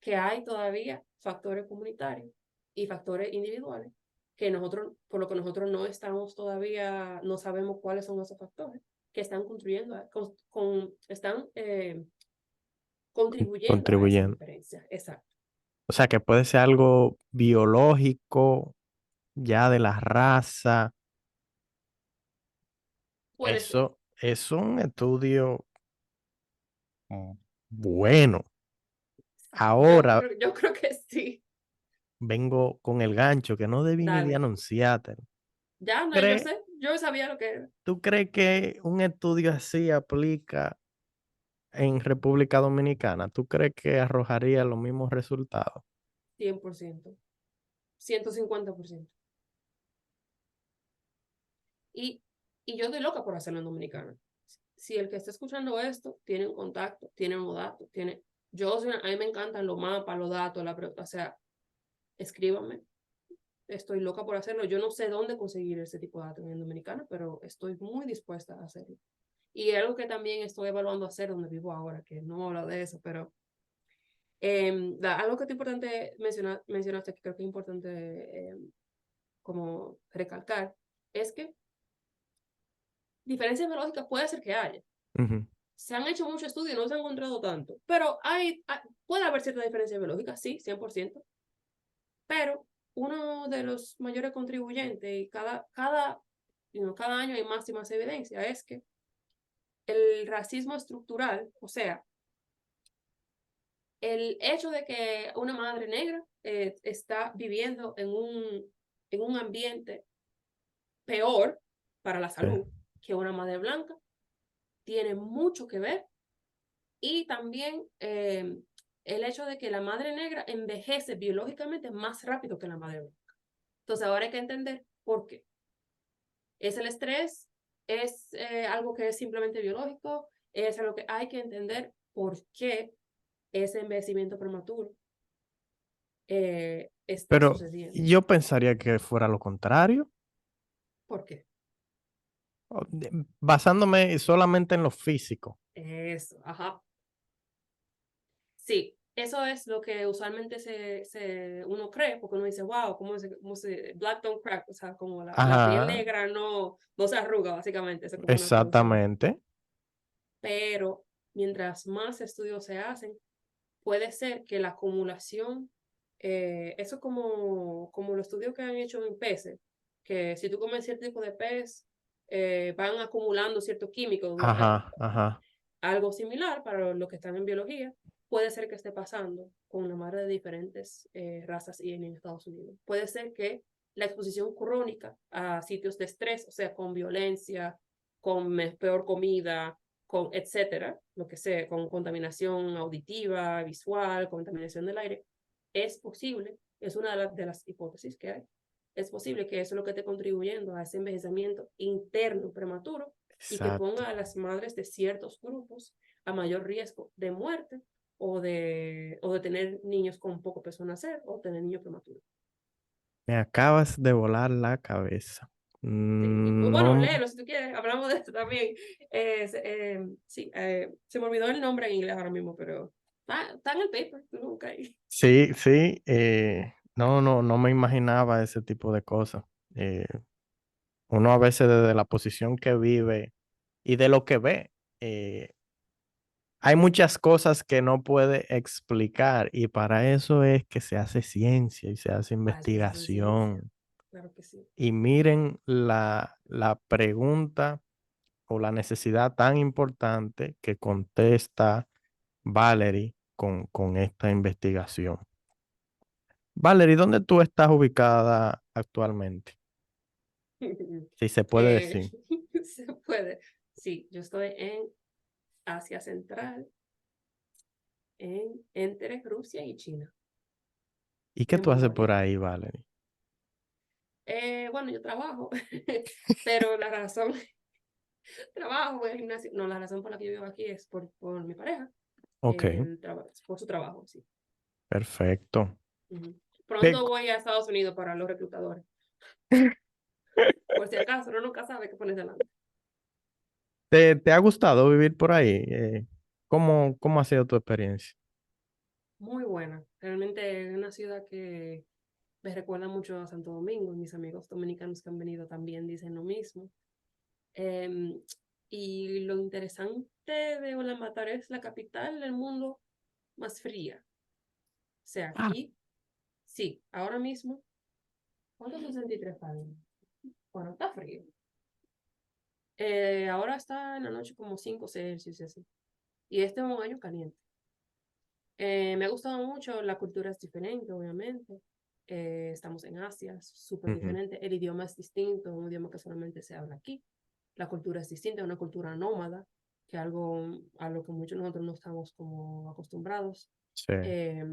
Speaker 2: Que hay todavía factores comunitarios y factores individuales que nosotros, por lo que nosotros no estamos todavía, no sabemos cuáles son esos factores que están contribuyendo a esa
Speaker 3: contribuyendo.
Speaker 2: diferencia. Exacto.
Speaker 3: O sea, que puede ser algo biológico, ya de la raza.
Speaker 2: Puede ser.
Speaker 3: Eso es un estudio bueno. Ahora
Speaker 2: Yo creo que sí.
Speaker 3: vengo con el gancho que no debí ni de
Speaker 2: Dale.
Speaker 3: anunciarte.
Speaker 2: Ya, no, yo
Speaker 3: ¿Cree-
Speaker 2: sé. Yo sabía lo que era.
Speaker 3: ¿Tú crees que un estudio así aplica en República Dominicana? ¿Tú crees que arrojaría los mismos resultados?
Speaker 2: 100%. 150%. Y, y yo estoy loca por hacerlo en Dominicana. Si el que está escuchando esto tiene un contacto, tiene un dato, a mí me encantan los mapas, los datos, o sea, escríbanme. Estoy loca por hacerlo. Yo no sé dónde conseguir ese tipo de datos en Dominicana, pero estoy muy dispuesta a hacerlo. Y algo que también estoy evaluando hacer donde vivo ahora, que no hablo de eso, pero algo que es importante mencionaste, que creo que es importante como recalcar, es que diferencias biológicas puede ser que haya.
Speaker 3: Ujú,
Speaker 2: Se han hecho muchos estudios, no se han encontrado tanto, pero puede haber cierta diferencia biológica, sí, 100%, pero uno de los mayores contribuyentes y cada cada año hay más y más evidencia, es que el racismo estructural, o sea, el hecho de que una madre negra está viviendo en un ambiente peor para la
Speaker 3: Sí.
Speaker 2: salud que una madre blanca, tiene mucho que ver. Y también el hecho de que la madre negra envejece biológicamente más rápido que la madre blanca. Entonces ahora hay que entender por qué. ¿Es el estrés? ¿Es algo que es simplemente biológico? Es algo que hay que entender por qué ese envejecimiento prematuro está
Speaker 3: Pero
Speaker 2: sucediendo.
Speaker 3: yo pensaría que fuera lo contrario.
Speaker 2: ¿Por qué?
Speaker 3: Basándome solamente en lo físico.
Speaker 2: Eso, ajá. Sí, eso es lo que usualmente uno cree, porque uno dice, wow, black don't crack, o sea, como la piel
Speaker 3: Ajá,
Speaker 2: negra no se arruga, básicamente, eso es como una traducción.
Speaker 3: exactamente.
Speaker 2: Pero mientras más estudios se hacen, puede ser que la acumulación, eso es como los estudios que han hecho en peces, que si tú comes cierto tipo de pez, van acumulando ciertos químicos,
Speaker 3: Ajá, ajá.
Speaker 2: algo similar para los que están en biología, puede ser que esté pasando con una madre de diferentes razas y en Estados Unidos. Puede ser que la exposición crónica a sitios de estrés, o sea, con violencia, con peor comida, con etcétera, lo que sea, con contaminación auditiva, visual, contaminación del aire, es posible, es una de las hipótesis que hay, es posible que eso es lo que esté contribuyendo a ese envejecimiento interno prematuro y que
Speaker 3: Exacto.
Speaker 2: ponga a las madres de ciertos grupos a mayor riesgo de muerte o de tener niños con poco peso a nacer o tener niños prematuros.
Speaker 3: Me acabas de volar la cabeza.
Speaker 2: Sí. Bueno,
Speaker 3: No,
Speaker 2: léelo si tú quieres, hablamos de esto también. Sí, se me olvidó el nombre en inglés ahora mismo, pero está en el paper, tú lo buscas ahí.
Speaker 3: sí, sí. No me imaginaba ese tipo de cosas. Eh, Uno a veces desde la posición que vive y de lo que ve, eh, hay muchas cosas que no puede explicar y para eso es que se hace ciencia y se hace
Speaker 2: Ah, eso se hace ciencia,
Speaker 3: investigación.
Speaker 2: claro que sí.
Speaker 3: Y miren la pregunta o la necesidad tan importante que contesta Valerie con esta investigación. Valerie, ¿dónde tú estás ubicada actualmente? Si se puede
Speaker 2: Eh,
Speaker 3: decir.
Speaker 2: se puede. Sí, yo estoy en Asia Central, entre Rusia y China.
Speaker 3: ¿Y qué
Speaker 2: En
Speaker 3: tú haces
Speaker 2: Mongolia.
Speaker 3: por ahí, Valerie?
Speaker 2: Bueno, yo trabajo, pero trabajo en el gimnasio, no, la razón por la que yo vivo aquí es por mi pareja,
Speaker 3: Ok,
Speaker 2: por su trabajo, sí.
Speaker 3: perfecto.
Speaker 2: Ujú.
Speaker 3: ¿Qué-
Speaker 2: Pronto voy a Estados Unidos para los reclutadores, por si acaso, uno nunca sabe qué pones delante.
Speaker 3: ¿Te ha gustado vivir por ahí? ¿Cómo ha sido tu experiencia?
Speaker 2: Muy buena, realmente es una ciudad que me recuerda mucho a Santo Domingo, y mis amigos dominicanos que han venido también dicen lo mismo. Em, y lo interesante de Ulaanbaatar es la capital del mundo más fría. O sea,
Speaker 3: Ah,
Speaker 2: aquí, sí, ahora mismo, ¿cuántos 63 Fahrenheit? Bueno, está frío. Ahora está en la noche como 5 Celsius y así. Y este es un año caliente. Me ha gustado mucho, la cultura es diferente, obviamente. Estamos en Asia, es súper
Speaker 3: ujú,
Speaker 2: diferente. El idioma es distinto, un idioma que solamente se habla aquí. La cultura es distinta, una cultura nómada, que algo a lo que muchos de nosotros no estamos como acostumbrados.
Speaker 3: sí,
Speaker 2: Eh,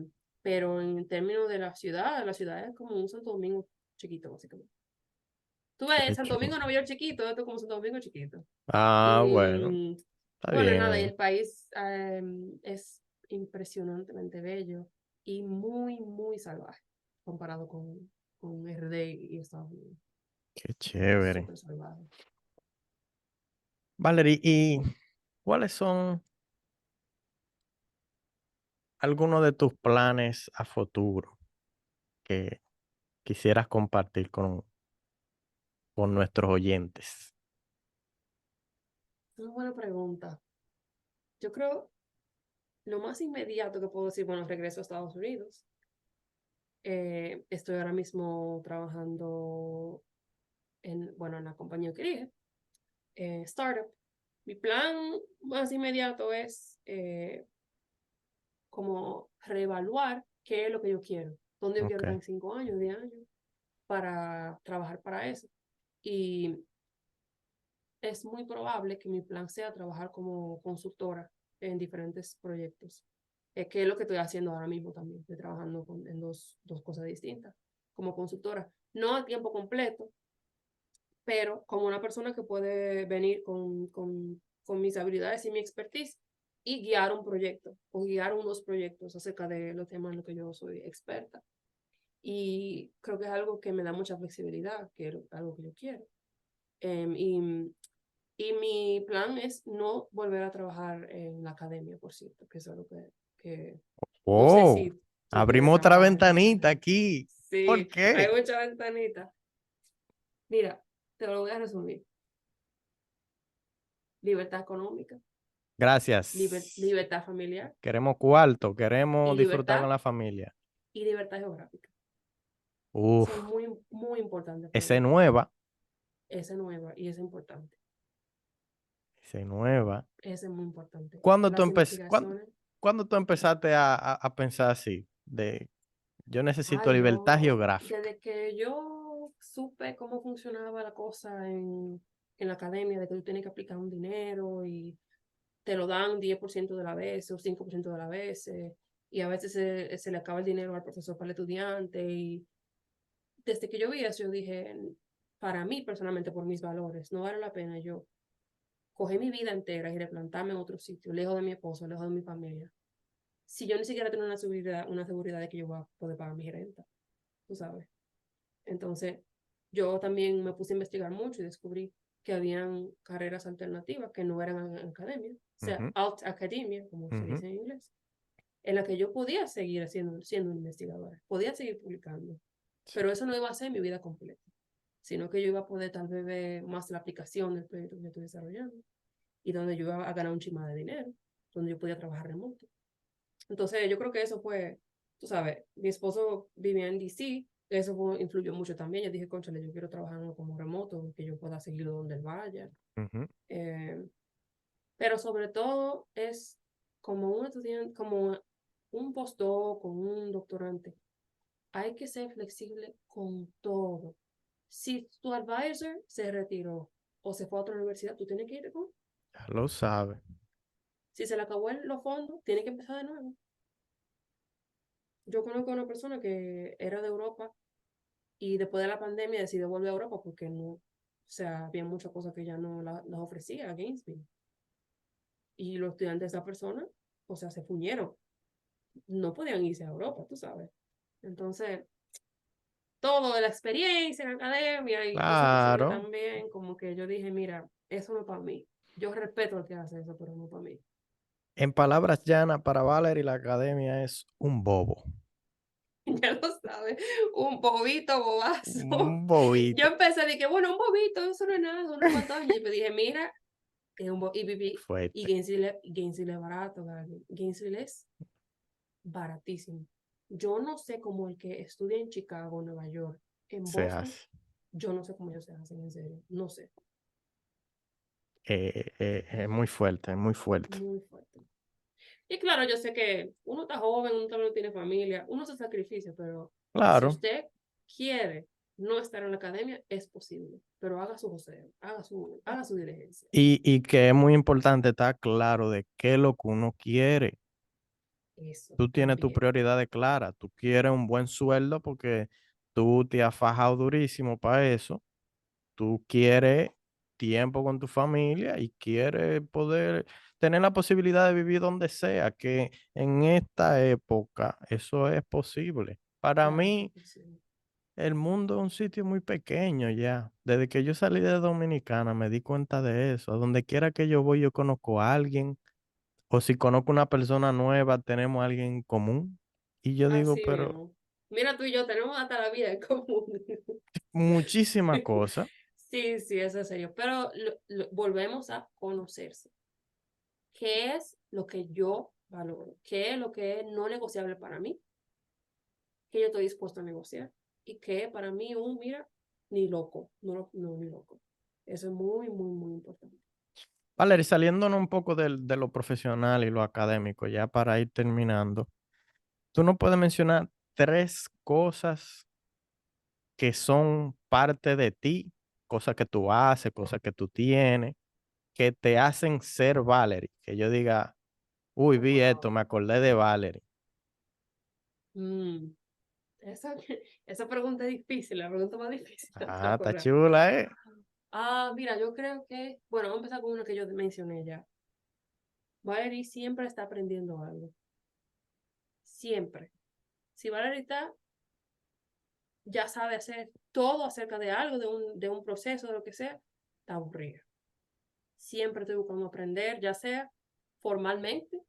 Speaker 2: pero en términos de la ciudad es como un Santo Domingo chiquito, básicamente. Tú ves
Speaker 3: qué
Speaker 2: Santo Domingo,
Speaker 3: chulo.
Speaker 2: Nueva York chiquito, esto es como Santo Domingo chiquito.
Speaker 3: Ah, bueno,
Speaker 2: Y
Speaker 3: está
Speaker 2: bueno, nada, y
Speaker 3: bien.
Speaker 2: el país es impresionantemente bello y muy salvaje comparado con RD y Estados Unidos.
Speaker 3: Qué chévere.
Speaker 2: Súper salvaje.
Speaker 3: Valerie, ¿y cuáles son algunos de tus planes a futuro que quisieras compartir con nuestros oyentes?
Speaker 2: Una buena pregunta. Yo creo lo más inmediato que puedo decir, bueno, regreso a Estados Unidos. Estoy ahora mismo trabajando en la compañía que dije, startup. Mi plan más inmediato es como reevaluar qué es lo que yo quiero, dónde yo quiero
Speaker 3: Ok.
Speaker 2: estar en 5 años, 10 años, para trabajar para eso. Y es muy probable que mi plan sea trabajar como consultora en diferentes proyectos, que es lo que estoy haciendo ahora mismo también. Estoy trabajando en dos cosas distintas, como consultora, no a tiempo completo, pero como una persona que puede venir con mis habilidades y mi expertise y guiar un proyecto o guiar unos proyectos acerca de los temas en los que yo soy experta. Y creo que es algo que me da mucha flexibilidad, que es algo que yo quiero. Y mi plan es no volver a trabajar en la academia, por cierto, que es algo que no sé
Speaker 3: Oh,
Speaker 2: si tú quieres
Speaker 3: abrimos otra
Speaker 2: trabajar en la
Speaker 3: ventanita
Speaker 2: academia.
Speaker 3: aquí. ¿Por
Speaker 2: Sí, hay
Speaker 3: qué?
Speaker 2: mucha ventanita. Mira, te lo voy a resumir. Libertad económica,
Speaker 3: Gracias.
Speaker 2: libertad familiar
Speaker 3: Queremos cuarto,
Speaker 2: y
Speaker 3: queremos disfrutar con
Speaker 2: libertad
Speaker 3: la familia.
Speaker 2: y libertad geográfica. Son
Speaker 3: Uf,
Speaker 2: muy, muy importantes para
Speaker 3: esa es
Speaker 2: mí.
Speaker 3: nueva,
Speaker 2: Esa es nueva y es importante.
Speaker 3: esa es nueva.
Speaker 2: Esa es muy importante.
Speaker 3: ¿Cuándo tú,
Speaker 2: Las investigaciones.
Speaker 3: cuándo tú empezaste a pensar así? De yo necesito
Speaker 2: Ay,
Speaker 3: libertad geográfica.
Speaker 2: desde que yo supe cómo funcionaba la cosa en la academia, de que tú tienes que aplicar un dinero y te lo dan 10% de la vez o 5% de la vez, y a veces se le acaba el dinero al profesor para el estudiante. Y desde que yo vi eso, yo dije, para mí personalmente, por mis valores, no vale la pena yo coger mi vida entera y replantarme en otro sitio, lejos de mi esposo, lejos de mi familia, si yo ni siquiera tengo una seguridad de que yo voy a poder pagar mi renta, tú sabes. Entonces, yo también me puse a investigar mucho y descubrí que habían carreras alternativas que no eran en academia, o sea,
Speaker 3: Ujú,
Speaker 2: alt academia, como se
Speaker 3: ujú.
Speaker 2: dice en inglés, en la que yo podía seguir siendo una investigadora, podía seguir publicando, pero eso no iba a ser mi vida completa, sino que yo iba a poder tal vez ver más la aplicación del proyecto que yo estoy desarrollando y donde yo iba a ganar un chima de dinero, donde yo podía trabajar remoto. Entonces, yo creo que eso fue, tú sabes, mi esposo vivía en DC, eso influyó mucho también. Yo dije, cónchale, yo quiero trabajar como remoto, que yo pueda seguirlo donde él vaya.
Speaker 3: Ujú.
Speaker 2: Eh, pero sobre todo es como un estudiante, como un postdoc, con un doctorante. Hay que ser flexible con todo. Si tu advisor se retiró o se fue a otra universidad, tú tienes que ir con.
Speaker 3: Ya lo sabe.
Speaker 2: Si se le acabó los fondos, tienes que empezar de nuevo. Yo conozco a una persona que era de Europa y después de la pandemia decidió volver a Europa porque no, o sea, había muchas cosas que ya no las ofrecía a Gainesville. Y los estudiantes de esa persona, o sea, se fuñeron. No podían irse a Europa, tú sabes. Entonces, todo de la experiencia en la academia y todas esas cuestiones
Speaker 3: Claro.
Speaker 2: también, como que yo dije, mira, eso no es para mí. Yo respeto al que hace eso, pero no para mí.
Speaker 3: En palabras llanas, para Valerie, la academia es un bobo.
Speaker 2: Ya lo sabes, un bobito bobazo.
Speaker 3: Un
Speaker 2: Yo
Speaker 3: bobito.
Speaker 2: empecé, dije, bueno, un bobito, eso no es nada, unos cuantos años. Y dije, mira, y viví, y
Speaker 3: Fuerte.
Speaker 2: Gainesville es barato, Gainesville es baratísimo. Yo no sé cómo el que estudia en Chicago, Nueva York, en
Speaker 3: Se
Speaker 2: Boston,
Speaker 3: hace.
Speaker 2: yo no sé cómo ellos se hacen, en serio, no sé,
Speaker 3: Es muy fuerte, es muy fuerte.
Speaker 2: muy fuerte. Y claro, yo sé que uno está joven, uno también no tiene familia, uno se sacrifica, pero si
Speaker 3: Claro.
Speaker 2: usted quiere no estar en la academia, es posible, pero haga su joseo, haga su diligencia.
Speaker 3: Y que es muy importante estar claro de qué es lo que uno quiere.
Speaker 2: Eso
Speaker 3: Tú tienes tus
Speaker 2: también.
Speaker 3: prioridades claras. Tú quieres un buen sueldo porque tú te has fajado durísimo para eso. Tú quieres tiempo con tu familia y quieres poder tener la posibilidad de vivir donde sea, que en esta época eso es posible. Para
Speaker 2: Claro
Speaker 3: mí,
Speaker 2: que sí.
Speaker 3: el mundo es un sitio muy pequeño ya. Desde que yo salí de Dominicana me di cuenta de eso. A donde quiera que yo voy, yo conozco a alguien. O si conozco una persona nueva, tenemos a alguien en común. Y yo digo,
Speaker 2: Así
Speaker 3: pero
Speaker 2: mismo. Mira, tú y yo tenemos hasta la vida en común.
Speaker 3: muchísimas cosas.
Speaker 2: Sí, sí, eso es serio. Pero volvemos a conocerse. ¿Qué es lo que yo valoro? ¿Qué es lo que es no negociable para mí? ¿Qué yo estoy dispuesto a negociar? Y qué para mí, mira, ni loco, no, ni loco. Eso es muy, muy, muy importante.
Speaker 3: Valerie, saliéndonos un poco de lo profesional y lo académico, ya para ir terminando, ¿tú no puedes mencionar 3 cosas que son parte de ti, cosas que tú haces, cosas que tú tienes, que te hacen ser Valerie? Que yo diga, uy, vi esto,
Speaker 2: Wow.
Speaker 3: me acordé de Valerie.
Speaker 2: Mm, esa, esa pregunta es difícil, la pregunta más difícil de
Speaker 3: Ah, está
Speaker 2: acordar.
Speaker 3: chula, ¿eh?
Speaker 2: Mira, yo creo que, bueno, vamos a empezar con una que yo mencioné ya. Valerie siempre está aprendiendo algo. Siempre. Si Valerie está, ya sabe hacer todo acerca de algo, de un proceso, de lo que sea, está aburrida. Siempre estoy buscando aprender, ya sea formalmente,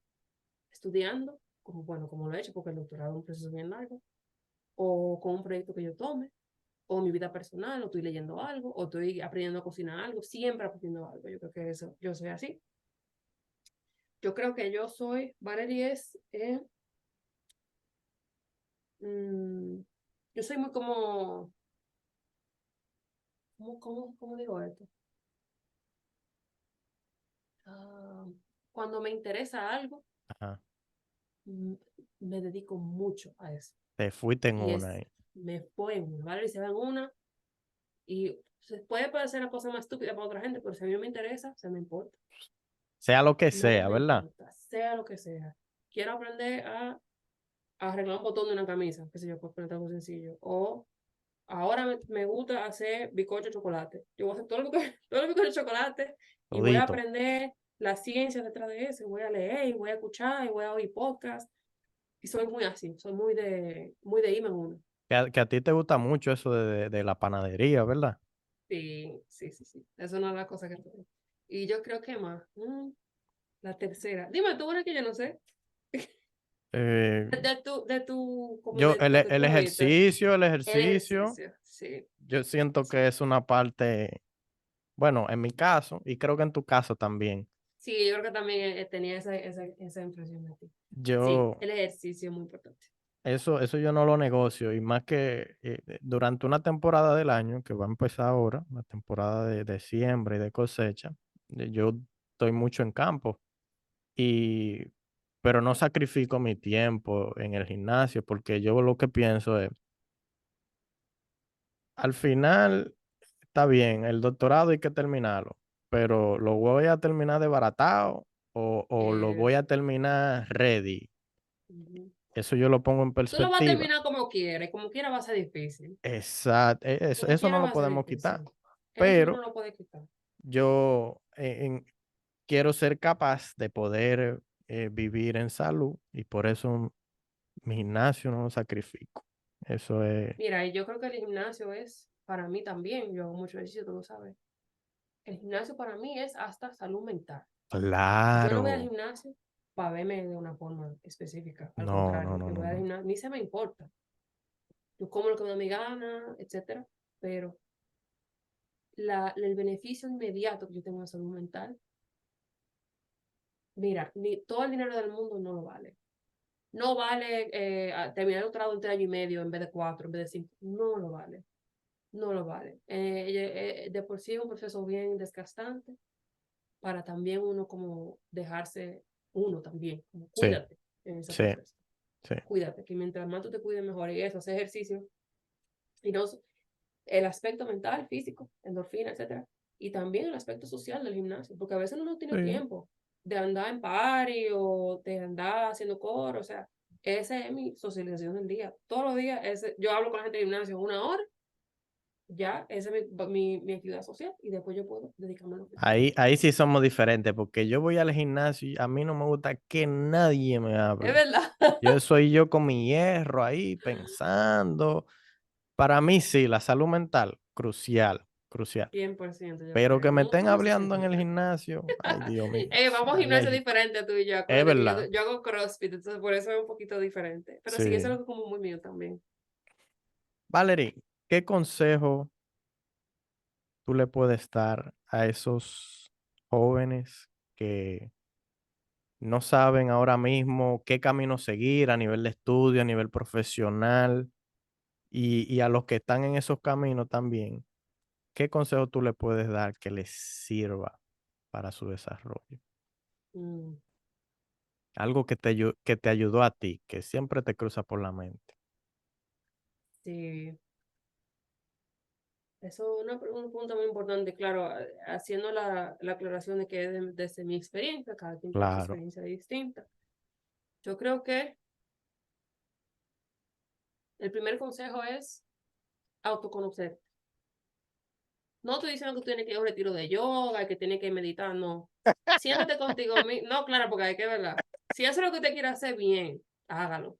Speaker 2: estudiando, como bueno, como lo he hecho, porque el doctorado es un proceso bien largo, o con un proyecto que yo tome, o mi vida personal, o estoy leyendo algo, o estoy aprendiendo a cocinar algo, siempre aprendiendo algo. Yo creo que eso, yo soy así. Yo creo que yo soy, Valerie es, mm, yo soy muy como, ¿cómo digo esto? Ah, cuando me interesa algo,
Speaker 3: Ajá.
Speaker 2: mm, me dedico mucho a eso.
Speaker 3: Te fuiste en
Speaker 2: Y
Speaker 3: una
Speaker 2: es,
Speaker 3: ahí.
Speaker 2: me fue en una, Valerie se va en una, y se puede parecer una cosa más estúpida para otra gente, pero si a mí me interesa, se me importa.
Speaker 3: Sea lo que
Speaker 2: No
Speaker 3: sea,
Speaker 2: me
Speaker 3: ¿verdad?
Speaker 2: importa, sea lo que sea. Quiero aprender a arreglar un botón de una camisa, qué sé yo, por poner algo sencillo. O ahora me gusta hacer bizcocho de chocolate. Yo voy a hacer todo todo el bizcocho de chocolate y voy a
Speaker 3: Todito.
Speaker 2: aprender la ciencia detrás de eso. Y voy a leer, y voy a escuchar, y voy a oír podcast. Y soy muy así, soy muy de irme en uno.
Speaker 3: Que a ti te gusta mucho eso de la panadería, ¿verdad?
Speaker 2: Sí, sí, sí, sí. Eso es una de las cosas que tengo. Y yo creo que más. La tercera. Dime tú, una que yo no sé.
Speaker 3: Eh,
Speaker 2: Como
Speaker 3: yo,
Speaker 2: de lo que
Speaker 3: el
Speaker 2: tú has visto.
Speaker 3: ejercicio, el
Speaker 2: El
Speaker 3: ejercicio,
Speaker 2: ejercicio, sí.
Speaker 3: yo siento
Speaker 2: Sí,
Speaker 3: que es una parte, bueno, en mi caso, y creo que en tu caso también.
Speaker 2: sí, yo creo que también tenía esa impresión de ti. Sí,
Speaker 3: Yo,
Speaker 2: el ejercicio es muy importante.
Speaker 3: eso yo no lo negocio, y más que durante una temporada del año, que va a empezar ahora, la temporada de siembra y de cosecha, yo estoy mucho en campo, y, pero no sacrifico mi tiempo en el gimnasio, porque yo lo que pienso es, al final, está bien, el doctorado hay que terminarlo, pero ¿lo voy a terminar desbaratado o lo voy a
Speaker 2: Eso.
Speaker 3: terminar ready?
Speaker 2: Ujú.
Speaker 3: Eso yo lo pongo en
Speaker 2: Tú lo vas a
Speaker 3: perspectiva.
Speaker 2: terminar como quiera va a ser difícil.
Speaker 3: Exacto,
Speaker 2: Como
Speaker 3: eso no
Speaker 2: quiera
Speaker 3: lo
Speaker 2: va a ser
Speaker 3: podemos quitar,
Speaker 2: difícil. Eso tú no
Speaker 3: pero
Speaker 2: lo puedes quitar.
Speaker 3: yo quiero ser capaz de poder vivir en salud y por eso mi gimnasio no lo sacrifico. Eso es
Speaker 2: Mira, y yo creo que el gimnasio es, para mí también, yo hago mucho ejercicio, tú lo sabes. El gimnasio para mí es hasta salud mental. Yo no voy al
Speaker 3: claro.
Speaker 2: gimnasio para verme de una forma específica. Al
Speaker 3: No, no,
Speaker 2: contrario,
Speaker 3: no,
Speaker 2: yo
Speaker 3: no,
Speaker 2: voy al
Speaker 3: no.
Speaker 2: gimnasio, ni se me importa. Yo como lo que me da mi gana, etcétera. Pero el beneficio inmediato que yo tengo en salud mental, mira, ni todo el dinero del mundo no lo vale. No vale terminar el doctorado en 3 años y medio en vez de 4, en vez de 5. No lo vale. No lo vale. De por sí es un proceso bien desgastante para también uno como dejarse, uno también, como
Speaker 3: Sí,
Speaker 2: cuídate en ese
Speaker 3: sí,
Speaker 2: proceso.
Speaker 3: sí.
Speaker 2: Cuídate, que mientras más tú te cuides mejor y eso, hacer ejercicio, y no el aspecto mental, físico, endorfina, etcétera, y también el aspecto social del gimnasio, porque a veces uno no tiene
Speaker 3: Sí.
Speaker 2: tiempo de andar en party o de andar haciendo coro, o sea, esa es mi socialización del día. Todos los días, yo hablo con la gente del gimnasio 1 hora, ya, esa es mi actividad social, y después yo puedo dedicarme a lo que sea.
Speaker 3: Ahí sí somos diferentes, porque yo voy al gimnasio y a mí no me gusta que nadie me
Speaker 2: Es
Speaker 3: hable.
Speaker 2: verdad.
Speaker 3: Yo soy yo con mi hierro ahí pensando. Para mí sí, la salud mental, crucial, crucial.
Speaker 2: 100% yo
Speaker 3: Pero que
Speaker 2: creo.
Speaker 3: me
Speaker 2: Uno,
Speaker 3: estén
Speaker 2: uno se
Speaker 3: hablando
Speaker 2: siente
Speaker 3: en el
Speaker 2: diferente.
Speaker 3: gimnasio, ay Dios mío,
Speaker 2: Vamos a gimnasio
Speaker 3: alérgico.
Speaker 2: diferente tú y yo.
Speaker 3: Es
Speaker 2: Acuérdate que yo,
Speaker 3: verdad,
Speaker 2: yo hago CrossFit, entonces por eso es un poquito diferente. Pero sí, eso es
Speaker 3: sí.
Speaker 2: algo como muy mío también.
Speaker 3: Valerie, ¿qué consejo tú le puedes dar a esos jóvenes que no saben ahora mismo qué camino seguir a nivel de estudio, a nivel profesional y a los que están en esos caminos también? ¿qué consejo tú le puedes dar que le sirva para su desarrollo?
Speaker 2: Mm,
Speaker 3: Algo que te ayudó a ti, que siempre te cruza por la mente.
Speaker 2: sí, eso es un punto muy importante, claro, haciendo la aclaración de que es desde mi experiencia, cada quien tiene su
Speaker 3: Claro.
Speaker 2: experiencia distinta. Yo creo que el primer consejo es autoconocer. No estoy diciendo que tú tienes que ir a un retiro de yoga, que tienes que meditar, no. Siéntate contigo mismo. No, claro, porque hay que verla. Si eso es lo que usted quiere hacer, bien, hágalo.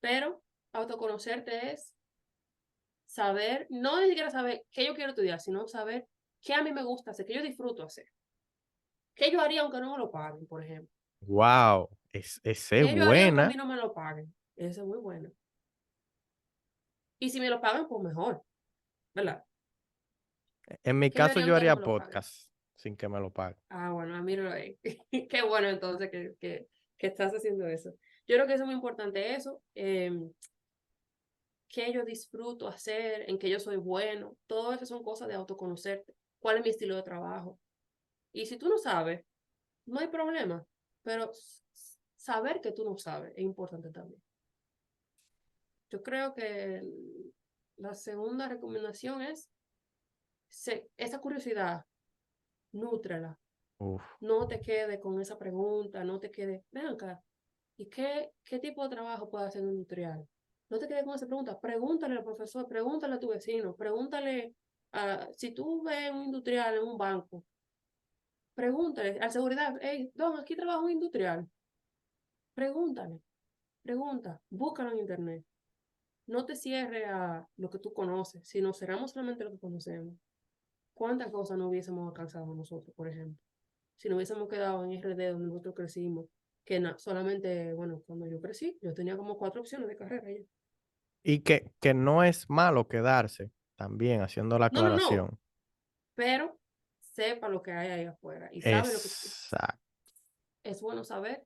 Speaker 2: Pero autoconocerte es saber, no ni siquiera saber qué yo quiero estudiar, sino saber qué a mí me gusta hacer, qué yo disfruto hacer. ¿Qué yo haría aunque no me lo paguen, por ejemplo?
Speaker 3: Wow, esa es
Speaker 2: ¿Qué yo haría aunque a mí
Speaker 3: buena.
Speaker 2: no me lo paguen? Eso es muy bueno. Y si me lo pagan, pues mejor, ¿verdad?
Speaker 3: En mi
Speaker 2: ¿Qué yo
Speaker 3: caso,
Speaker 2: haría
Speaker 3: yo
Speaker 2: aunque no
Speaker 3: haría
Speaker 2: me lo paguen?
Speaker 3: podcast sin que me lo paguen.
Speaker 2: Ah, bueno, míralo ahí. Qué bueno entonces que estás haciendo eso. Yo creo que eso es muy importante, eso. Qué yo disfruto hacer, en qué yo soy bueno. Todo eso son cosas de autoconocerte. ¿Cuál es mi estilo de trabajo? Y si tú no sabes, no hay problema. Pero saber que tú no sabes es importante también. Yo creo que la segunda recomendación es esa curiosidad, nútrela.
Speaker 3: Uf,
Speaker 2: No te quedes con esa pregunta, no te quedes, ven acá, ¿y qué tipo de trabajo puede hacer un industrial? No te quedes con esa pregunta, pregúntale al profesor, pregúntale a tu vecino, pregúntale si tú ves un industrial en un banco, pregúntale al seguridad, hey, don, aquí trabaja un industrial, pregúntale, pregunta, búscalo en internet. No te cierres a lo que tú conoces, sino cerramos solamente lo que conocemos. ¿Cuántas cosas no hubiésemos alcanzado nosotros, por ejemplo? Si no hubiésemos quedado en RD donde nosotros crecimos, que solamente, bueno, cuando yo crecí, yo tenía como 4 opciones de carrera ya.
Speaker 3: y que no es malo quedarse también haciendo la
Speaker 2: No, no, no,
Speaker 3: aclaración.
Speaker 2: pero sepa lo que hay ahí afuera y sabe lo que
Speaker 3: Exacto.
Speaker 2: es bueno saber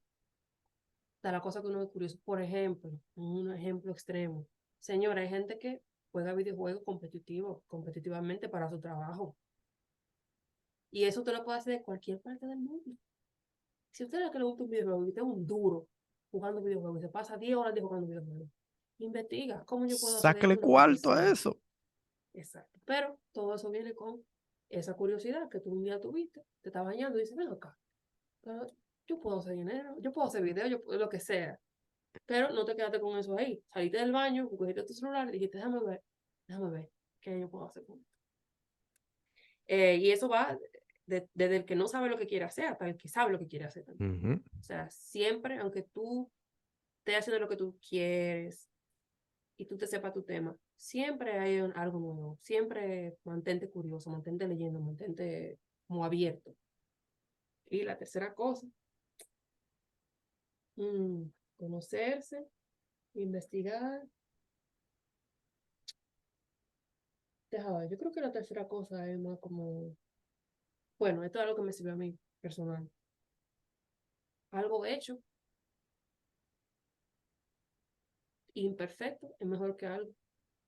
Speaker 2: de la cosa que uno es curioso. Por ejemplo, un ejemplo extremo. Señora, hay gente que juega videojuegos competitivamente para su trabajo. Y eso usted lo puede hacer de cualquier parte del mundo. Si usted es que le gusta un videojuego y usted es un duro jugando videojuegos y se pasa 10 horas jugando videojuegos, investiga cómo yo puedo hacer de
Speaker 3: Sáquele
Speaker 2: esto una
Speaker 3: cuarto a
Speaker 2: profesión.
Speaker 3: eso.
Speaker 2: Exacto. Pero todo eso viene con esa curiosidad que tú un día tuviste, te estás bañando y dices, ven acá, pero yo puedo hacer dinero, yo puedo hacer video, yo puedo lo que sea. Pero no te quedaste con eso ahí. Saliste del baño, cogiste tu celular y dijiste, déjame ver qué yo puedo hacer con esto. Y eso va desde el que no sabe lo que quiere hacer hasta el que sabe lo que quiere hacer también.
Speaker 3: Ujú.
Speaker 2: O sea, siempre, aunque tú estés haciendo lo que tú quieres y tú te sepas tu tema, siempre hay algo nuevo. Siempre mantente curioso, mantente leyendo, mantente como abierto. Y la tercera cosa, conocerse, investigar. Deja ver, yo creo que la tercera cosa es más como, bueno, esto es algo que me sirve a mí personal. Algo hecho, imperfecto, es mejor que algo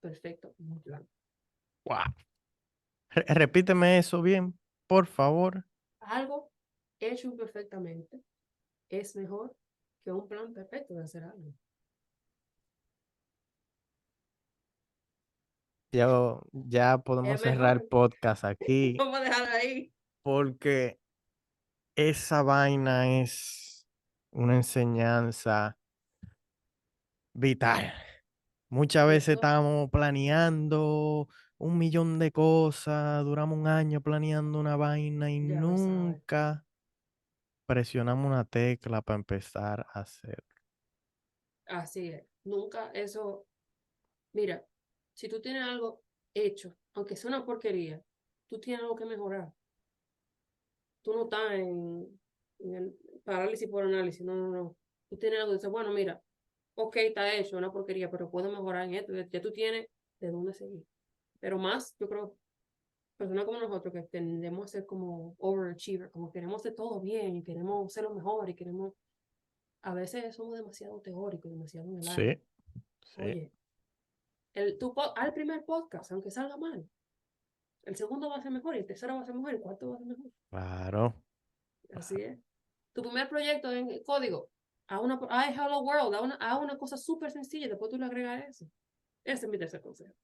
Speaker 2: perfecto, muy claro.
Speaker 3: Wow. Repíteme eso bien, por favor.
Speaker 2: Algo hecho imperfectamente es mejor que un plan perfecto de hacer algo.
Speaker 3: Ya
Speaker 2: Es
Speaker 3: podemos cerrar el
Speaker 2: mejor.
Speaker 3: podcast aquí
Speaker 2: Vamos a dejarlo ahí.
Speaker 3: porque esa vaina es una enseñanza vital. Muchas veces
Speaker 2: Eso,
Speaker 3: estamos planeando 1 millón de cosas, duramos un año planeando una vaina y
Speaker 2: ya lo sabes.
Speaker 3: nunca presionamos una tecla para empezar a hacer.
Speaker 2: Así es. Nunca eso. Mira, si tú tienes algo hecho, aunque sea una porquería, tú tienes algo que mejorar. Tú no estás en el parálisis por análisis. No, no, no. Tú tienes algo que dices, bueno, mira, ok, está hecho, una porquería, pero puedo mejorar en esto. Ya tú tienes de dónde seguir. Pero más, yo creo, personas como nosotros que tendemos a ser como overachiever, como queremos hacer todo bien y queremos ser lo mejor y queremos, a veces somos demasiado teóricos, demasiado en el aire.
Speaker 3: Sí, sí.
Speaker 2: Oye, al primer podcast, aunque salga mal, El segundo va a ser mejor, y el tercero va a ser mejor, y el cuarto va a ser mejor.
Speaker 3: Claro.
Speaker 2: Así es. Tu primer proyecto en código, Hello World, a una cosa súper sencilla, después tú le agregas eso. Ese es mi tercer consejo.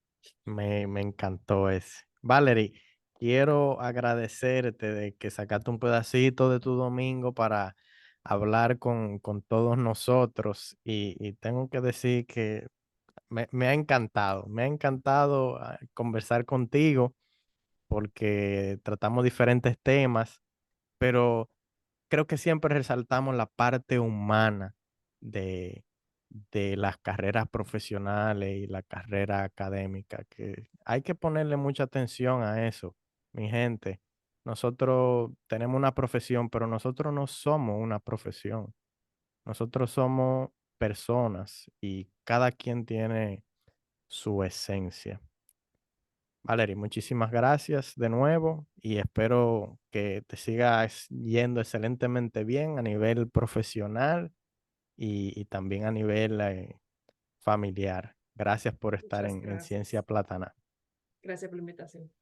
Speaker 3: Me encantó ese. Valerie, quiero agradecerte de que sacaste un pedacito de tu domingo para hablar con todos nosotros y tengo que decir que me ha encantado conversar contigo porque tratamos diferentes temas, pero creo que siempre resaltamos la parte humana de, de las carreras profesionales y la carrera académica, que hay que ponerle mucha atención a eso, mi gente. Nosotros tenemos una profesión, pero nosotros no somos una profesión. Nosotros somos personas y cada quien tiene su esencia. Valerie, muchísimas gracias de nuevo y espero que te sigas yendo excelentemente bien a nivel profesional y también a nivel familiar. Gracias por estar
Speaker 2: Muchas
Speaker 3: en Ciencia
Speaker 2: gracias.
Speaker 3: Platana.
Speaker 2: Gracias por la invitación.